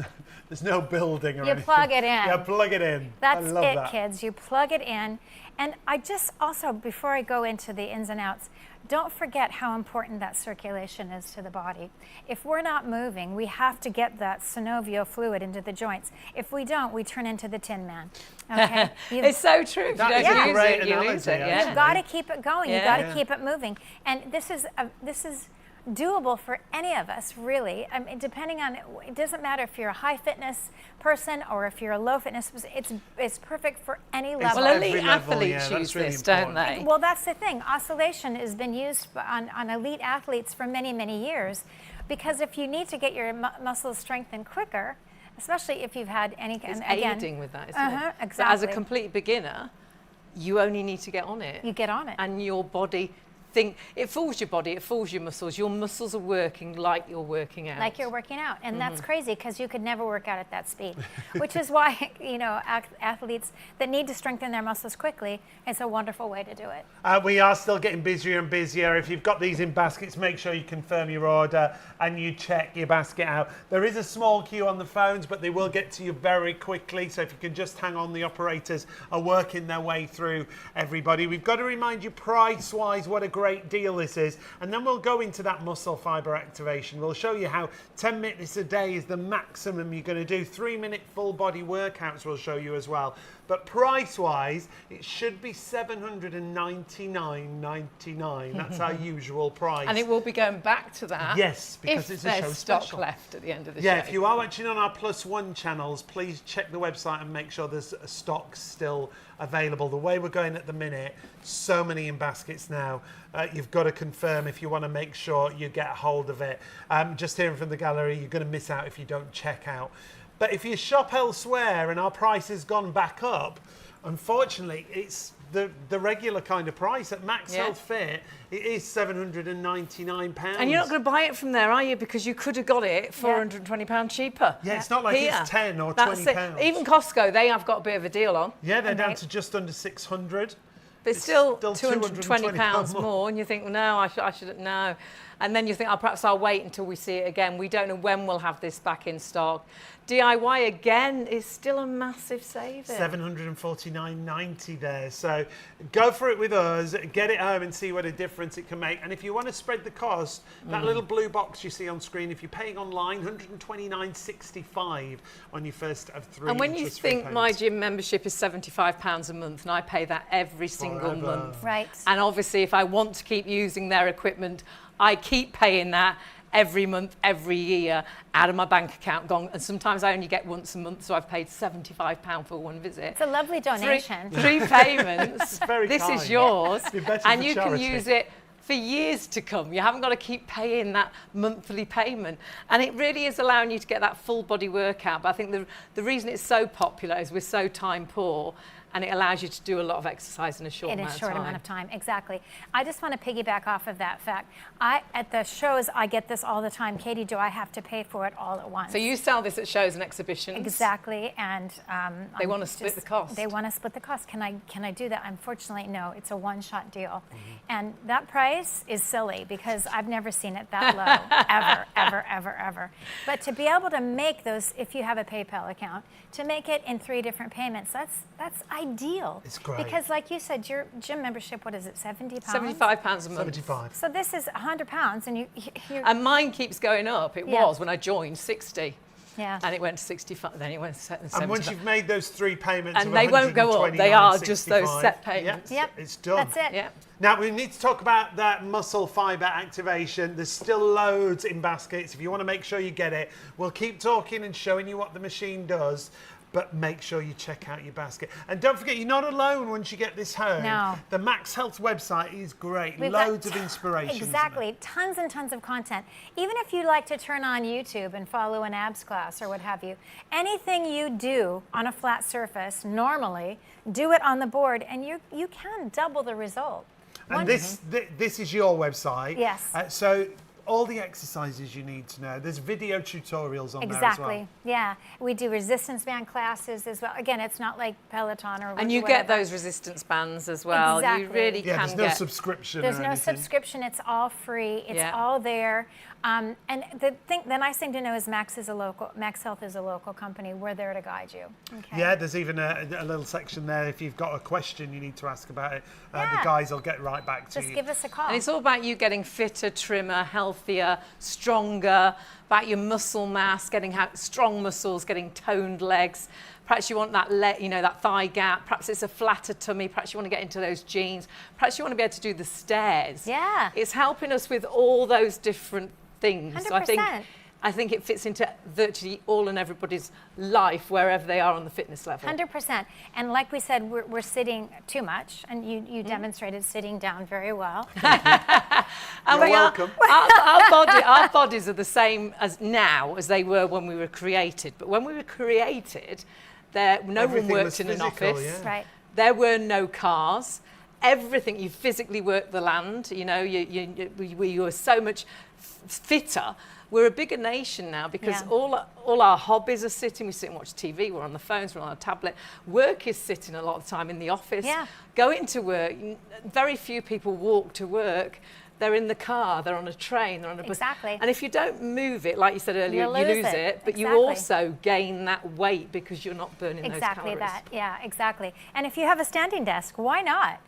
no building or you anything. plug it in. Yeah, plug it in. That's I love it, that. kids. You plug it in. And I just also, before I go into the ins and outs, don't forget how important that circulation is to the body. If we're not moving, we have to get that synovial fluid into the joints. If we don't, we turn into the Tin Man. Okay? It's so true. If That you is don't a use great it, you lose analogy, it. Yeah. actually. You've got to keep it going. You've Yeah. got to keep it moving. And this is doable for any of us, really. I mean, depending on, it doesn't matter if you're a high fitness person or if you're a low fitness person, it's perfect for any level. Well, Every elite level, athletes yeah, that's use really this, don't important. they? Well, that's the thing. Oscillation has been used on elite athletes for many, many years, because if you need to get your muscles strengthened quicker, especially if you've had any It's again, aiding with that, isn't it? But as a exactly. complete beginner, you only need to get on it. You get on it. And your body, it fools your body, it fools your muscles. Your muscles are working like you're working out. Like you're working out, and that's Mm-hmm. crazy because you could never work out at that speed, which is why, you know, athletes that need to strengthen their muscles quickly, it's a wonderful way to do it. We are still getting busier and busier. If you've got these in baskets, make sure you confirm your order and you check your basket out. There is a small queue on the phones, but they will get to you very quickly. So if you can just hang on, the operators are working their way through everybody. We've got to remind you price-wise what a great deal this is. And then we'll go into that muscle fiber activation. We'll show you how 10 minutes a day is the maximum you're going to do. 3-minute full body workouts we'll show you as well. But price-wise, it should be $799.99. That's our usual price. And it will be going back to that. Yes, because if it's a show there's stock special. left at the end of the Yeah, show. if you are watching on our +1 channels, please check the website and make sure there's stock still available. The way we're going at the minute, so many in baskets now. You've got to confirm if you want to make sure you get hold of it. Just hearing from the gallery, you're going to miss out if you don't check out. But if you shop elsewhere and our price has gone back up, unfortunately, it's the regular kind of price at MAXhealth Fit. It is £799. And you're not going to buy it from there, are you? Because you could have got it £420 cheaper. Yeah, it's not like Here. it's 10 or That's 20 it. pounds. Even Costco, they have got a bit of a deal on. Yeah, they're And down they- to just under 600. But it's still £220 £220 more, and you think, no, I shouldn't know. And then you think, oh, perhaps I'll wait until we see it again. We don't know when we'll have this back in stock. DIY, again, is still a massive saving. £749.90 there. So go for it with us, get it home and see what a difference it can make. And if you want to spread the cost, that little blue box you see on screen, if you're paying online, £129.65 on your first of 3 And when you interest-free think my payments. gym membership is £75 a month, and I pay that every single month. Right. And obviously, if I want to keep using their equipment, I keep paying that every month, every year, out of my bank account gone. And sometimes I only get once a month, so I've paid £75 for one visit. It's a lovely donation. Three payments. Very This kind. is yours. Be better And for you can charity. use it for years to come. You haven't got to keep paying that monthly payment. And it really is allowing you to get that full body workout. But I think the reason it's so popular is we're so time poor, and it allows you to do a lot of exercise in a short amount of time. In a short amount of time, exactly. I just want to piggyback off of that fact. At the shows, I get this all the time. Katie, do I have to pay for it all at once? So you sell this at shows and exhibitions. Exactly, and They want to split the cost. They want to split the cost. Can I do that? Unfortunately, no. It's a one-shot deal, and that price is silly because I've never seen it that low ever. But to be able to make those, if you have a PayPal account, to make it in 3 different payments, that's ideal. It's great. Because, like you said, your gym membership, what is it, £70? £75 a month. 75. So this is £100, and you're And mine keeps going up. It Yeah. was when I joined 60. yeah. And it went to 65, then it went to 75. And once you've made those 3 payments And of they won't go up. They are just those 129.65, set payments. Yep. It's done. That's it. Yeah. Now we need to talk about that muscle fibre activation. There's still loads in baskets. If you want to make sure you get it, we'll keep talking and showing you what the machine does. But make sure you check out your basket. And don't forget, you're not alone once you get this home. No. The MAXhealth website is great. We've got Loads of inspiration. Exactly. Tons and tons of content. Even if you like to turn on YouTube and follow an abs class or what have you, anything you do on a flat surface, normally, do it on the board, and you can double the result. And this is your website. Yes. So all the exercises you need to know. There's video tutorials on there as Exactly. well. Yeah. We do resistance band classes as well. Again, it's not like Peloton or And you whatever. get those resistance bands as well. Exactly. You really Yeah, can there's no get. subscription There's or no anything. subscription. It's all free. It's Yeah. all there. And the nice thing to know is MAXhealth is a local company. We're there to guide you. Okay. Yeah, there's even a little section there. If you've got a question you need to ask about it, the Yeah. guys will get right back to Just you. give us a call. And it's all about you getting fitter, trimmer, healthier, stronger, about your muscle mass, getting strong muscles, getting toned legs. Perhaps you want that that thigh gap. Perhaps it's a flatter tummy. Perhaps you want to get into those jeans. Perhaps you want to be able to do the stairs. Yeah. It's helping us with all those different things. So 100%. I think it fits into virtually all and everybody's life, wherever they are on the fitness level. 100%. And like we said, we're sitting too much, and you demonstrated sitting down very well. And You're we are- welcome. our bodies are the same as now as they were when we were created. But when we were created, no Everything one was worked in an physical, office. yeah. Right. There were no cars. Everything, you physically worked the land. We were so much fitter. We're a bigger nation now because Yeah. all our hobbies are sitting. We sit and watch TV. We're on the phones. We're on a tablet. Work is sitting a lot of the time in the office. Yeah. Going to work. Very few people walk to work. They're in the car. They're on a train. They're on a bus. Exactly. And if you don't move it, like you said earlier, You you lose lose it. it. But you Exactly. also gain that weight because you're not burning Exactly those calories. that. Yeah, exactly. And if you have a standing desk, why not?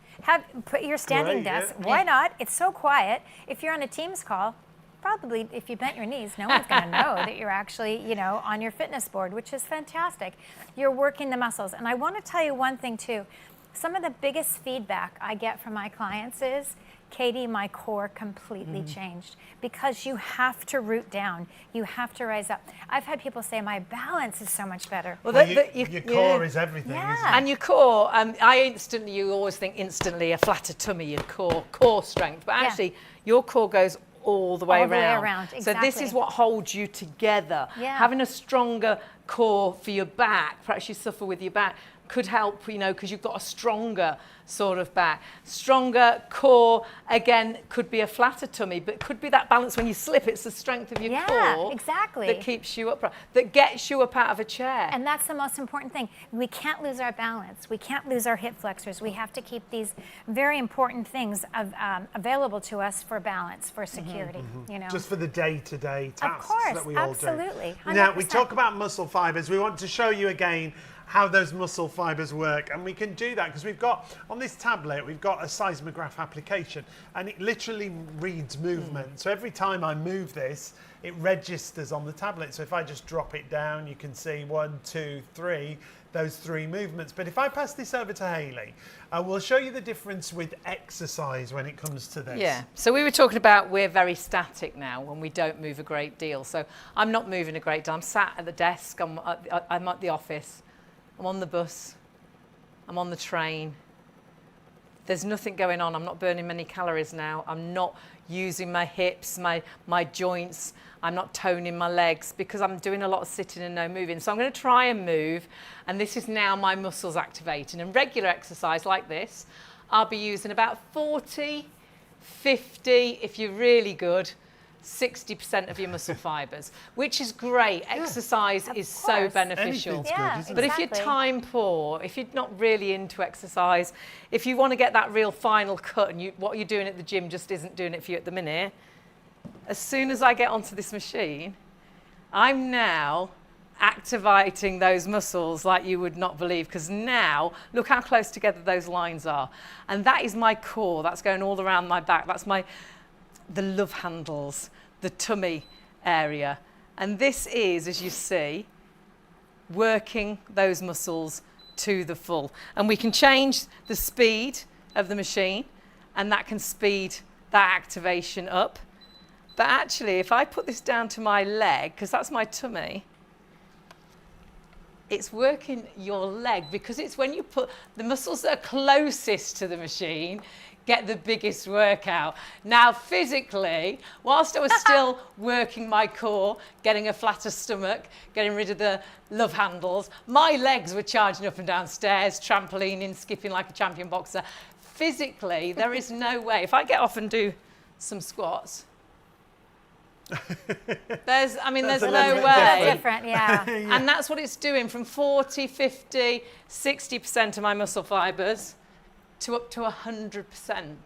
Put your standing Great, yeah. desk. Why not? It's so quiet. If you're on a Teams call, probably if you bent your knees, no one's going to know that you're actually, on your fitness board, which is fantastic. You're working the muscles. And I want to tell you one thing too. Some of the biggest feedback I get from my clients is, Katie, my core completely changed, because you have to root down. You have to rise up. I've had people say my balance is so much better. Well, your core is everything, Yeah. isn't it? And your core, you always think instantly a flatter tummy, your core strength. But Yeah. actually, your core goes all the way All the way around. around, So this exactly. is what holds you together. Yeah. Having a stronger core for your back, perhaps you suffer with your back, could help, you know, because you've got a stronger sort of back. Stronger core, again, could be a flatter tummy, but could be that balance when you slip. It's the strength of your core exactly. that keeps you upright, that gets you up out of a chair. And that's the most important thing. We can't lose our balance. We can't lose our hip flexors. We have to keep these very important things available to us for balance, for security. You know, just for the day-to-day tasks that we all do. Absolutely. 100%. Now, we talk about muscle fibers. We want to show you again how those muscle fibers work, and we can do that because we've got on this tablet we've got a seismograph application, and it literally reads movement. So every time I move this, it registers on the tablet. So if I just drop it down, you can see 1, 2, 3, those 3 movements. But if I pass this over to Hayley, we'll show you the difference with exercise when it comes to this. Yeah, so we were talking about we're very static now when we don't move a great deal. So I'm not moving a great deal. I'm sat at the desk, I'm at the office, I'm on the bus, I'm on the train. There's nothing going on. I'm not burning many calories now. I'm not using my hips, my joints. I'm not toning my legs because I'm doing a lot of sitting and no moving. So I'm going to try and move, and this is now my muscles activating. And regular exercise like this, I'll be using about 40, 50, if you're really good, 60% of your muscle fibers, which is great. Exercise is so beneficial. Anything's good, isn't it? But if you're time poor, if you're not really into exercise, if you want to get that real final cut and what you're doing at the gym just isn't doing it for you at the minute, as soon as I get onto this machine, I'm now activating those muscles like you would not believe, because now look how close together those lines are. And that is my core. That's going all around my back. That's the love handles, the tummy area. And this is, as you see, working those muscles to the full. And we can change the speed of the machine, and that can speed that activation up. But actually, if I put this down to my leg, because that's my tummy, it's working your leg, because it's when you put the muscles that are closest to the machine get the biggest workout. Now, physically, whilst I was still working my core, getting a flatter stomach, getting rid of the love handles, my legs were charging up and down stairs, trampolining, skipping like a champion boxer. Physically, there is no way. If I get off and do some squats, there's no way. Different, yeah. And that's what it's doing, from 40, 50, 60% of my muscle fibers to up to 100%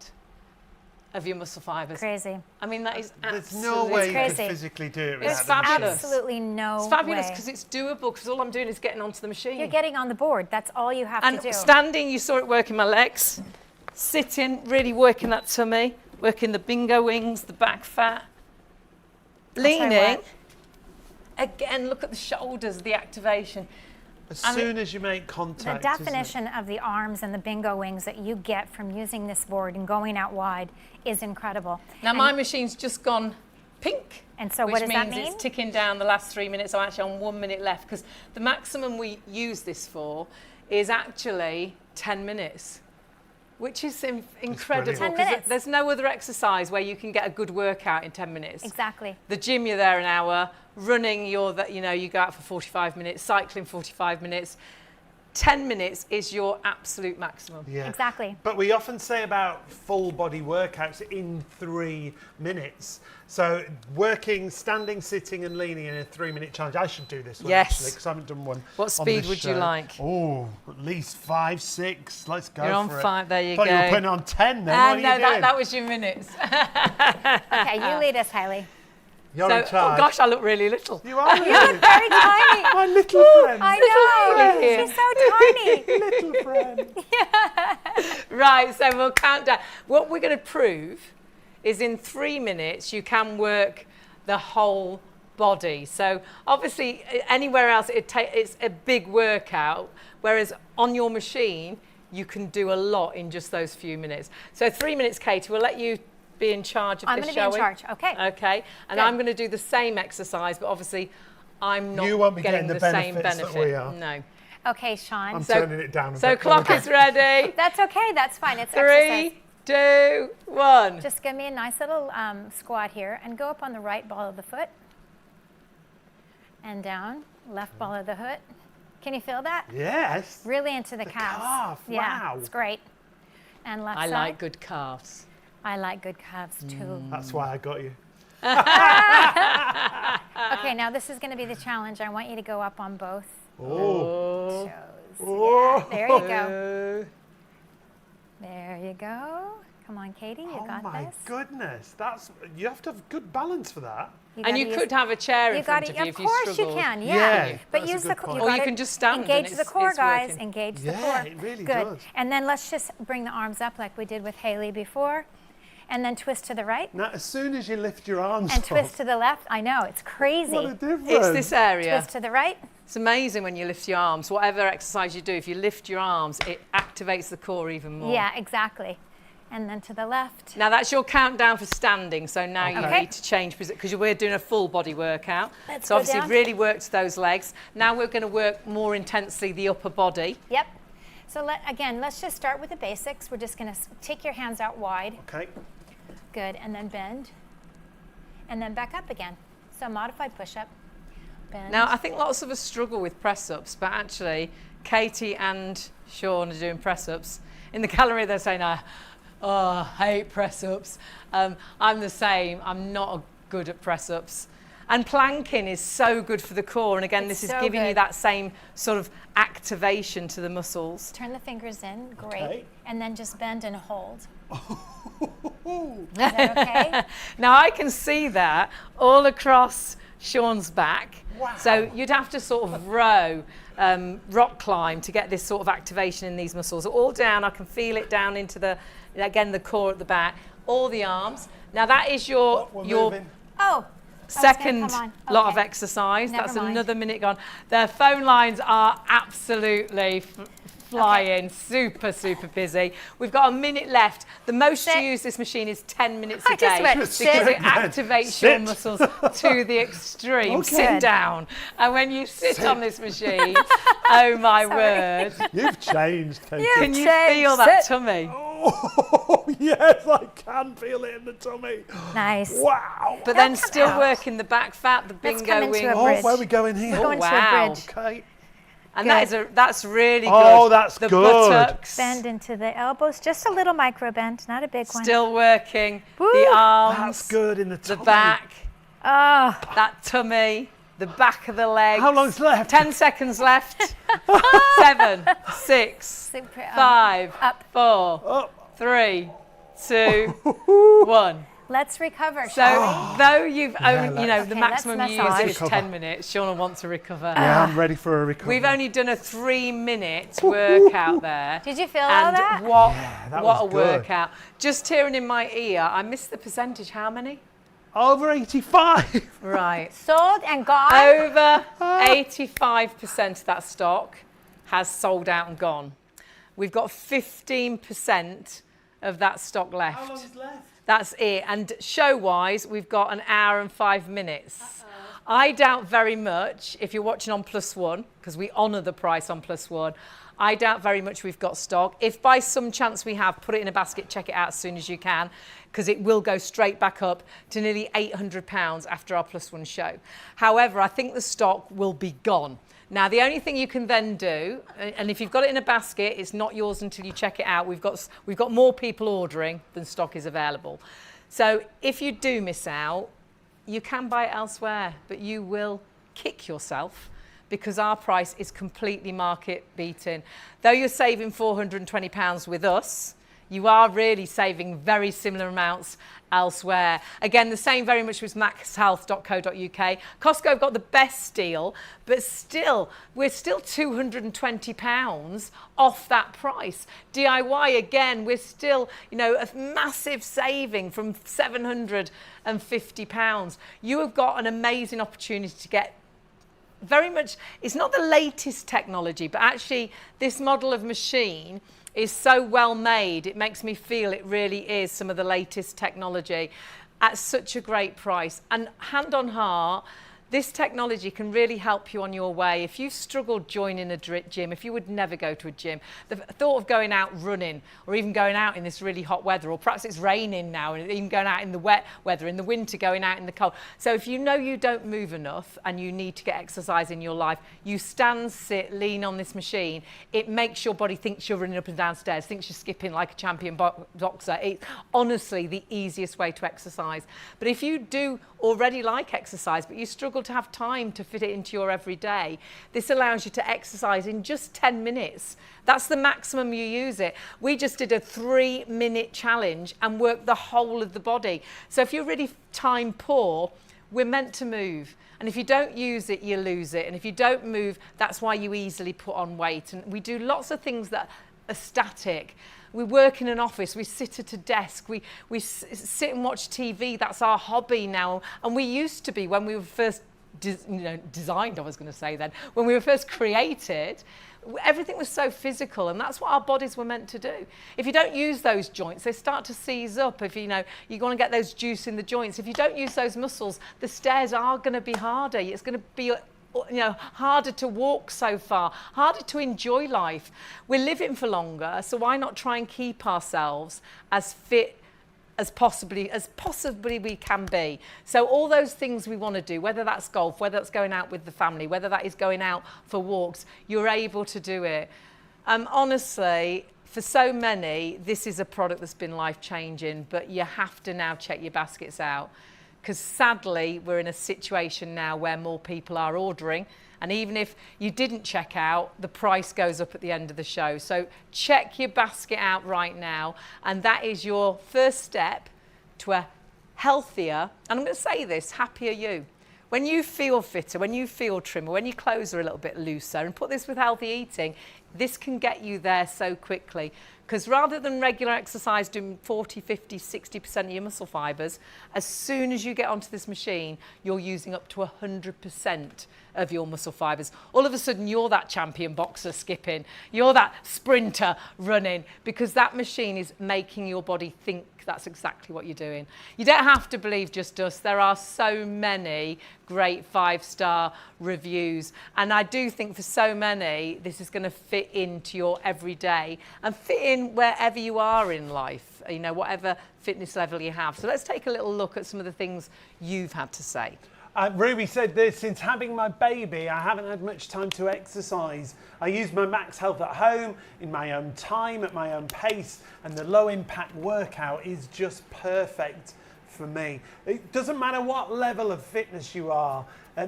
of your muscle fibers. Crazy. I mean, that is There's no way you crazy. could physically do it It's without the machine. fabulous. Absolutely no It's fabulous way. because it's doable, because all I'm doing is getting onto the machine. You're getting on the board. That's all you have And to do. standing, you saw it working my legs. Sitting, really working that tummy, working the bingo wings, the back fat. Leaning, again, look at the shoulders, the activation. As soon as you make The contact, definition of the arms and the bingo wings that you get from using this board and going out wide is incredible. Now, my machine's just gone pink. And so which what does that means mean? it's ticking down the last 3 minutes. I'm actually on 1 minute left, because the maximum we use this for is actually 10 minutes, which is incredible. 10 because minutes. there's no other exercise where you can get a good workout in 10 minutes. Exactly. The gym, you're there an hour. Running, you go out for 45 minutes. Cycling, 45 minutes. 10 minutes is your absolute maximum. Yeah. Exactly. But we often say about full body workouts in 3 minutes. So working, standing, sitting and leaning in a 3-minute challenge. I should do this one, Yes. actually, because I haven't done one. What on speed this would you show. like? Oh, at least 5, 6. Let's go You're on for it. 5, there you Thought go. you were putting on 10 then. What are you no, doing? that was your minutes. Okay, you lead us, Hayley. You're So, in charge. oh gosh, I look really little. You are. You look very tiny. My little friend. I know. friend. She's so tiny. Little friend. Right, so we'll count down. What we're going to prove is in 3 minutes you can work the whole body. So obviously anywhere else it's a big workout, whereas on your machine you can do a lot in just those few minutes. So 3 minutes, Katie, we'll let you be in charge of I'm this, going to be shall in we? charge. Okay. Okay, and Good. I'm going to do the same exercise, but obviously I'm not You won't be getting getting the the same benefits that benefit. we are. No. Okay, Sean. I'm turning it down a So bit. clock is ready. That's okay. That's fine. It's exercise. 3, 2, 1. Just give me a nice little squat here and go up on the right ball of the foot and down, left ball of the foot Can you feel that? Yes. Really into the calves. calf, Yeah, wow. it's great. And left I side. like good calves. I like good calves too. That's why I got you. Okay, now this is going to be the challenge. I want you to go up on both Oh. toes. Oh. Yeah, there you go. There you go. Come on, Katie, you got my this. goodness. You have to have good balance for that. And you could have a chair in front of you if you Of course you struggled. can, Yeah, yeah. But that's a use good the point. you Or you gotta can just stand and engage the it's core, guys. working. Engage the Yeah, core. it really Good. does. And then let's just bring the arms up like we did with Haley before. And then twist to the right. Now, as soon as you lift your arms And up, twist to the left. I know, it's crazy. what a difference. It's this area. Twist to the right. It's amazing when you lift your arms. Whatever exercise you do, if you lift your arms, it activates the core even more. Yeah, exactly. And then to the left. Now that's your countdown for standing. So now you Okay. need to change because we're doing a full body workout. Let's so go obviously down. really worked those legs. Now we're going to work more intensely the upper body. Yep. So again, let's just start with the basics. We're just going to take your hands out wide. Okay. Good. And then bend. And then back up again. So modified push-up. Bend. Now I think lots of us struggle with press-ups, but actually Katie and Sean are doing press-ups. In the gallery they're saying, oh, I hate press-ups. I'm the same. I'm not good at press-ups. And planking is so good for the core. And again, It's this is so giving you good. that same sort of activation to the muscles. Turn the fingers in. Great. Okay. And then just bend and hold. Is that okay? Now I can see that all across Sean's back. Wow. So you'd have to sort of rock climb to get this sort of activation in these muscles. All down, I can feel it down into the core at the back, all the arms. Now that is your We're moving. Oh. second come on. lot of Okay. exercise. Never That's mind. another minute gone. The phone lines are absolutely flying, super, super busy. We've got a minute left. The most Sit. you use this machine is 10 minutes I a just day went, because sit. it activates your Sit. muscles to the extreme. Okay. Sit Good. down. And when you sit on this machine, oh my word, You've changed, Katie. can you Change. feel that Sit. tummy? Oh, yes, I can feel it in the tummy. Nice. Wow. But then come still out. working the back fat, the Let's bingo come into wing. a Oh, bridge. where are we going here? Go into wow. a bridge. Okay. And Good. that's really good. Oh, that's the good. buttocks. Bend into the elbows. Just a little micro bend, not a big one. Still working. Woo. The arms. That's good in the The tummy. back. Oh, That tummy. The back of the legs. How long's left? 10 seconds left. 7, 6, super, 5, up. 4, Up. 3, 2, 1. Let's recover, So shall though you've only, the Okay, maximum let's you use massage. is 10 minutes, Sean will want to recover. Yeah, I'm ready for a recovery. We've only done a 3-minute workout there. Did you feel all And that? that what a was good. workout. Just hearing in my ear, I missed the percentage. How many? Over 85. Right. Sold and gone? Over 85% of that stock has sold out and gone. We've got 15% of that stock left. How long's left? That's it. And show-wise, we've got an hour and 5 minutes. I doubt very much, if you're watching on +1, because we honour the price on +1, I doubt very much we've got stock. If by some chance we have, put it in a basket, check it out as soon as you can, because it will go straight back up to nearly £800 after our +1 show. However, I think the stock will be gone. Now, the only thing you can then do, and if you've got it in a basket, it's not yours until you check it out. We've got more people ordering than stock is available. So if you do miss out, you can buy it elsewhere, but you will kick yourself because our price is completely market beating. Though you're saving £420 with us, you are really saving very similar amounts elsewhere. Again, the same very much with maxhealth.co.uk. Costco have got the best deal, but still, we're still £220 off that price. DIY, again, we're still, a massive saving from £750. You have got an amazing opportunity to get very much, it's not the latest technology, but actually this model of machine is so well made, it makes me feel it really is some of the latest technology at such a great price. And hand on heart, This technology can really help you on your way. If you've struggled joining a gym, if you would never go to a gym, the thought of going out running or even going out in this really hot weather, or perhaps it's raining now and even going out in the wet weather, in the winter, going out in the cold. So if you know you don't move enough and you need to get exercise in your life, you stand, sit, lean on this machine. It makes your body think you're running up and down stairs, thinks you're skipping like a champion boxer. It's honestly the easiest way to exercise. But if you do already like exercise, but you struggle to have time to fit it into your everyday, this allows you to exercise in just 10 minutes. That's the maximum you use it. We just did a 3-minute challenge and worked the whole of the body. So if you're really time poor, we're meant to move. And if you don't use it, you lose it. And if you don't move, that's why you easily put on weight. And we do lots of things that are static. We work in an office, we sit at a desk, we sit and watch TV. That's our hobby now. And we used to be, when we were first designed, I was going to say then, when we were first created, everything was so physical, and that's what our bodies were meant to do. If you don't use those joints, they start to seize up. If you want to get those juice in the joints, if you don't use those muscles, the stairs are going to be harder. It's going to be harder to walk so far, harder to enjoy life. We're living for longer, so why not try and keep ourselves as fit as possibly we can be? So all those things we want to do, whether that's golf, whether that's going out with the family, whether that is going out for walks, you're able to do it. Honestly, for so many, this is a product that's been life-changing, but you have to now check your baskets out. Because sadly, we're in a situation now where more people are ordering. And even if you didn't check out, the price goes up at the end of the show. So check your basket out right now. And that is your first step to a healthier, and I'm going to say this, happier you. When you feel fitter, when you feel trimmer, when your clothes are a little bit looser, and put this with healthy eating, this can get you there so quickly. Because rather than regular exercise doing 40, 50, 60% of your muscle fibers, as soon as you get onto this machine, you're using up to 100% of your muscle fibers. All of a sudden, you're that champion boxer skipping. You're that sprinter running, because that machine is making your body think that's exactly what you're doing. You don't have to believe just us. There are so many great 5-star reviews. And I do think for so many, this is going to fit into your everyday and fit in wherever you are in life, whatever fitness level you have. So let's take a little look at some of the things you've had to say. Ruby said this: since having my baby, I haven't had much time to exercise. I use my MAXhealth at home, in my own time, at my own pace, and the low impact workout is just perfect for me. It doesn't matter what level of fitness you are.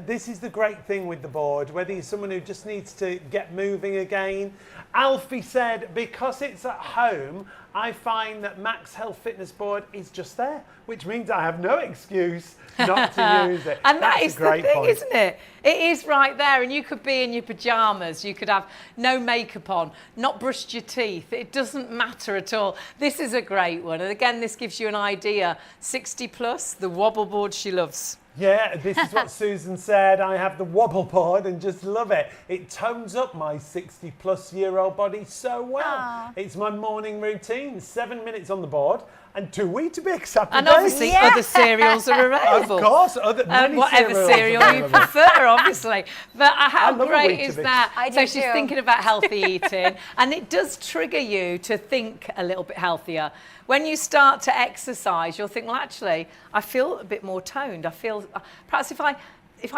This is the great thing with the board, whether you're someone who just needs to get moving again. Alfie said, because it's at home, I find that MAXhealth Fitness Board is just there, which means I have no excuse not to use it. And That's that is a great the thing, point, isn't it? It is right there, and you could be in your pajamas, you could have no makeup on, not brushed your teeth. It doesn't matter at all. This is a great one, and again, this gives you an idea. 60 plus, the wobble board she loves. Yeah, this is what Susan said. I have the wobble board and just love it. It tones up my 60-plus-year-old body so well. Aww. It's my morning routine. 7 minutes on the board and 2 Weetabix after And obviously other cereals are available. Of course, whatever cereal you prefer, obviously. But how great is that? I do So she's too. thinking about healthy eating, and it does trigger you to think a little bit healthier. When you start to exercise, you'll think, well, actually, I feel a bit more toned. I feel, perhaps if I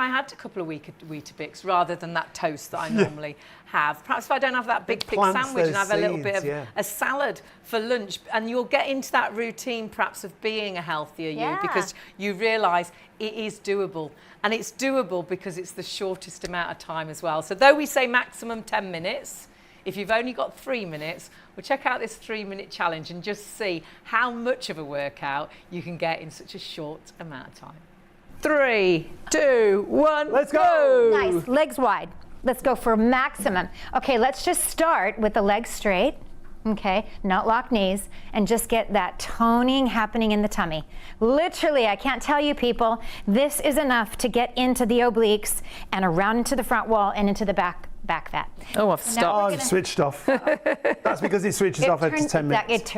had a couple of Weetabix rather than that toast that I normally have, perhaps if I don't have that big thick sandwich and have a little bit of a salad for lunch, and you'll get into that routine perhaps of being a healthier you, because you realise it is doable. And it's doable because it's the shortest amount of time as well. So though we say maximum 10 minutes, if you've only got 3 minutes, well, check out this 3-minute challenge and just see how much of a workout you can get in such a short amount of time. 3, 2, 1, let's go! Nice, legs wide. Let's go for maximum. Okay, let's just start with the legs straight, okay, not lock knees, and just get that toning happening in the tummy. Literally, I can't tell you people, this is enough to get into the obliques and around into the front wall and into the back back fat. Oh, I've Now stopped. we're I've gonna- switched off. That's because it switches off after 10 minutes.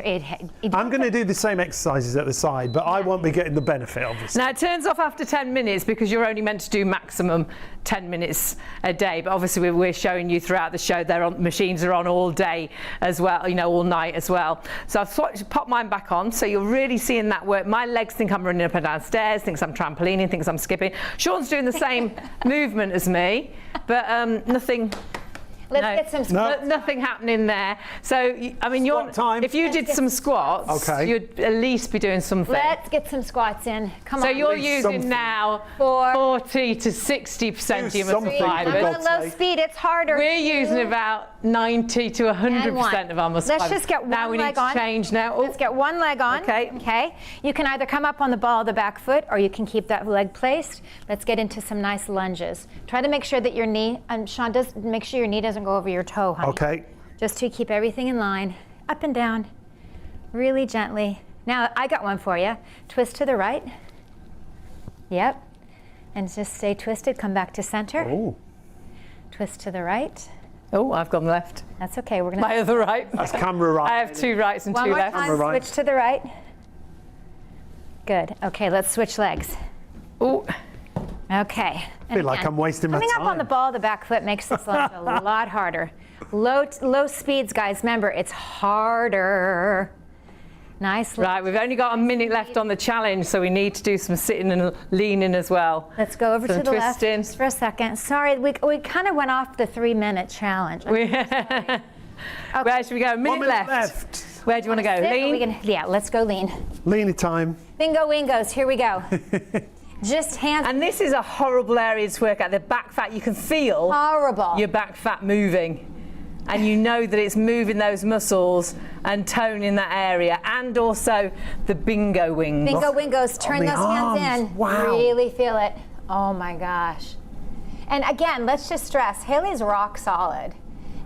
I'm going to do the same exercises at the side, but I won't be getting the benefit, obviously. Now it turns off after 10 minutes because you're only meant to do maximum 10 minutes a day. But obviously we're showing you throughout the show, machines are on all day as well, you know, all night as well. So I've popped mine back on, so you're really seeing that work. My legs think I'm running up and down stairs, thinks I'm trampolining, thinks I'm skipping. Sean's doing the same movement as me, but nothing. Let's get some Nothing happening there. So, I mean, Squat time. if you did some squats, Okay. you'd at least be doing something. Let's get some squats in. Come So on. you're least using something. now 4. 40 to 60% of Do your muscle something, for I'm fibers. God's on low sake. speed. It's harder. We're using about 90 to 100% of our muscle Let's fibers. just get now one we need leg to on. change now. Oh, Let's get one leg on. Okay. Okay. You can either come up on the ball of the back foot or you can keep that leg placed. Let's get into some nice lunges. Try to make sure that your knee, and Sean, make sure your knee doesn't go over your toe, honey. Okay. Just to keep everything in line, up and down, really gently. Now, I got one for you. Twist to the right. Yep. And just stay twisted, come back to center. Oh, Twist to the right. oh, I've gone left. That's okay, we're gonna. My other right. that's camera right. I have 2 rights and One 2 more lefts. time, Camera right. switch to the right. Good, okay, let's switch legs. Oh, Okay. I feel like I'm wasting my Coming up on time. the ball of the back foot makes this lunge a lot harder. Low speeds, guys, remember, it's harder. Nice. right, we've only got a minute left on the challenge, so we need to do some sitting and leaning as well. Let's go over Some to the left twisting. just for a second. Sorry, we kind of went off the 3-minute challenge. Where should we go? A minute, 1 minute left. Where do you want to go? Sit, or we Lean? can- yeah, let's go lean. Leaning time. Bingo wingos, here we go. Just hands. And this is a horrible area to work at. The back fat, you can feel Horrible. your back fat moving. And you know that it's moving those muscles and toning that area. And also the bingo wings. Bingo wingos, turn the those hands in. arms, wow. Really feel it. Oh my gosh. And again, let's just stress, Haley's rock solid.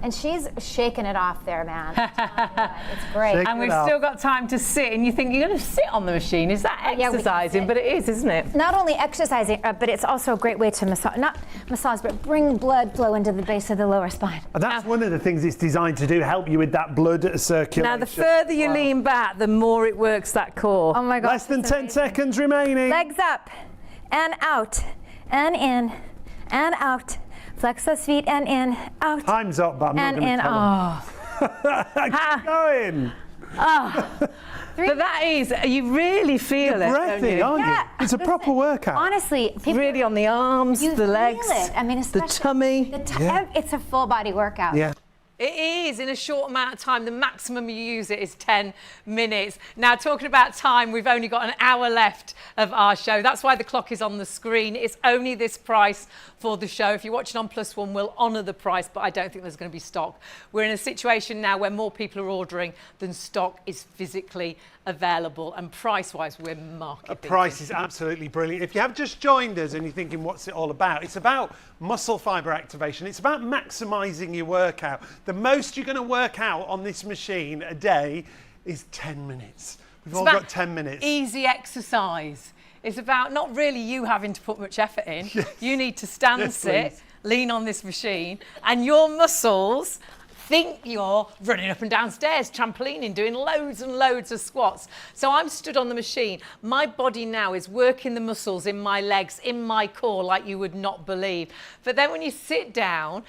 And she's shaking it off there, man. I'm telling you what, it's great. Shake And we've it up. still got time to sit. And you think you're going to sit on the machine. Is that Yeah, we can exercising? sit. But it is, isn't it? Not only exercising, but it's also a great way to not massage, but bring blood flow into the base of the lower spine. And that's one of the things it's designed to do, help you with that blood circulation. Now, the further you lean back, the more it works that core. Oh my gosh. Less than it's 10 amazing. seconds remaining. Legs up and out and in and out. Flex those feet and in, out. Time's up, but I'm not And going to in, tell them. Keep going. But that is, you really feel it, don't Breathy, you? aren't Yeah. you? It's a proper workout. Honestly, people, Really on the arms, you the feel legs, it. I mean, the especially tummy. It's a full body workout. Yeah. It is in a short amount of time. The maximum you use it is 10 minutes. Now, talking about time, we've only got an hour left of our show. That's why the clock is on the screen. It's only this price for the show. If you're watching on Plus One, we'll honour the price, but I don't think there's going to be stock. We're in a situation now where more people are ordering than stock is physically available, and price-wise, we're market The price is absolutely brilliant. If you have just joined us and you're thinking, what's it all about? It's about muscle fibre activation. It's about maximising your workout. The most you're going to work out on this machine a day is 10 minutes. We've all got 10 minutes. Easy exercise. It's about not really you having to put much effort in. Yes. You need to stand, Yes, sit, please. lean on this machine, and your muscles think you're running up and down stairs, trampolining, doing loads and loads of squats. So I'm stood on the machine. My body now is working the muscles in my legs, in my core, like you would not believe. But then when you sit down,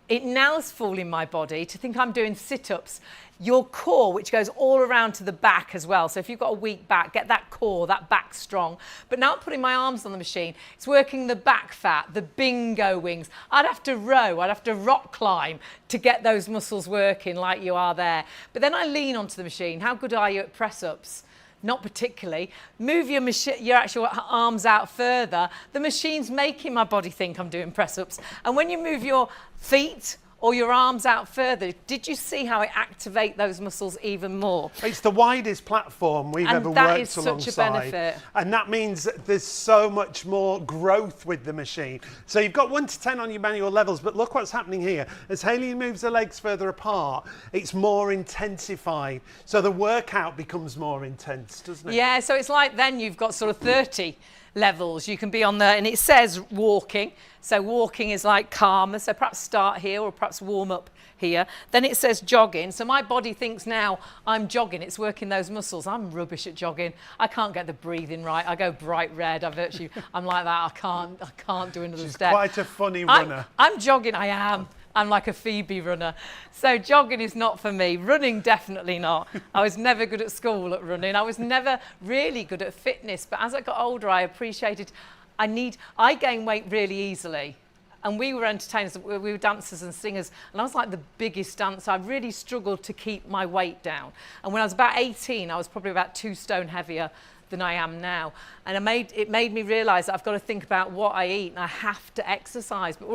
it now's fooling my body to think I'm doing sit-ups. Your core, which goes all around to the back as well. So if you've got a weak back, get that core, that back strong. But now I'm putting my arms on the machine. It's working the back fat, the bingo wings. I'd have to row, I'd have to rock climb to get those muscles working like you are there. But then I lean onto the machine. How good are you at press-ups? Not particularly. Move your actual arms out further. The machine's making my body think I'm doing press-ups. And when you move your feet or your arms out further, did you see how it activates those muscles even more? It's the widest platform we've And ever that worked is such a alongside. benefit. And that means that there's so much more growth with the machine. So you've got 1 to 10 on your manual levels, but look what's happening here. As Hayley moves her legs further apart, it's more intensified. So the workout becomes more intense, doesn't it? Yeah, so it's like then you've got sort of 30 levels. You can be on the, and it says walking. So walking is like calmer. So perhaps start here or perhaps warm up here. Then it says jogging. So my body thinks now I'm jogging. It's working those muscles. I'm rubbish at jogging. I can't get the breathing right. I go bright red. I'm like that. I can't do another She's step. quite a funny runner. I'm jogging. I am. I'm like a Phoebe runner. So jogging is not for me. Running, definitely not. I was never good at school at running. I was never really good at fitness. But as I got older, I appreciated, I gain weight really easily. And we were entertainers, we were dancers and singers. And I was like the biggest dancer. I really struggled to keep my weight down. And when I was about 18, I was probably about 2 stone heavier than I am now. And it made me realise that I've got to think about what I eat and I have to exercise. But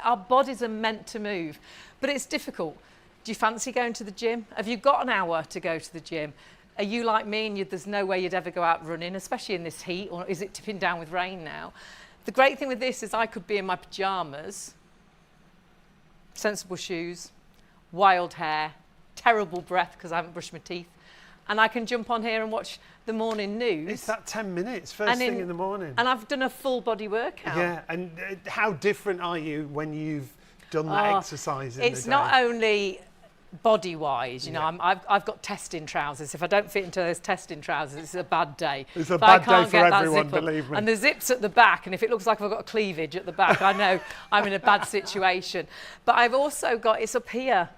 our bodies are meant to move. But it's difficult. Do you fancy going to the gym? Have you got an hour to go to the gym? Are you like me and there's no way you'd ever go out running, especially in this heat, or is it tipping down with rain now? The great thing with this is I could be in my pyjamas, sensible shoes, wild hair, terrible breath because I haven't brushed my teeth, and I can jump on here and watch the morning news. It's that 10 minutes, first thing in the morning. And I've done a full body workout. Yeah, and how different are you when you've done that exercise in the day? It's not only body-wise, you know, I've got testing trousers. If I don't fit into those testing trousers, it's a bad day. It's a bad day for everyone, believe me. And the zip's at the back, and if it looks like I've got cleavage at the back, I know I'm in a bad situation. But I've also got, it's up here.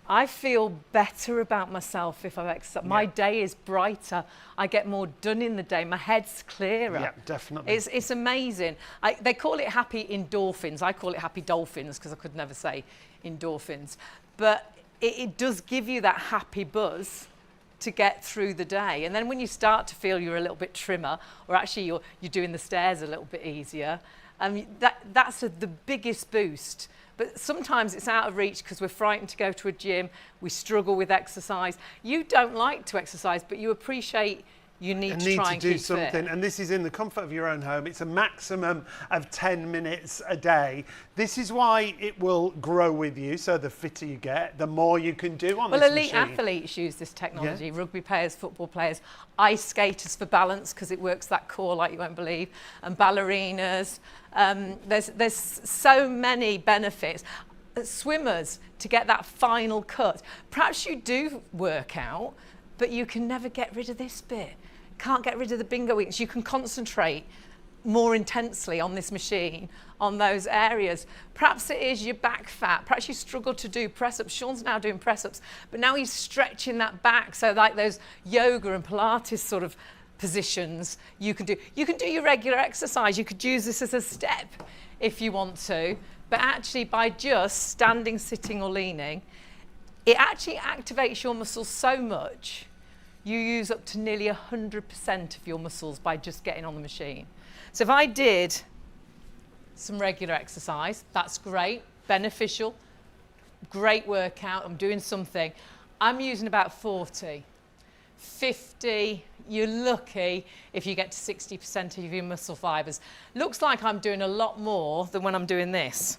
I feel better about myself if I've exercised. My day is brighter. I get more done in the day. My head's clearer. Yeah, definitely. It's amazing. They call it happy endorphins. I call it happy dolphins because I could never say endorphins. But it does give you that happy buzz to get through the day. And then when you start to feel you're a little bit trimmer, or actually you're doing the stairs a little bit easier, that's the biggest boost. But sometimes it's out of reach because we're frightened to go to a gym. We struggle with exercise. You don't like to exercise, but you appreciate you need to try and do keep something. fit. And this is in the comfort of your own home. It's a maximum of 10 minutes a day. This is why it will grow with you. So the fitter you get, the more you can do on this machine. Well, elite athletes use this technology. Yeah. Rugby players, football players, ice skaters for balance because it works that core like you won't believe, and ballerinas. There's so many benefits. Swimmers, to get that final cut. Perhaps you do work out, but you can never get rid of this bit. Can't get rid of the bingo weakness. You can concentrate more intensely on this machine, on those areas. Perhaps it is your back fat. Perhaps you struggle to do press-ups. Sean's now doing press-ups, but now he's stretching that back. So like those yoga and Pilates sort of positions you can do. You can do your regular exercise. You could use this as a step if you want to, but actually by just standing, sitting or leaning, it actually activates your muscles so much. You use up to nearly 100% of your muscles by just getting on the machine. So if I did some regular exercise, that's great, beneficial, great workout, I'm doing something. I'm using about 40, 50, you're lucky if you get to 60% of your muscle fibers. Looks like I'm doing a lot more than when I'm doing this.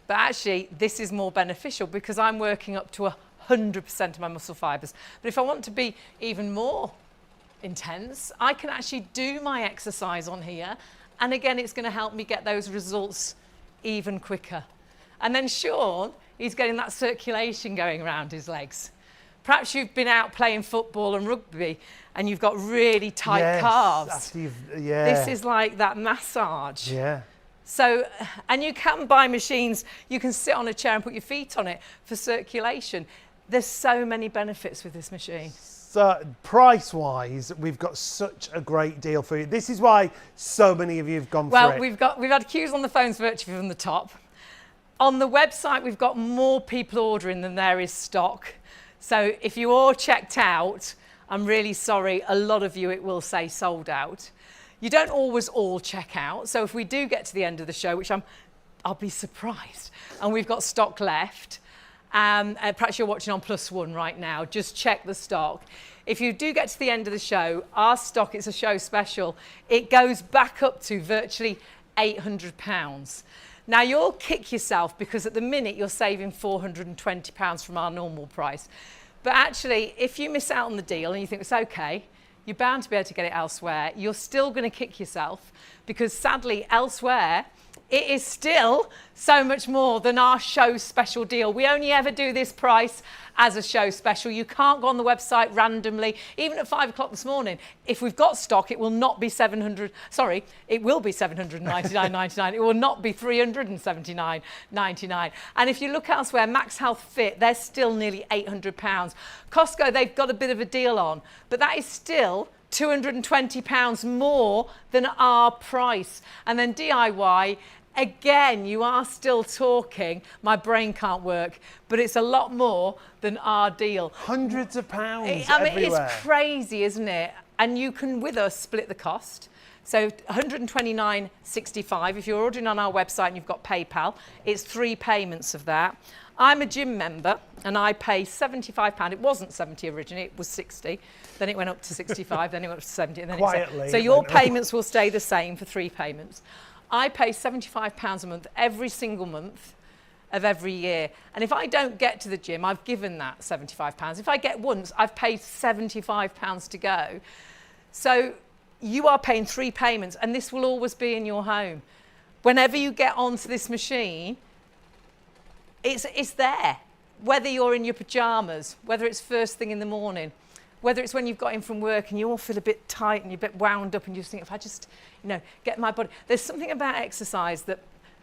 But actually, this is more beneficial because I'm working up to 100% of my muscle fibers. But if I want to be even more intense, I can actually do my exercise on here. And again, it's going to help me get those results even quicker. And then Sean, he's getting that circulation going around his legs. Perhaps you've been out playing football and rugby and you've got really tight calves. This is like that massage. Yeah. So, and you can buy machines, you can sit on a chair and put your feet on it for circulation. There's so many benefits with this machine. So price-wise, we've got such a great deal for you. This is why so many of you have gone for it. Well, we've had queues on the phones virtually from the top. On the website, we've got more people ordering than there is stock. So if you all checked out, I'm really sorry, a lot of you it will say sold out. You don't always all check out. So if we do get to the end of the show, which I'll be surprised, and we've got stock left, perhaps you're watching on +1 right now, just check the stock. If you do get to the end of the show, our stock, it's a show special, it goes back up to virtually £800. Now you'll kick yourself because at the minute you're saving £420 from our normal price. But actually, if you miss out on the deal and you think it's okay, you're bound to be able to get it elsewhere. You're still going to kick yourself because sadly elsewhere, it is still so much more than our show special deal. We only ever do this price as a show special. You can't go on the website randomly. Even at 5 o'clock this morning, if we've got stock, it will not be it will be $799.99. It will not be $379.99. And if you look elsewhere, MAXhealth Fit, they're still nearly £800. Costco, they've got a bit of a deal on, but that is still £220 more than our price. And then DIY, again, you are still talking, my brain can't work, but it's a lot more than our deal. Hundreds of pounds I mean, everywhere. it's crazy, isn't it? And you can, with us, split the cost. So $129.65. If you're ordering on our website and you've got PayPal, it's 3 payments of that. I'm a gym member and I pay £75. It wasn't 70 originally, it was 60. Then it went up to 65, then it went up to 70. And then Quietly, so your payments will stay the same for 3 payments. I pay £75 a month every single month of every year. And if I don't get to the gym, I've given that £75. If I get once, I've paid £75 to go. So you are paying 3 payments and this will always be in your home. Whenever you get onto this machine, it's there. Whether you're in your pajamas, whether it's first thing in the morning, whether it's when you've got in from work and you all feel a bit tight and you're a bit wound up and you just think, if I just, get my body. There's something about exercise that,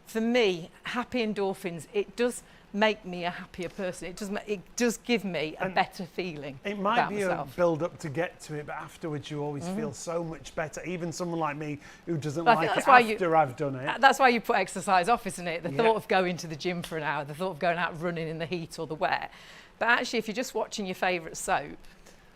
for me, happy endorphins, it does make me a happier person. It does give me a better feeling. It might about be myself. a build up to get to it, but afterwards you always feel so much better. Even someone like me who doesn't But I like think it that's why after I've done it. That's why you put exercise off, isn't it? The Yeah. thought of going to the gym for an hour, the thought of going out running in the heat or the wet. But actually, if you're just watching your favourite soap,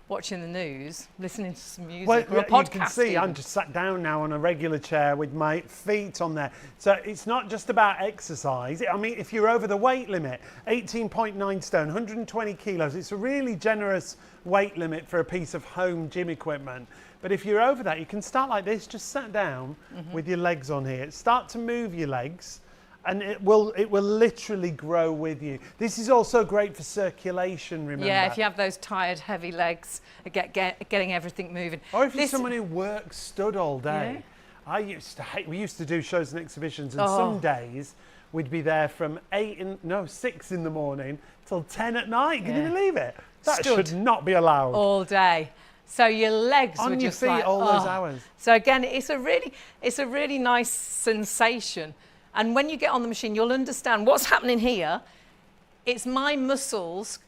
watching the news, listening to some music or a podcast. You can see even. I'm just sat down now on a regular chair with my feet on there. So it's not just about exercise. I mean, if you're over the weight limit, 18.9 stone, 120 kilos, it's a really generous weight limit for a piece of home gym equipment. But if you're over that, you can start like this, just sat down with your legs on here. Start to move your legs. And it will literally grow with you. This is also great for circulation, remember? Yeah, if you have those tired, heavy legs, getting everything moving. Or if you're someone who works stood all day. Yeah. We used to do shows and exhibitions, and some days we'd be there from 6 in the morning till 10 at night. Can you believe it? That should not be allowed. All day. So your legs On were your just feet like, all those hours. So again, it's a really nice sensation. And when you get on the machine, you'll understand what's happening here. It's my muscles.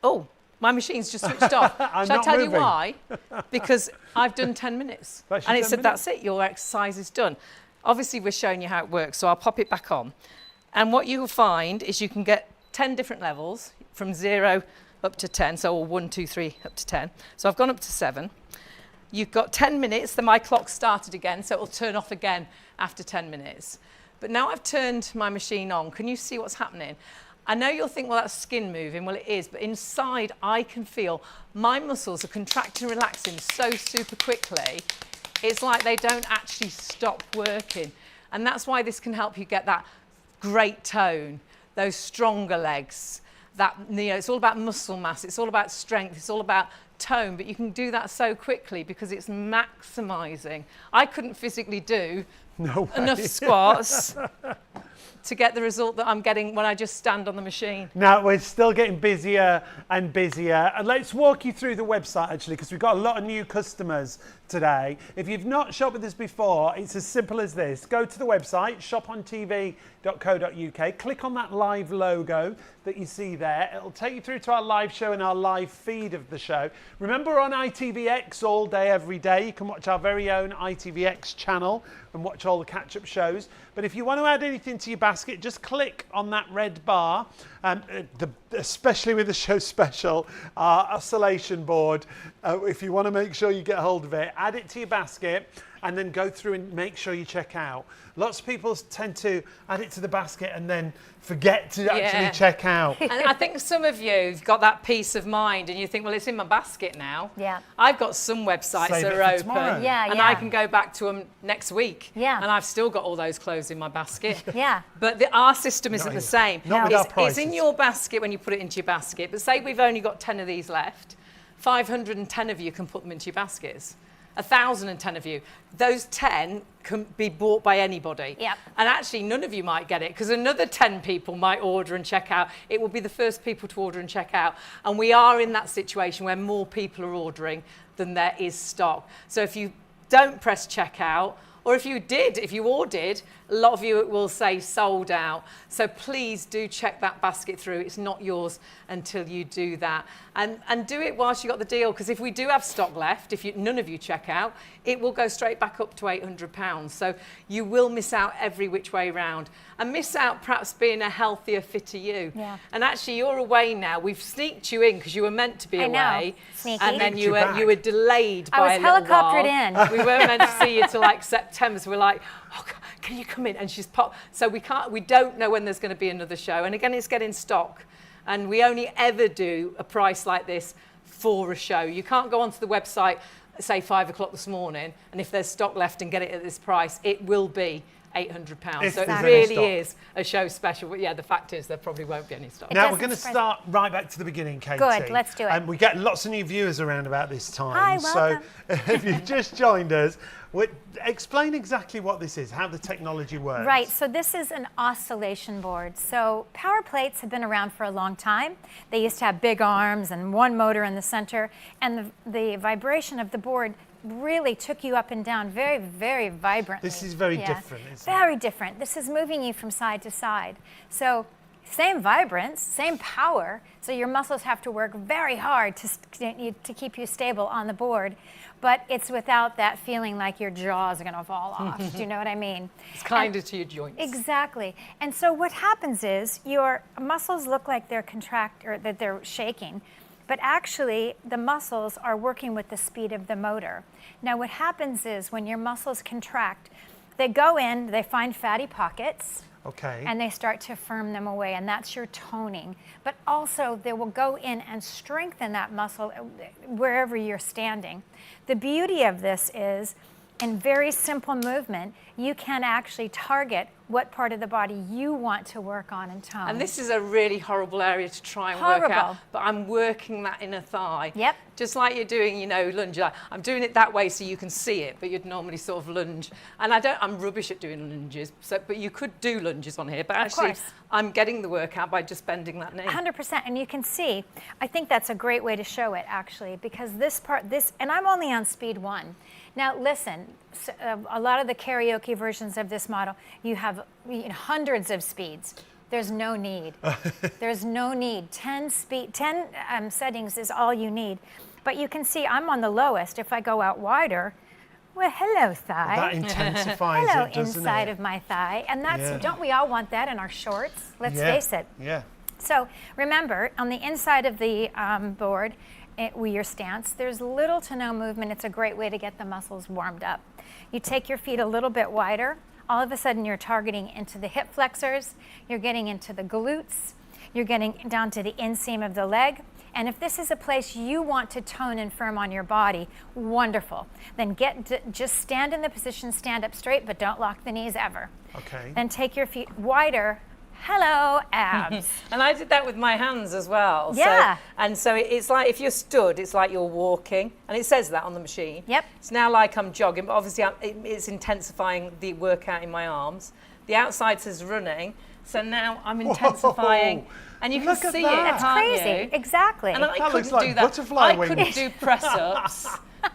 Oh, my machine's just switched off. Shall I tell you why? Because I've done 10 minutes. And it said, that's it, your exercise is done. Obviously, we're showing you how it works, so I'll pop it back on. And what you'll find is you can get 10 different levels from 0 up to 10. So 1, 2, 3, up to 10. So I've gone up to 7. You've got 10 minutes, then my clock started again, so it will turn off again after 10 minutes. But now I've turned my machine on, can you see what's happening? I know you'll think, well, that's skin moving. Well, it is, but inside I can feel my muscles are contracting and relaxing so super quickly. It's like they don't actually stop working. And that's why this can help you get that great tone, those stronger legs. It's all about muscle mass, it's all about strength, it's all about tone, but you can do that so quickly because it's maximising. I couldn't physically do enough squats to get the result that I'm getting when I just stand on the machine. Now, we're still getting busier and busier. And let's walk you through the website, actually, because we've got a lot of new customers today. If you've not shopped with us before, it's as simple as this. Go to the website, shopontv.co.uk, click on that live logo that you see there. It'll take you through to our live show and our live feed of the show. Remember, we're on ITVX all day, every day. You can watch our very own ITVX channel and watch all the catch-up shows. But if you want to add anything to your basket, just click on that red bar, especially with the show special, our oscillation board. If you want to make sure you get hold of it, add it to your basket and then go through and make sure you check out. Lots of people tend to add it to the basket and then forget to actually check out. And I think some of you've got that peace of mind and you think, well, it's in my basket now. Yeah. I've got some websites Save that it are for open tomorrow. and I can go back to them next week. Yeah. And I've still got all those clothes in my basket. Yeah. But our system isn't the same. Not with our It's in prices. your basket when you put it into your basket. But say we've only got 10 of these left, 510 of you can put them into your baskets. 1,010 of you. Those 10 can be bought by anybody. Yep. And actually, none of you might get it because another 10 people might order and check out. It will be the first people to order and check out. And we are in that situation where more people are ordering than there is stock. So if you don't press checkout, or if you ordered, a lot of you it will say sold out. So please do check that basket through. It's not yours until you do that. And do it whilst you got the deal, because if we do have stock left, if none of you check out, it will go straight back up to £800. So you will miss out every which way round. And miss out perhaps being a healthier, fitter you. Yeah. And actually you're away now. We've sneaked you in because you were meant to be I away. know. Sneaky. And then you Back. were delayed by a little I was helicoptered while. in. We weren't meant to see you till like September, so we're like, oh, God, can you come in? And she's popped. So we don't know when there's going to be another show. And again, it's getting stock. And we only ever do a price like this for a show. You can't go onto the website, say 5 o'clock this morning, and if there's stock left and get it at this price, it will be £800. If So it there's any really stock. is a show special. But yeah, the fact is there probably won't be any stock. Now we're doesn't going to surprise- start right back to the beginning, Katie. Good, let's do it. And we get lots of new viewers around about this time. Hi, welcome. So if you've just joined us, explain exactly what this is, how the technology works. Right, so this is an oscillation board. So power plates have been around for a long time. They used to have big arms and one motor in the center, and the vibration of the board really took you up and down very, very vibrantly. This is very different, isn't it? Very different. This is moving you from side to side. So same vibrance, same power, so your muscles have to work very hard to keep you stable on the board, but it's without that feeling like your jaws are gonna fall off. Do you know what I mean? It's kinder to your joints. Exactly. And so what happens is your muscles look like they're that they're shaking, but actually the muscles are working with the speed of the motor. Now what happens is when your muscles contract, they go in, they find fatty pockets, Okay. and they start to firm them away, and that's your toning. But also they will go in and strengthen that muscle wherever you're standing. The beauty of this is, in very simple movement, you can actually target what part of the body you want to work on and tone. And this is a really horrible area to try and work out, Horrible. but I'm working that inner thigh. Yep. Just like you're doing, lunge. I'm doing it that way so you can see it, but you'd normally sort of lunge. And I'm rubbish at doing lunges, but you could do lunges on here, but actually course. I'm getting the workout by just bending that knee. 100%, and you can see, I think that's a great way to show it actually, because and I'm only on speed 1. Now listen, a lot of the karaoke versions of this model, you have hundreds of speeds. There's no need. There's no need. 10 settings is all you need. But you can see I'm on the lowest. If I go out wider, well, hello thigh. That intensifies Hello it, doesn't inside it? of my thigh. And that's, Yeah. don't we all want that in our shorts? Let's Yeah. face it. Yeah. So remember, on the inside of the board, with your stance, there's little to no movement. It's a great way to get the muscles warmed up. You take your feet a little bit wider. All of a sudden, you're targeting into the hip flexors. You're getting into the glutes. You're getting down to the inseam of the leg. And if this is a place you want to tone and firm on your body, wonderful. Then just stand in the position, stand up straight, but don't lock the knees ever. Okay. Then take your feet wider. Hello, abs. And I did that with my hands as well. Yeah. So it's like if you're stood, it's like you're walking. And it says that on the machine. Yep. It's now like I'm jogging, but obviously it's intensifying the workout in my arms. The outside says running. So now I'm intensifying. Whoa. And you can Look at see that. it, That's can't Crazy, you? exactly. And I That couldn't looks like do that. butterfly I wings. couldn't do press-ups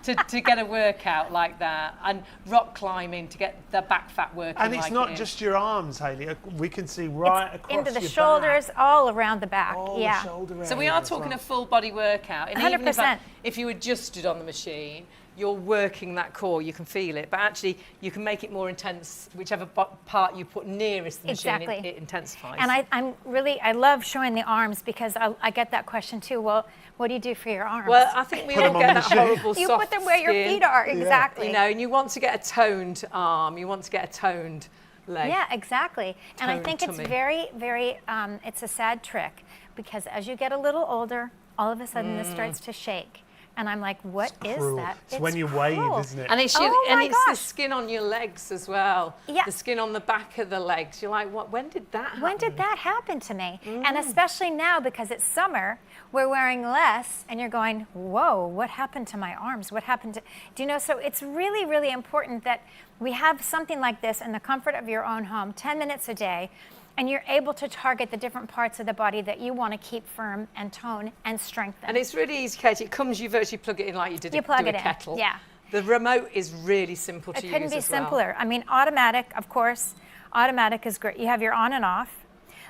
to get a workout like that, and rock climbing to get the back fat working. And it's like not it is. just your arms, Hayley. We can see right across Into the your shoulders, back. all around the back. All yeah. the shoulder So we area are as talking well. a full body workout. And even 100%. if you adjusted on the machine, you're working that core, you can feel it. But actually, you can make it more intense. Whichever part you put nearest the machine, Exactly. it intensifies. And I love showing the arms because I get that question too. Well, what do you do for your arms? Well, I think we Put all them on get the that machine. horrible you soft put them where your skin, feet are, exactly. and you want to get a toned arm, you want to get a toned leg. Yeah, exactly. And I Toned think it's tummy. very, very, it's a sad trick because as you get a little older, all of a sudden this starts to shake. And I'm like, what is cruel. that? It's when you wave, isn't it? And it's, Oh and my it's the gosh. skin on your legs as well. Yeah. The skin on the back of the legs. You're like, what? When did that happen? When did that happen to me? And especially now, because it's summer, we're wearing less, and you're going, whoa, what happened to my arms? What happened to, do you know, so it's really, really important that we have something like this in the comfort of your own home, 10 minutes a day, and you're able to target the different parts of the body that you want to keep firm and tone and strengthen. And it's really easy, Katie. It comes, you virtually plug it in like you did You plug do it a in, kettle. yeah. The remote is really simple to use It couldn't be as well. simpler. I mean, automatic, of course, automatic is great. You have your on and off.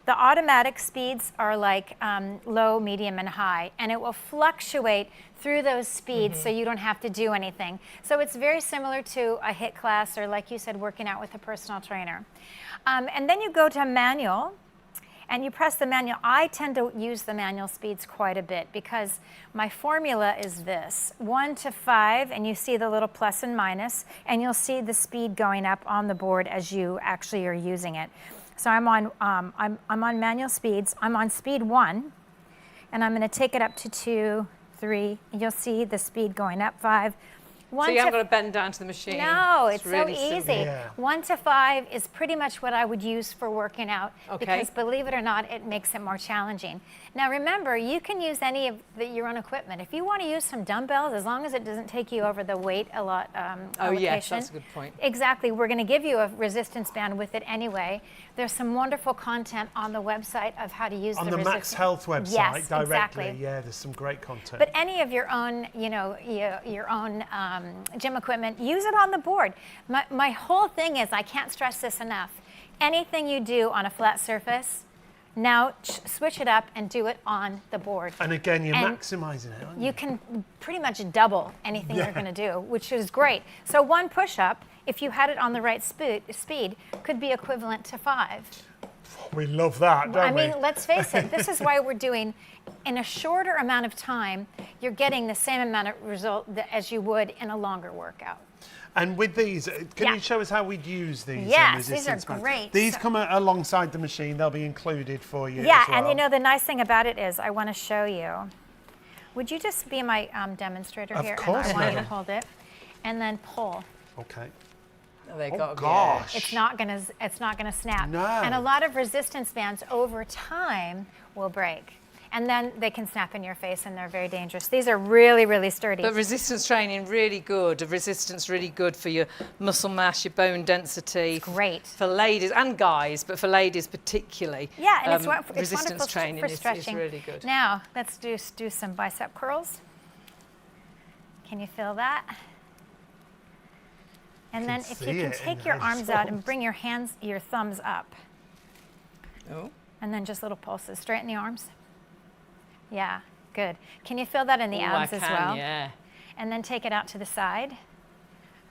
The automatic speeds are like low, medium, and high, and it will fluctuate through those speeds so you don't have to do anything. So it's very similar to a HIIT class or, like you said, working out with a personal trainer. And then you go to manual, and you press the manual. I tend to use the manual speeds quite a bit because my formula is this: 1 to 5, and you see the little plus and minus, and you'll see the speed going up on the board as you actually are using it. So I'm on I'm on manual speeds. I'm on speed 1, and I'm going to take it up to 2, 3. And you'll see the speed going up 5. So you haven't got to bend down to the machine. No, it's really so simple. easy. Yeah. 1 to 5 is pretty much what I would use for working out Okay. because, believe it or not, it makes it more challenging. Now remember, you can use any of your own equipment. If you want to use some dumbbells, as long as it doesn't take you over the weight Oh allocation. yes, that's a good point. Exactly. We're going to give you a resistance band with it anyway. There's some wonderful content on the website of how to use On the the resistance. MAXhealth website Yes, directly. exactly. Yeah, there's some great content. But any of your own, you know, your own gym equipment, use it on the board. My whole thing is, I can't stress this enough. Anything you do on a flat surface, now switch it up and do it on the board. And again, you're And maximizing it, aren't You can pretty much double anything you're going to do, which is great. So one push-up, if you had it on the right speed, could be equivalent to 5. We love that, don't I we? mean, let's face it, this is why we're doing, in a shorter amount of time, you're getting the same amount of result as you would in a longer workout. And with these, can Yeah. you show us how we'd use these? Yes, these are resistance bands? great. These come alongside the machine. They'll be included for you. Yeah, as well. and you know, the nice thing about it is, I want to show you. Would you just be my demonstrator Of here? course, And I want you to madam. hold it, and then pull. Okay. Oh, they Oh got gosh. It's not gonna snap. No. And a lot of resistance bands over time will break. And then they can snap in your face, and they're very dangerous. These are really, really sturdy. But resistance training really good. Resistance really good for your muscle mass, your bone density. great. For ladies and guys, but for ladies particularly. Yeah, and it's resistance wonderful training for is stretching. really good. Now, let's do some bicep curls. Can you feel that? And then if see you can it in take the your arms out and results. bring your thumbs up, Oh. and then just little pulses. Straighten the arms. Yeah, good. Can you feel that in the Ooh, abs I as can, well? yeah. And then take it out to the side.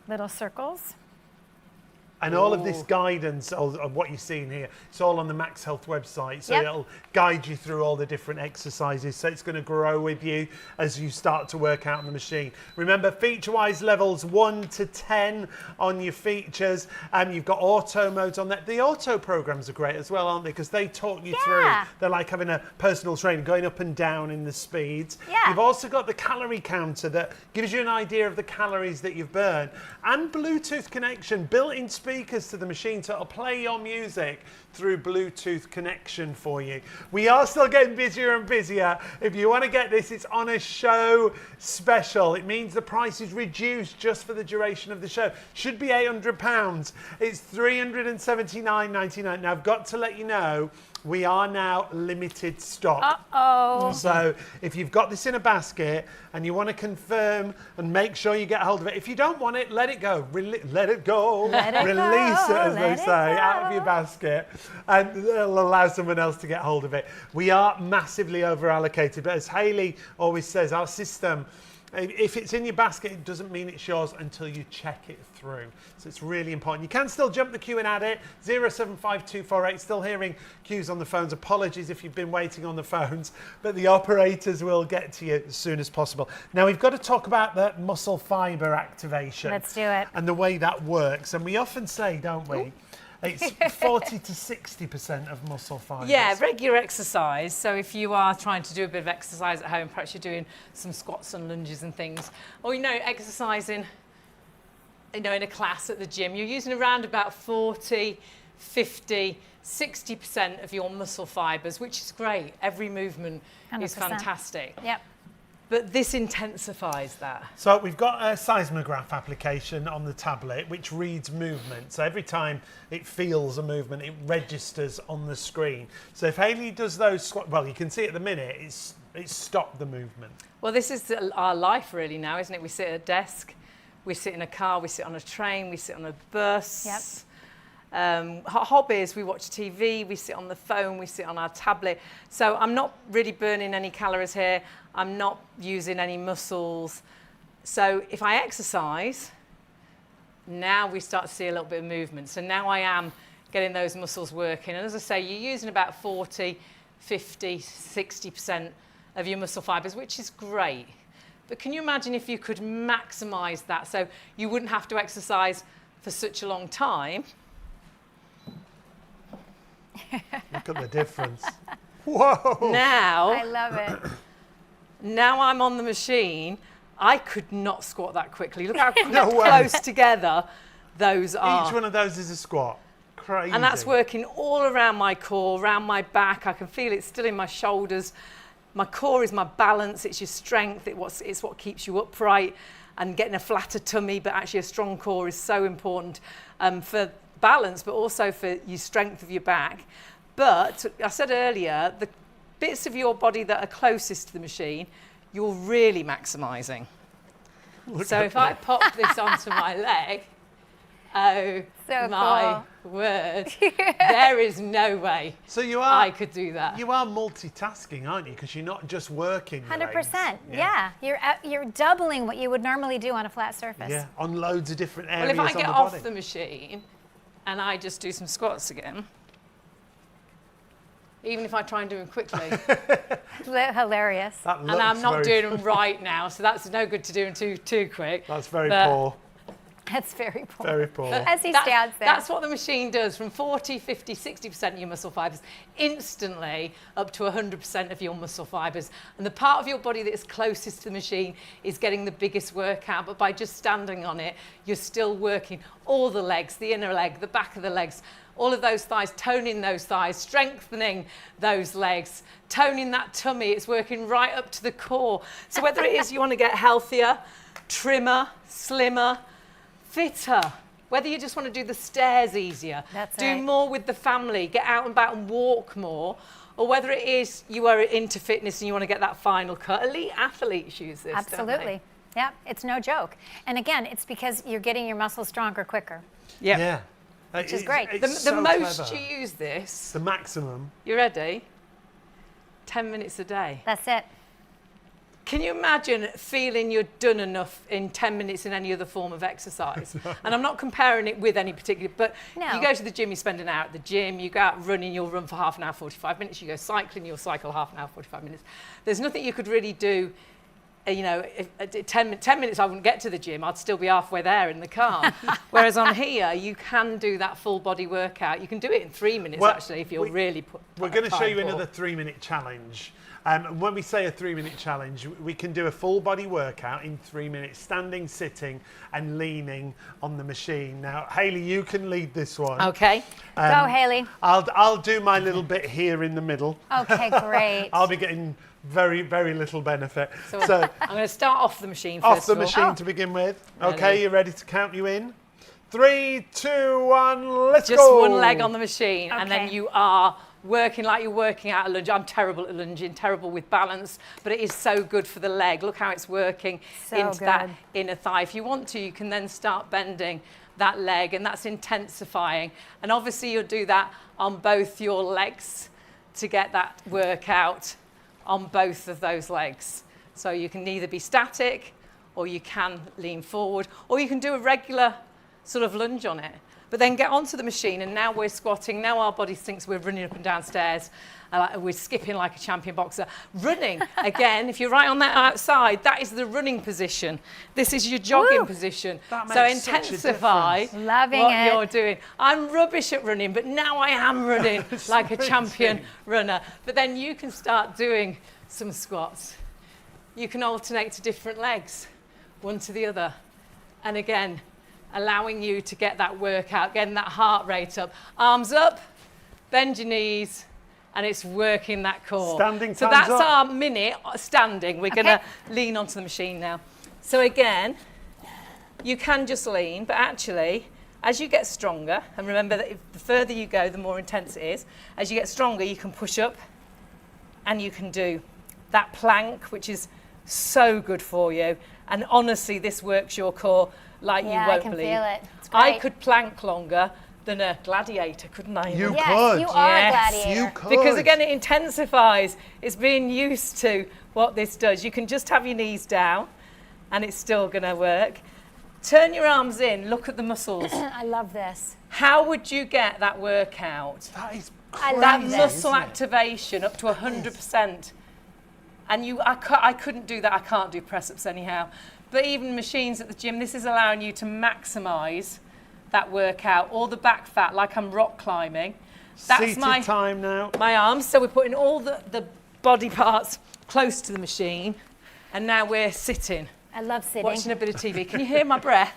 Little circles. And all of Ooh. this guidance of what you're seeing here, it's all on the MAXhealth website. So Yep. it'll guide you through all the different exercises. So it's going to grow with you as you start to work out on the machine. Remember, feature-wise levels 1 to 10 on your features. You've got auto modes on that. The auto programs are great as well, aren't they? Because they talk you through. Yeah. They're like having a personal trainer going up and down in the speeds. Yeah. You've also got the calorie counter that gives you an idea of the calories that you've burned. And Bluetooth connection, built-in speakers to the machine, so it'll play your music through Bluetooth connection for you. We are still getting busier and busier. If you want to get this, it's on a show special. It means the price is reduced just for the duration of the show. Should be £800. It's $379.99. Now, I've got to let you know, we are now limited stock. Uh-oh. So if you've got this in a basket and you want to confirm and make sure you get hold of it, if you don't want it, let it go. Let it go. Let it Release go. it, as they Let it say, out of go. your basket, and it'll allow someone else to get hold of it. We are massively over allocated, but as Hayley always says, our system, if it's in your basket, it doesn't mean it's yours until you check it through. So it's really important. You can still jump the queue and add it. 075248. Still hearing queues on the phones. Apologies if you've been waiting on the phones, but the operators will get to you as soon as possible. Now we've got to talk about the muscle fiber activation. Let's do it. And the way that works. And we often say, don't we? It's 40 to 60% of muscle fibres. Yeah, regular exercise. So if you are trying to do a bit of exercise at home, perhaps you're doing some squats and lunges and things, or exercising, in a class at the gym, you're using around about 40, 50, 60% of your muscle fibres, which is great. Every movement 100%. is fantastic. Yep. But this intensifies that. So we've got a seismograph application on the tablet which reads movement. So every time it feels a movement, it registers on the screen. So if Hayley does those squats, well, you can see at the minute it's stopped the movement. Well, this is our life really now, isn't it? We sit at a desk, we sit in a car, we sit on a train, we sit on a bus. Yep. Hobbies, we watch TV, we sit on the phone, we sit on our tablet. So I'm not really burning any calories here. I'm not using any muscles. So if I exercise, now we start to see a little bit of movement. So now I am getting those muscles working. And as I say, you're using about 40, 50, 60% of your muscle fibers, which is great. But can you imagine if you could maximize that so you wouldn't have to exercise for such a long time? Look at the difference. Whoa! Now, I love it. now I'm on the machine, I could not squat that quickly. Look how No way. close together those are. Each one of those is a squat. Crazy. And that's working all around my core, around my back. I can feel it still in my shoulders. My core is my balance, it's your strength, it's what keeps you upright, and getting a flatter tummy, but actually a strong core is so important for balance, but also for your strength of your back. But I said earlier, the bits of your body that are closest to the machine, you're really maximising. So if I pop this onto my leg, oh So my word, there is no way So you are. I could do that. You are multitasking, aren't you? Because you're not just working. your 100%. legs. Yeah. You're doubling what you would normally do on a flat surface. Yeah, on loads of different Well, areas if I on get the off body. the machine and I just do some squats again, even if I try and do them quickly, Hilarious. That and I'm looks not very- doing them right now, so that's no good to do them too quick. That's very But- poor. That's very poor. Very poor. As he That- stands there. That's what the machine does, from 40, 50, 60% of your muscle fibers, instantly up to 100% of your muscle fibers. And the part of your body that is closest to the machine is getting the biggest workout, but by just standing on it, you're still working all the legs, the inner leg, the back of the legs, all of those thighs, toning those thighs, strengthening those legs, toning that tummy. It's working right up to the core. So whether it is you want to get healthier, trimmer, slimmer, fitter, whether you just want to do the stairs easier, That's do right. more with the family, get out and about and walk more, or whether it is you are into fitness and you want to get that final cut. Elite athletes use this, don't they? Absolutely. Yeah, it's no joke. And again, it's because you're getting your muscles stronger quicker. Yep. Yeah. Which is great. The so most clever. you use this, The maximum. you ready? 10 minutes a day. That's it. Can you imagine feeling you're done enough in 10 minutes in any other form of exercise? And I'm not comparing it with any particular, but No. you go to the gym, you spend an hour at the gym, you go out running, you'll run for half an hour, 45 minutes, you go cycling, you'll cycle half an hour, 45 minutes. There's nothing you could really do, if 10 minutes I wouldn't get to the gym, I'd still be halfway there in the car. Whereas on here, you can do that full body workout. You can do it in 3 minutes Well, actually, if you're really put We're going to show time you for. another 3-minute challenge. And when we say a 3-minute challenge, we can do a full body workout in 3 minutes, standing, sitting, and leaning on the machine. Now, Hayley, you can lead this one. Okay. Go, Hayley. I'll do my little bit here in the middle. Okay, great. I'll be getting very, very little benefit. So, So I'm going to start off the machine off first the of all. machine to begin with. Ready. Okay, you ready to count you in? 3, 2, 1, let's Just go. one leg on the machine, and then Okay. you are working like you're working out a lunge. I'm terrible at lunging, terrible with balance, but it is so good for the leg. Look how it's working So into that good. inner thigh. If you want to, you can then start bending that leg, and that's intensifying. And obviously you'll do that on both your legs to get that workout on both of those legs. So you can either be static, or you can lean forward, or you can do a regular sort of lunge on it. But then get onto the machine, and now we're squatting. Now our body thinks we're running up and down stairs. We're skipping like a champion boxer. Running, again, if you're right on that outside, that is the running position. This is your jogging position. That So makes such a intensify difference. Loving what it. you're doing. I'm rubbish at running, but now I am running like a champion runner. But then you can start doing some squats. You can alternate to different legs, one to the other. And again, allowing you to get that workout, getting that heart rate up. Arms up, bend your knees, and it's working that core. Standing So time's that's up. our minute standing. We're gonna lean onto the machine now. So again, you can just lean, but actually, as you get stronger, and remember that the further you go, the more intense it is, as you get stronger, you can push up, and you can do that plank, which is so good for you. And honestly, this works your core like you won't I can believe. feel it. It's I great. could plank longer than a gladiator, couldn't I? You Yes, could. you are Yes, a gladiator. You could. Because again, it intensifies. It's being used to what this does. You can just have your knees down and it's still going to work. Turn your arms in, look at the muscles. I love this. How would you get that workout? That is I crazy, That love this. muscle isn't it? activation up to 100%. And I couldn't do that. I can't do press-ups anyhow. But even machines at the gym, this is allowing you to maximise that workout. All the back fat, like I'm rock climbing. That's Seated time now. my arms. So we're putting all the body parts close to the machine. And now we're sitting, I love sitting. watching a bit of TV. Can you hear my breath?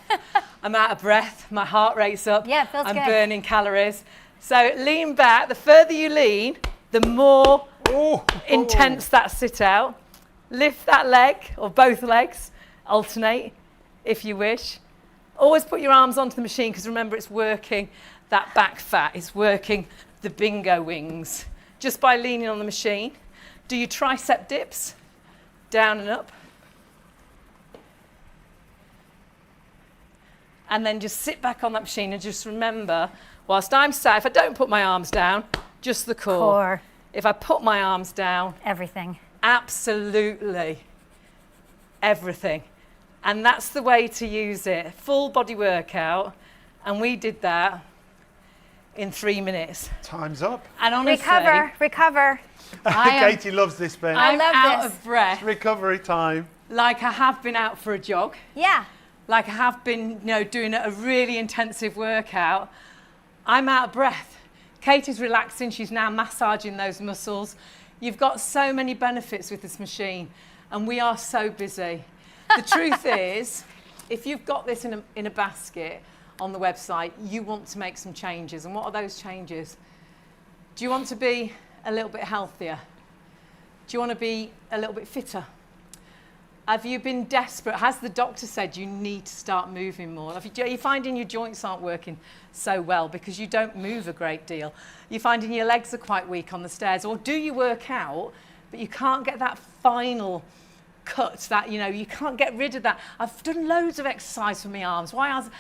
I'm out of breath. My heart rate's up. Yeah, it feels I'm good. burning calories. So lean back. The further you lean, the more intense that sit out. Lift that leg, or both legs. Alternate, if you wish. Always put your arms onto the machine, because remember, it's working that back fat. It's working the bingo wings. Just by leaning on the machine. Do your tricep dips. Down and up. And then just sit back on that machine and just remember, whilst I'm sat, if I don't put my arms down, just the core. Core. If I put my arms down, Everything. absolutely everything. And that's the way to use it. Full body workout. And we did that in 3 minutes. Time's up. And honestly, Recover. I am- Katie loves this bit. I'm love out this. of breath, Recovery time. like I have been out for a jog. Yeah. Like I have been, doing a really intensive workout. I'm out of breath. Katie's relaxing. She's now massaging those muscles. You've got so many benefits with this machine, and we are so busy. The truth is, if you've got this in a basket on the website, you want to make some changes. And what are those changes? Do you want to be a little bit healthier? Do you want to be a little bit fitter? Have you been desperate? Has the doctor said you need to start moving more? Are you finding your joints aren't working so well because you don't move a great deal? You're finding your legs are quite weak on the stairs? Or do you work out, but you can't get that final cut, that you can't get rid of that? I've done loads of exercise for my arms. Why aren't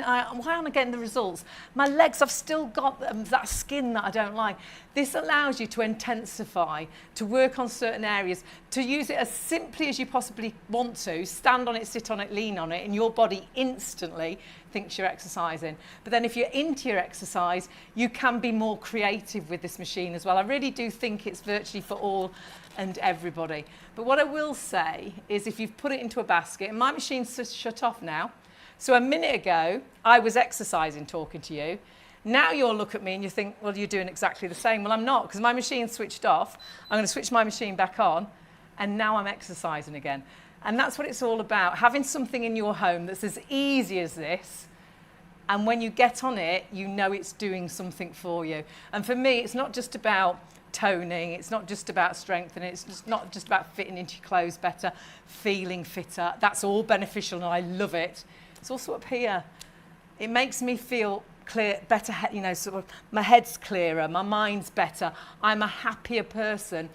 I getting the results? My legs, I've still got that skin that I don't like. This allows you to intensify, to work on certain areas, to use it as simply as you possibly want to. Stand on it, sit on it, lean on it, and your body instantly thinks you're exercising. But then if you're into your exercise, you can be more creative with this machine as well. I really do think it's virtually for all and everybody. But what I will say is, if you've put it into a basket, and my machine's shut off now. So a minute ago, I was exercising talking to you. Now you'll look at me and you think, well, you're doing exactly the same. Well, I'm not, because my machine's switched off. I'm going to switch my machine back on, and now I'm exercising again. And that's what it's all about, having something in your home that's as easy as this. And when you get on it, you know it's doing something for you. And for me, it's not just about toning, it's not just about strengthening, it's just not just about fitting into your clothes better, feeling fitter. That's all beneficial and I love it. It's also up here. It makes me feel clear, better, sort of my head's clearer, my mind's better. I'm a happier person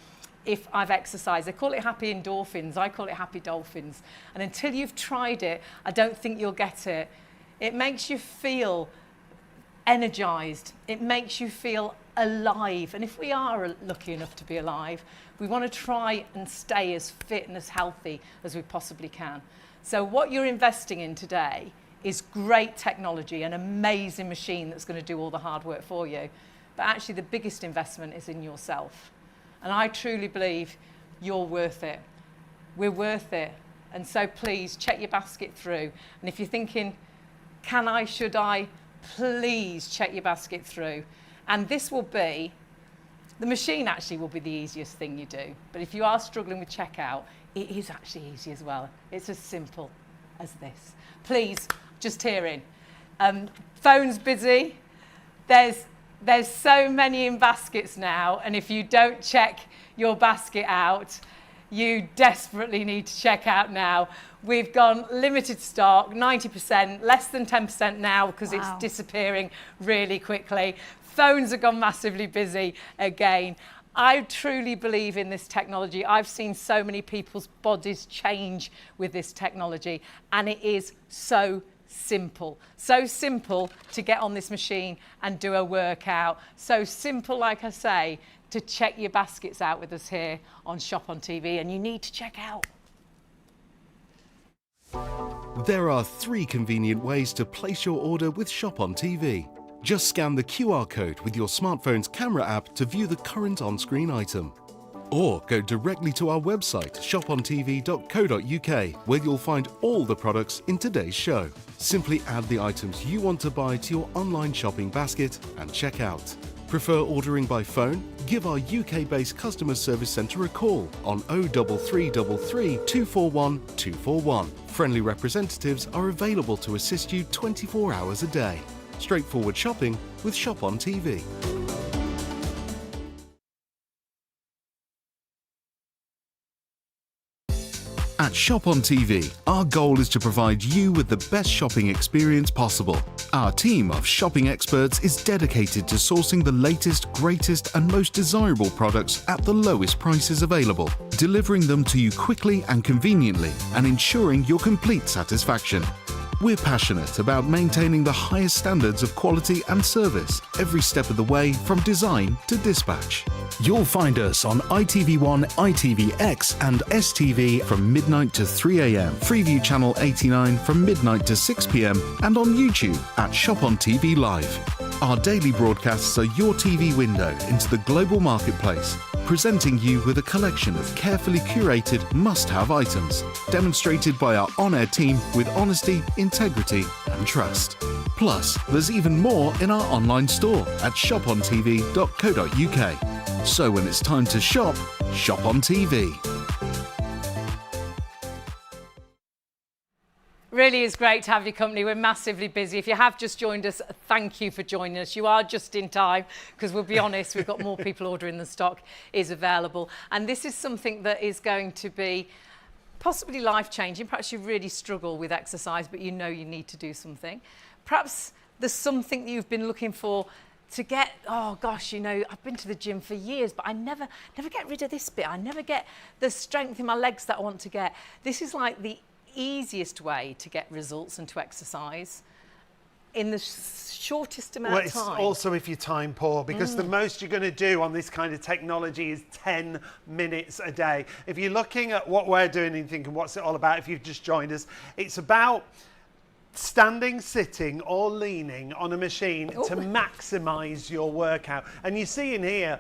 if I've exercised. They call it happy endorphins, I call it happy dolphins. And until you've tried it, I don't think you'll get it. It makes you feel energized. It makes you feel alive. And if we are lucky enough to be alive, we want to try and stay as fit and as healthy as we possibly can. So what you're investing in today is great technology, an amazing machine that's going to do all the hard work for you. But actually the biggest investment is in yourself. And I truly believe you're worth it. We're worth it. And so please check your basket through. And if you're thinking, can I, should I, please check your basket through. And this will be, the machine actually will be the easiest thing you do. But if you are struggling with checkout, it is actually easy as well. It's as simple as this. Please, just hearing. Phone's busy. There's so many in baskets now, and if you don't check your basket out, you desperately need to check out now. We've gone limited stock, 90%, less than 10% now because it's disappearing really quickly. Phones have gone massively busy again. I truly believe in this technology. I've seen so many people's bodies change with this technology, and it is so simple to get on this machine and do a workout. So simple, like I say, to check your baskets out with us here on Shop on TV, and you need to check out. There are 3 convenient ways to place your order with Shop on TV. Just scan the QR code with your smartphone's camera app to view the current on-screen item. Or go directly to our website, shopontv.co.uk, where you'll find all the products in today's show. Simply add the items you want to buy to your online shopping basket and check out. Prefer ordering by phone? Give our UK-based customer service centre a call on 03333 241 241. Friendly representatives are available to assist you 24 hours a day. Straightforward shopping with Shop on TV. At Shop on TV, our goal is to provide you with the best shopping experience possible. Our team of shopping experts is dedicated to sourcing the latest, greatest and most desirable products at the lowest prices available, delivering them to you quickly and conveniently and ensuring your complete satisfaction. We're passionate about maintaining the highest standards of quality and service every step of the way, from design to dispatch. You'll find us on ITV1, ITVX and STV from midnight to 3 a.m, Freeview Channel 89 from midnight to 6 p.m, and on YouTube at Shop on TV Live. Our daily broadcasts are your TV window into the global marketplace, presenting you with a collection of carefully curated must-have items, demonstrated by our on-air team with honesty, integrity and trust. Plus, there's even more in our online store at shopontv.co.uk. So when it's time to shop, shop on TV. Really is great to have your company. We're massively busy. If you have just joined us, thank you for joining us. You are just in time, because we'll be honest, we've got more people ordering than stock is available. And this is something that is going to be possibly life-changing. Perhaps you really struggle with exercise, but you know you need to do something. Perhaps there's something that you've been looking for to get, oh gosh, you know, I've been to the gym for years, but I never get rid of this bit. I never get the strength in my legs that I want to get. This is like the easiest way to get results and to exercise in the shortest amount of time. Well, it's also if you're time poor, because the most you're going to do on this kind of technology is 10 minutes a day. If you're looking at what we're doing and thinking, what's it all about, if you've just joined us, it's about standing, sitting or leaning on a machine to maximise your workout. And you see in here,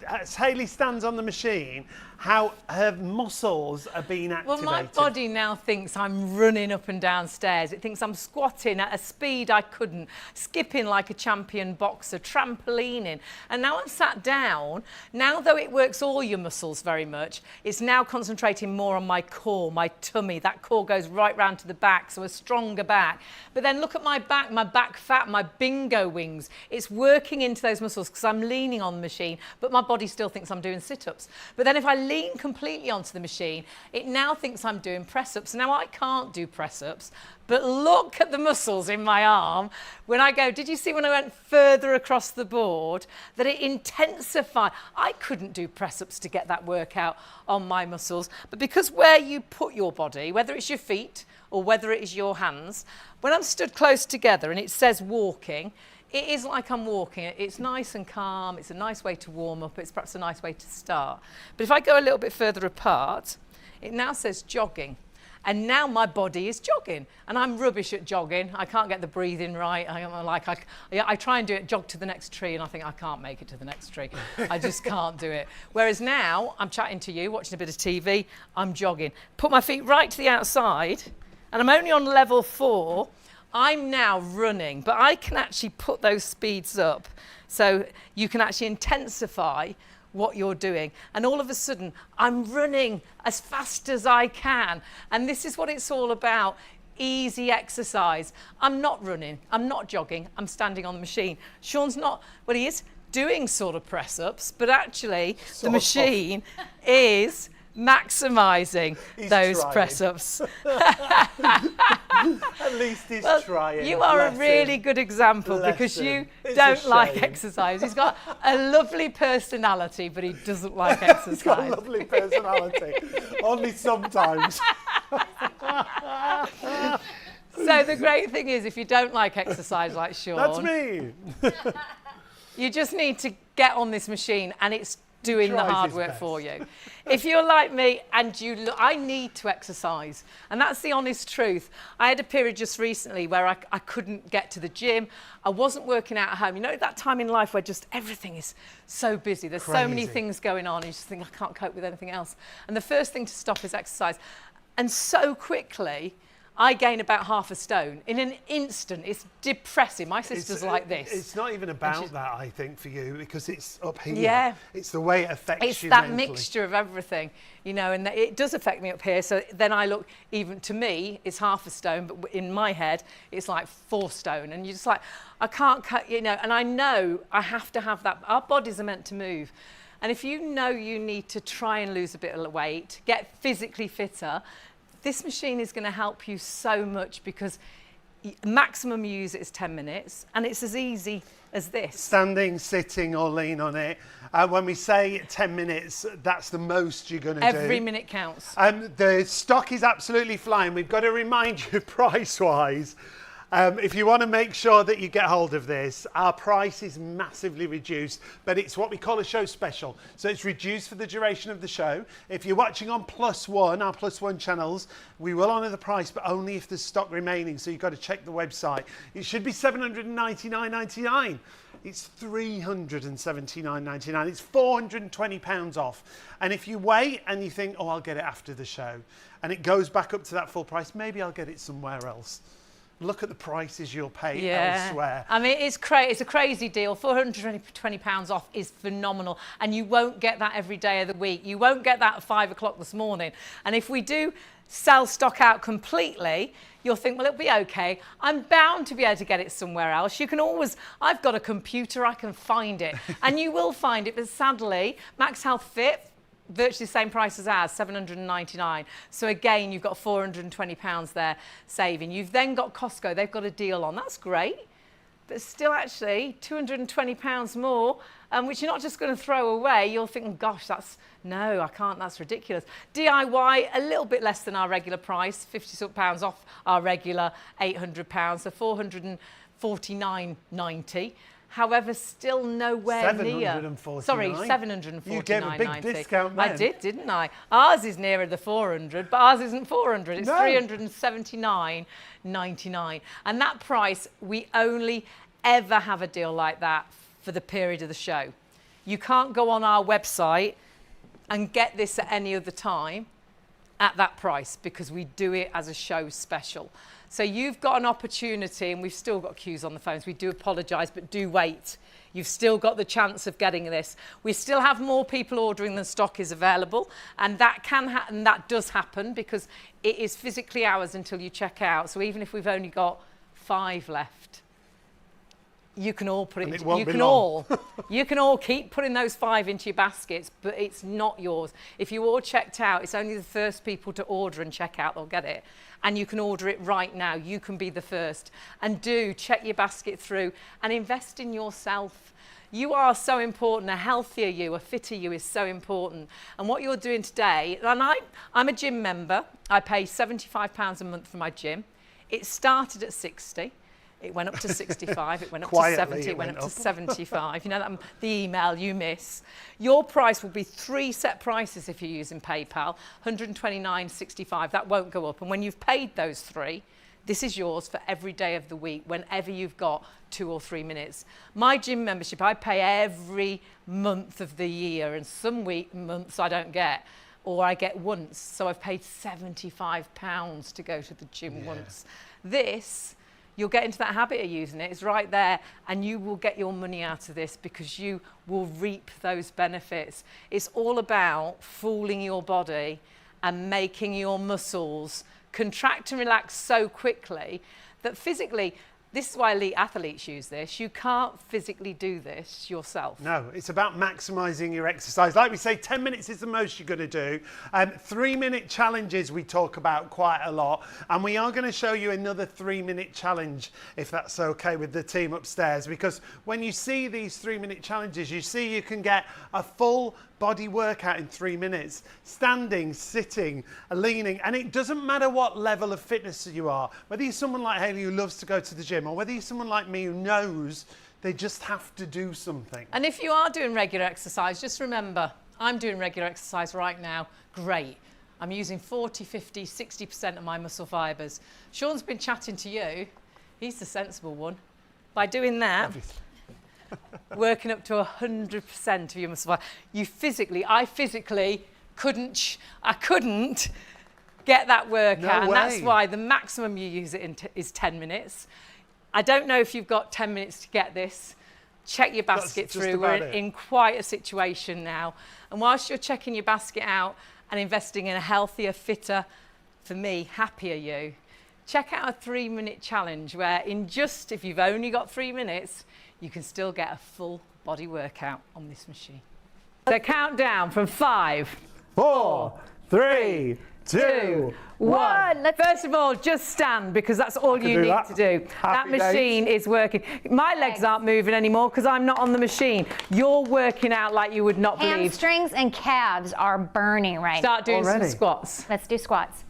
as Hayley stands on the machine, how her muscles are being activated. Well, my body now thinks I'm running up and down stairs. It thinks I'm squatting at a speed I couldn't, skipping like a champion boxer, trampolining. And now I'm sat down, now though it works all your muscles very much, it's now concentrating more on my core, my tummy. That core goes right round to the back, so a stronger back. But then look at my back fat, my bingo wings. It's working into those muscles because I'm leaning on the machine, but my body still thinks I'm doing sit-ups. But then if I lean completely onto the machine, it now thinks I'm doing press-ups. Now I can't do press-ups, but look at the muscles in my arm. When I go, did you see when I went further across the board, that it intensified? I couldn't do press-ups to get that workout on my muscles, but because where you put your body, whether it's your feet or whether it is your hands, when I'm stood close together and it says walking, it is like I'm walking. It's nice and calm. It's a nice way to warm up. It's perhaps a nice way to start. But if I go a little bit further apart, it now says jogging. And now my body is jogging, and I'm rubbish at jogging. I can't get the breathing right. I try and do it, jog to the next tree, and I think I can't make it to the next tree. I just can't do it. Whereas now I'm chatting to you, watching a bit of TV, I'm jogging. Put my feet right to the outside, and I'm only on level 4. I'm now running, but I can actually put those speeds up. So you can actually intensify what you're doing. And all of a sudden, I'm running as fast as I can. And this is what it's all about, easy exercise. I'm not running, I'm not jogging, I'm standing on the machine. Sean's not, well, he is doing sort of press-ups, but actually the machine is maximising those press-ups. At least he's trying. You are a really good example because you don't like exercise. He's got a lovely personality, but he doesn't like exercise. He's got a lovely personality. Only sometimes. So the great thing is, if you don't like exercise like Sean, that's me. You just need to get on this machine and it's doing the hard work for you. If you're like me and I need to exercise, and that's the honest truth. I had a period just recently where I couldn't get to the gym. I wasn't working out at home. You know that time in life where just everything is so busy. There's so many things going on and you just think, I can't cope with anything else. And the first thing to stop is exercise. And so quickly, I gain about half a stone in an instant. It's depressing. My sister's like this. It's not even about that, I think, for you, because it's up here. Yeah. It's the way it affects you It's that mentally. mixture of everything, you know, and it does affect me up here. So then I look, even to me, it's half a stone, but in my head, it's like 4 stone. And you're just like, I can't cut, you know, and I know I have to have that. Our bodies are meant to move. And if you know you need to try and lose a bit of weight, get physically fitter, this machine is going to help you so much because maximum use is 10 minutes and it's as easy as this. Standing, sitting or lean on it. When we say 10 minutes, that's the most you're going to do. Every minute counts. The stock is absolutely flying. We've got to remind you price-wise. If you want to make sure that you get hold of this, our price is massively reduced, but it's what we call a show special. So it's reduced for the duration of the show. If you're watching on +1, our +1 channels, we will honour the price, but only if there's stock remaining. So you've got to check the website. It should be £799.99. It's £379.99. It's £420 off. And if you wait and you think, oh, I'll get it after the show, and it goes back up to that full price, maybe I'll get it somewhere else. Look at the prices you'll pay elsewhere. I mean, it's a crazy deal. £420 off is phenomenal. And you won't get that every day of the week. You won't get that at 5 o'clock this morning. And if we do sell stock out completely, you'll think, well, it'll be okay. I'm bound to be able to get it somewhere else. You can always, I've got a computer, I can find it. And you will find it, but sadly, MAXhealth Fit, virtually the same price as ours, £799. So again, you've got £420 there saving. You've then got Costco, they've got a deal on. That's great, but still actually £220 more, which you're not just going to throw away. You'll think, gosh, no, I can't, that's ridiculous. DIY, a little bit less than our regular price, £50 off our regular £800, so £449.90. However, still nowhere near. Sorry, £749.90. You gave a big discount then. I did, didn't I? Ours is nearer the 400, but ours isn't 400. It's £379.99. And that price, we only ever have a deal like that for the period of the show. You can't go on our website and get this at any other time at that price because we do it as a show special. So you've got an opportunity, and we've still got queues on the phones. We do apologise, but do wait. You've still got the chance of getting this. We still have more people ordering than stock is available, and that that does happen because it is physically ours until you check out. So even if we've only got 5 left, you can all put it. You can all keep putting those 5 into your baskets, but it's not yours. If you all checked out, it's only the first people to order and check out, they'll get it. And you can order it right now. You can be the first. And do check your basket through and invest in yourself. You are so important. A healthier you, a fitter you is so important. And what you're doing today, and I'm a gym member. I pay £75 a month for my gym. It started at 60. It went up to 65, it went up to Quietly, 70, it it went went up to up. 75. You know, that, the email you miss. Your price will be 3 set prices if you're using PayPal, 129.65. That won't go up. And when you've paid those 3, this is yours for every day of the week, whenever you've got 2 or 3 minutes. My gym membership, I pay every month of the year, and some months I don't get, or I get once. So I've paid £75 to go to the gym once. This, you'll get into that habit of using it. It's right there, and you will get your money out of this because you will reap those benefits. It's all about fooling your body and making your muscles contract and relax so quickly that physically, this is why elite athletes use this. You can't physically do this yourself. No, it's about maximising your exercise. Like we say, 10 minutes is the most you're going to do. 3-minute challenges we talk about quite a lot. And we are going to show you another 3-minute challenge, if that's okay with the team upstairs. Because when you see these 3-minute challenges, you see you can get a full body workout in 3 minutes, standing, sitting, leaning, and it doesn't matter what level of fitness you are, whether you're someone like Hayley who loves to go to the gym, or whether you're someone like me who knows they just have to do something. And if you are doing regular exercise, just remember, I'm doing regular exercise right now, great. I'm using 40, 50, 60% of my muscle fibres. Sean's been chatting to you, he's the sensible one. By doing that, working up to 100% of your muscle fibre. I physically couldn't get that workout. No and that's way. why the maximum you use it in is 10 minutes. I don't know if you've got 10 minutes to get this. Check your basket That's just through. We're about it. in quite a situation now. And whilst you're checking your basket out and investing in a healthier, fitter, for me, happier you, check out a 3-minute challenge where if you've only got 3 minutes, you can still get a full body workout on this machine. So count down from 5, 4, 3, 2, 1. First of all, just stand, because that's all you do need that. to do. Happy That machine is working. My legs aren't moving anymore because I'm not on the machine. You're working out like you would not believe. Hamstrings and calves are burning right now. Start doing Already? some squats. Let's do squats.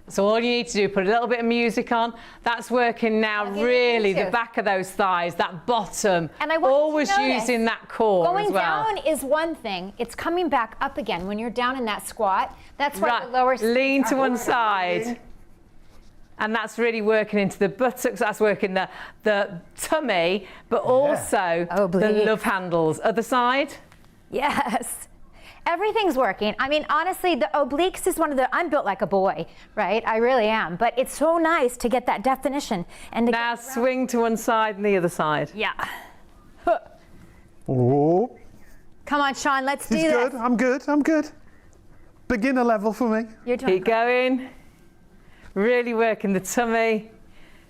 So all you need to do, put a little bit of music on. That's working now, I'll give it really, to you. the back of those thighs, that bottom. And I want you to always notice, using that core Going as well. down is one thing. It's coming back up again. When you're down in that squat, that's why the lower... Lean to one side. And that's really working into the buttocks, that's working the tummy, but also the Oblique. love handles. Other side. Yes. Everything's working. I mean, honestly, the obliques is one of the... I'm built like a boy, right? I really am. But it's so nice to get that definition. And to Now get swing to one side and the other side. Yeah. Oh, Come on, Sean, let's do he's this. good. I'm good. Beginner level for me. You're doing Keep going. Really working the tummy.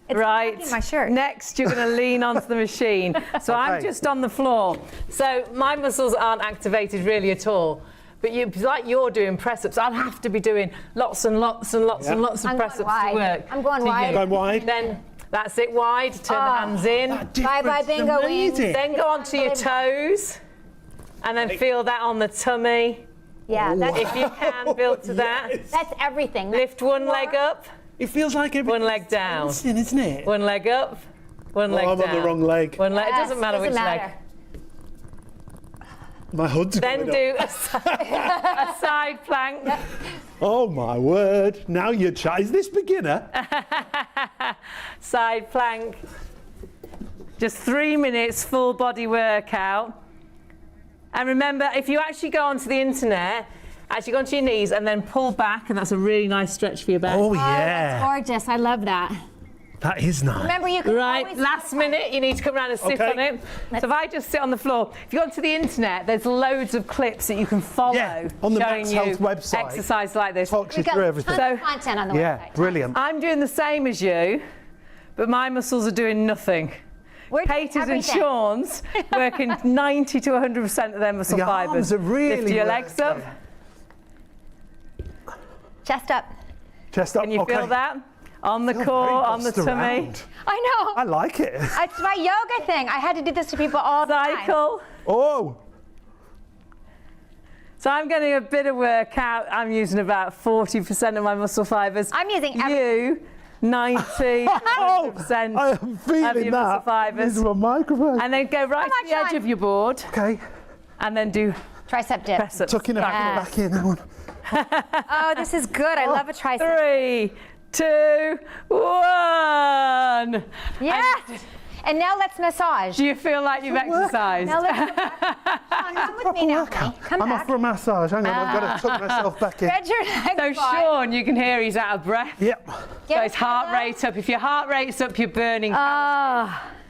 It's Right. tucking my shirt. Next, you're going to lean onto the machine. So I'm Okay. just on the floor. So my muscles aren't activated really at all. But like you're doing press-ups, I'll have to be doing lots and lots and lots and lots of I'm going press-ups to wide. work. I'm going to wide. you. Going wide. Then that's it, wide. Turn the hands in. Bye-bye, bingo wings. Then go onto your toes. And then feel that on the tummy. Yeah, that's, If you can, build to that. that's everything. Lift one leg up, It feels like one leg down. isn't it? One leg up, one leg I'm down. on the wrong leg. One leg. It Yes, doesn't matter which leg. My hood's Then going do a side plank. up. Oh my word! Now you're is this beginner? Side plank. Just 3 minutes, full body workout. And remember, if you actually go onto the internet, actually go onto your knees and then pull back, and that's a really nice stretch for your back. Oh That's gorgeous. I love that. that is nice. Remember, you can Right, always... last minute, you need to come around and sit Okay. on it. So if I just sit on the floor, if you go onto the internet, there's loads of clips that you can follow Yeah, on the showing you MAXhealth website. exercise like this. Talks you We've got through everything. tons of content on the Yeah, website. brilliant. I'm doing the same as you, but my muscles are doing nothing. We're doing Katie's and everything. Sean's working 90 to 100% of their muscle The fibres. arms are really Lift your legs up. working. Chest up. Chest up. Can you okay. feel that? On the Feel core, very on the bossed tummy. around. I I know. like it. It's my yoga thing. I had to do this to people all the time. Cycle. Oh, So I'm getting a bit of workout. I'm using about 40% of my muscle fibres. I'm using You 90, 100% I am feeling of your muscle that. fibers. This is my microphone. And then go right to the edge of your board. Okay. And then do Tricep dip. press ups. Tucking it back in. Hang on. Oh, this is good. I love a tricep. 3, 2, 1. Yes. And now let's massage. Do you feel like you've exercised? Now let's come with me now, honey. Come I'm back. off for a massage. Hang on, I've got to tuck myself back in. Spread your legs So wide. Sean, you can hear he's out of breath. Yep. So his heart rate's up. If your heart rate's up, you're burning.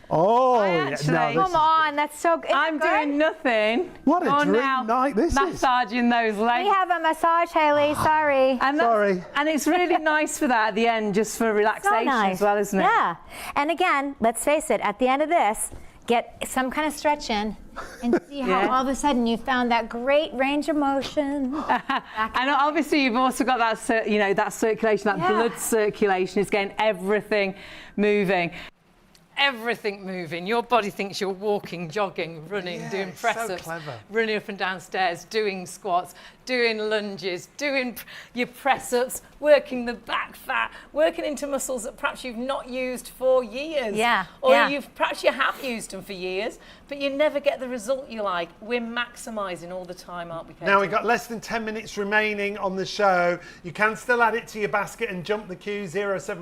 Oh, actually- no, this Come on, that's so good. I'm doing nothing. What a You're dream now night this is. massaging those legs. We have a massage, Hayley. Sorry. And Sorry. And it's really nice for that at the end, just for relaxation as well, isn't it? Yeah. And again, let's face it, at the end of this, get some kind of stretch in and see how Yeah. all of a sudden you found that great range of motion. And obviously you've also got that, that circulation, that Yeah. blood circulation is getting everything moving. Everything moving. Your body thinks you're walking, jogging, running, Yeah, doing it's so press-ups, clever. running up and down stairs, doing squats, doing lunges, doing your press-ups, working the back fat, working into muscles that perhaps you've not used for years. Yeah, Or yeah. perhaps you have used them for years, but you never get the result you like. We're maximising all the time, aren't we, Katie? Now we've got less than 10 minutes remaining on the show. You can still add it to your basket and jump the queue.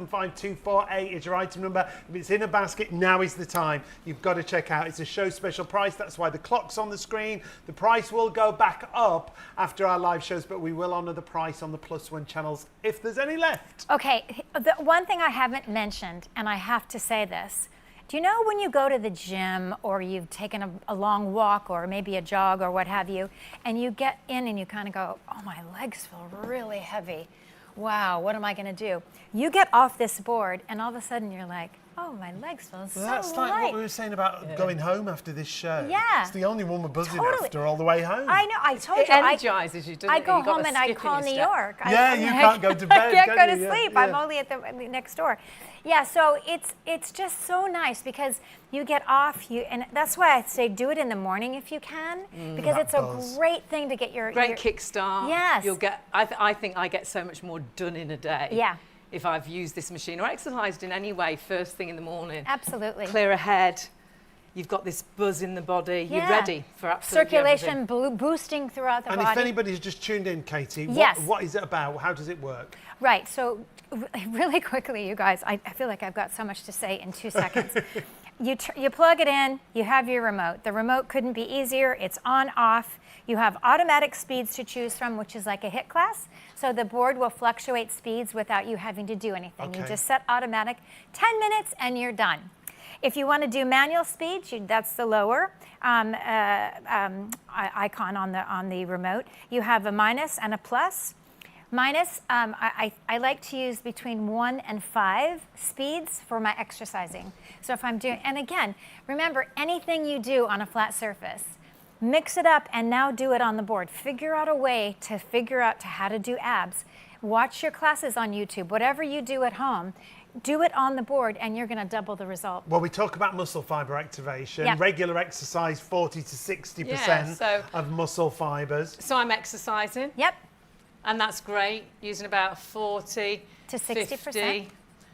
075248 is your item number. If it's in a basket, now is the time. You've got to check out. It's a show special price. That's why the clock's on the screen. The price will go back up after our live shows, but we will honour the price on the +1 channels if there's any left. Okay, the one thing I haven't mentioned, and I have to say this, do you know when you go to the gym or you've taken a long walk or maybe a jog or what have you, and you get in and you kind of go, oh, my legs feel really heavy. Wow, what am I going to do? You get off this board and all of a sudden you're like, oh, my legs feel so That's like light. what we were saying about going home after this show. Yeah. It's the only one we're buzzing Totally. after all the way home. I know, I told It you. energises you, doesn't I it? go You've got home the and I skip in call your New step. York. Yeah, you can't go to bed, I can't can go to you? sleep. Yeah. I'm only at the next door. Yeah, so it's just so nice because you get off, and that's why I say do it in the morning if you can, because That it's buzz. a great thing to get your Great kickstart. Yes. You'll get. I think I get so much more done in a day. Yeah. If I've used this machine or exercised in any way first thing in the morning. Absolutely. Clear head. You've got this buzz in the body. Yeah. You're ready for absolutely circulation everything. boosting throughout the And body. if anybody's just tuned in, Katie, Yes. what is it about? How does it work? Right, so really quickly, you guys, I feel like I've got so much to say in 2 seconds. You plug it in, you have your remote. The remote couldn't be easier. It's on, off. You have automatic speeds to choose from, which is like a HIIT class. So the board will fluctuate speeds without you having to do anything. You Okay. just set automatic, 10 minutes and you're done. If you want to do manual speeds, that's the lower icon on the remote. You have a minus and a plus. Minus, I like to use between 1 and 5 speeds for my exercising. So if I'm doing, and again, remember anything you do on a flat surface, mix it up and now do it on the board. Figure out a way to figure out how to do abs. Watch your classes on YouTube. Whatever you do at home, do it on the board and you're going to double the result. Well, we talk about muscle fibre activation. Yeah. Regular exercise, 40 to 60% Yeah, so- of muscle fibres. So I'm exercising. Yep. And that's great, using about 40 To 60%. 50,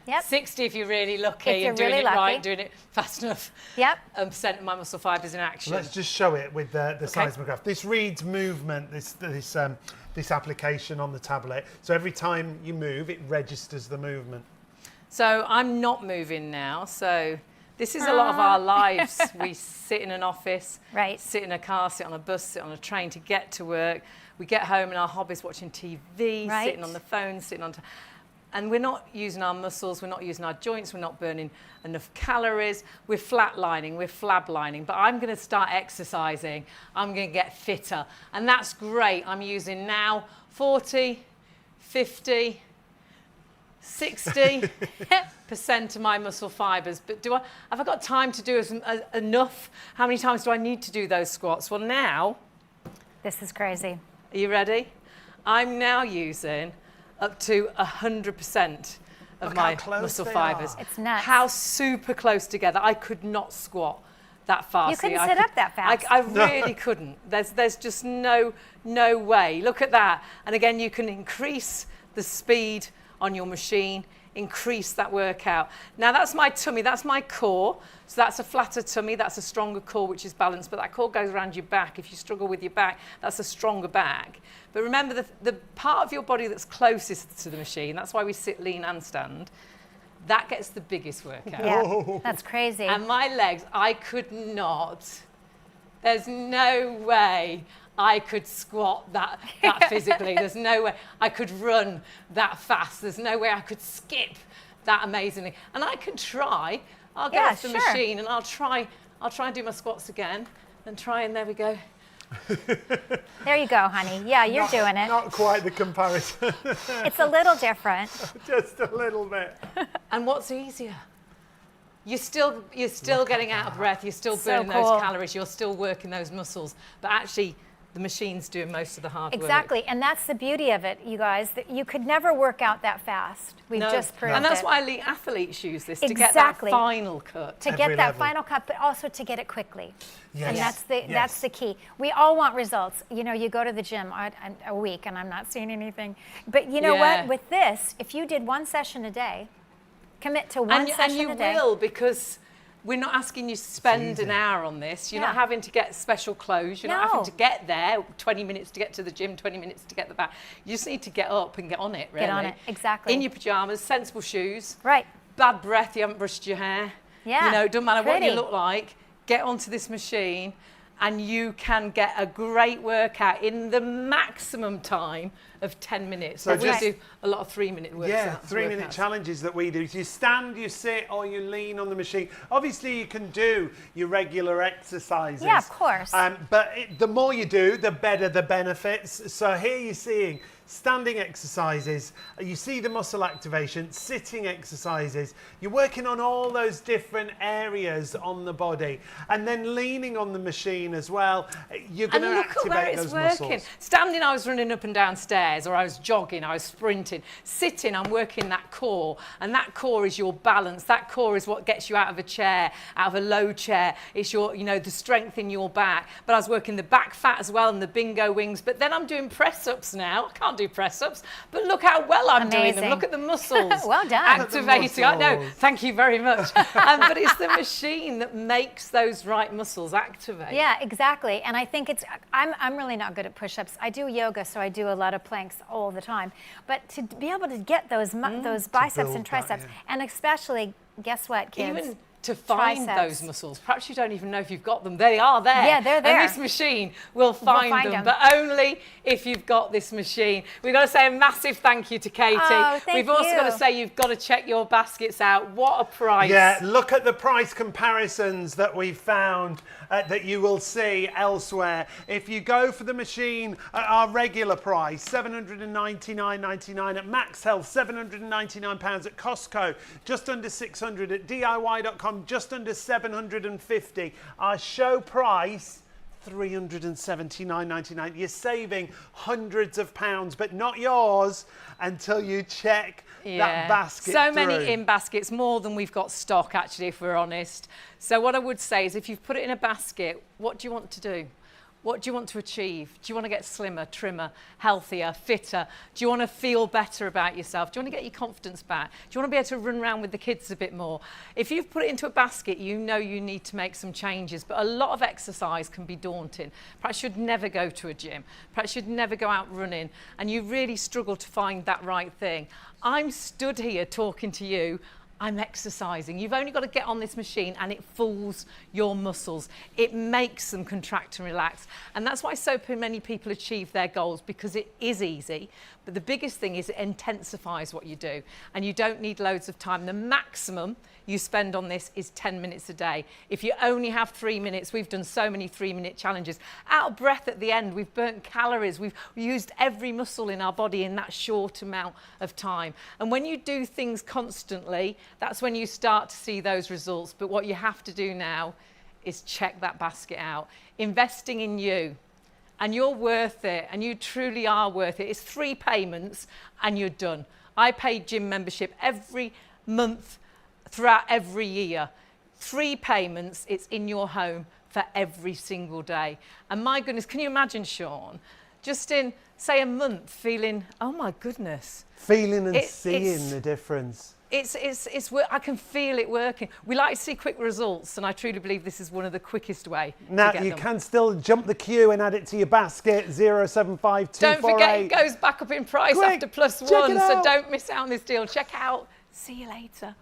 Yep. 60 if you're really lucky If you're and doing really it lucky. right, doing it fast enough. Yep. Percent of my muscle fibers in action. Let's just show it with the seismograph. This reads movement, this application on the tablet. So every time you move, it registers the movement. So I'm not moving now. So this is a lot of our lives. We sit in an office, Right. sit in a car, sit on a bus, sit on a train to get to work. We get home and our hobby's watching TV, Right. sitting on the phone, sitting on... And we're not using our muscles, we're not using our joints, we're not burning enough calories, we're flatlining, we're flablining. But I'm going to start exercising, I'm going to get fitter. And that's great. I'm using now 40, 50, 60% of my muscle fibers. But have I got time to do enough? How many times do I need to do those squats? Well, now, This is crazy. are you ready? I'm now using up to 100% of Look my how close muscle they fibers. are. It's nuts. How super close together. I could not squat that fast. You couldn't sit up that fast. I really couldn't. There's just no way. Look at that. And again, you can increase the speed on your machine, increase that workout. Now that's my tummy, that's my core. So that's a flatter tummy, that's a stronger core, which is balanced, but that core goes around your back. If you struggle with your back, that's a stronger back. But remember, the part of your body that's closest to the machine, that's why we sit, lean and stand, that gets the biggest workout. Yeah, that's crazy. And my legs, I could not, there's no way I could squat that physically. There's no way I could run that fast. There's no way I could skip that amazingly. And I can try. I'll get off the machine and I'll try and do my squats again and try, and there we go. There you go, honey. Yeah, you're doing it. Not quite the comparison. It's a little different. Just a little bit. And what's easier? You're still getting out of breath. You're still burning cool. those calories. You're still working those muscles. But actually, the machine's doing most of the hard work. Exactly, and that's the beauty of it, you guys, that you could never work out that fast. We've just proved it. And that's why elite athletes use this, to get that final cut. To get that final cut, but also to get it quickly. Yes. And that's the key. We all want results. You know, you go to the gym a week and I'm not seeing anything. But you know what? With this, if you did 1 session a day, commit to one session a day. And you will, because we're not asking you to spend an hour on this. You're not having to get special clothes. You're not having to get there 20 minutes to get to the gym, 20 minutes to get the back. You just need to get up and get on it, really. Get on it, exactly. In your pajamas, sensible shoes. Right. Bad breath, you haven't brushed your hair. Yeah. You know, it doesn't matter what you look like. Get onto this machine and you can get a great workout in the maximum time of 10 minutes. So we do a lot of 3-minute workouts. Yeah, 3-minute challenges that we do. You stand, you sit, or you lean on the machine. Obviously, you can do your regular exercises. Yeah, of course. But the more you do, the better the benefits. So here you're seeing standing exercises, you see the muscle activation, sitting exercises, you're working on all those different areas on the body, and then leaning on the machine as well, you're going to activate those muscles. Standing, I was running up and down stairs, or I was jogging, I was sprinting. Sitting, I'm working that core, and that core is your balance. That core is what gets you out of a chair, out of a low chair. It's your, you know, the strength in your back. But I was working the back fat as well and the bingo wings. But then I'm doing press-ups now. I can't do press-ups, but look how well I'm doing them. Look at the muscles. Well done. Activating. I know. Thank you very much. But it's the machine that makes those right muscles activate. Yeah, exactly. And I think I'm really not good at push-ups. I do yoga, so I do a lot of planks all the time. But to be able to get those biceps and triceps, and especially, guess what, kids? Even to find those muscles. Perhaps you don't even know if you've got them. They are there. Yeah, they're there. And this machine will find them, but only if you've got this machine. We've got to say a massive thank you to Katie. Oh, We've also got to say you've got to check your baskets out. What a price. Yeah, look at the price comparisons that we've found that you will see elsewhere. If you go for the machine at our regular price, £799.99 at MAXhealth, £799 at Costco, just under £600 at DIY.com, just under $750. Our show price, $379.99. You're saving hundreds of pounds, but not yours until you check that basket So through. many in baskets, more than we've got stock, actually, if we're honest. So what I would say is, if you've put it in a basket, what do you want to do? What do you want to achieve? Do you want to get slimmer, trimmer, healthier, fitter? Do you want to feel better about yourself? Do you want to get your confidence back? Do you want to be able to run around with the kids a bit more? If you've put it into a basket, you know you need to make some changes, but a lot of exercise can be daunting. Perhaps you'd never go to a gym. Perhaps you'd never go out running, and you really struggle to find that right thing. I'm stood here talking to you. I'm exercising. You've only got to get on this machine and it fools your muscles. It makes them contract and relax. And that's why so many people achieve their goals, because it is easy. But the biggest thing is it intensifies what you do. And you don't need loads of time. The maximum you spend on this is 10 minutes a day. If you only have 3 minutes, we've done so many 3-minute challenges. Out of breath at the end, we've burnt calories. We've used every muscle in our body in that short amount of time. And when you do things constantly, that's when you start to see those results. But what you have to do now is check that basket out. Investing in you. And you're worth it, and you truly are worth it. It's 3 payments and you're done. I paid gym membership every month throughout every year. 3 payments, it's in your home for every single day. And my goodness, can you imagine, Sean, just in, say, a month, feeling, oh my goodness. Feeling and seeing the difference. I can feel it working. We like to see quick results, and I truly believe this is one of the quickest way Now, to get you them. can still jump the queue and add it to your basket, 075248. Don't forget, it goes back up in price Quick, after +1, check it so out. don't miss out on this deal. Check out. See you later.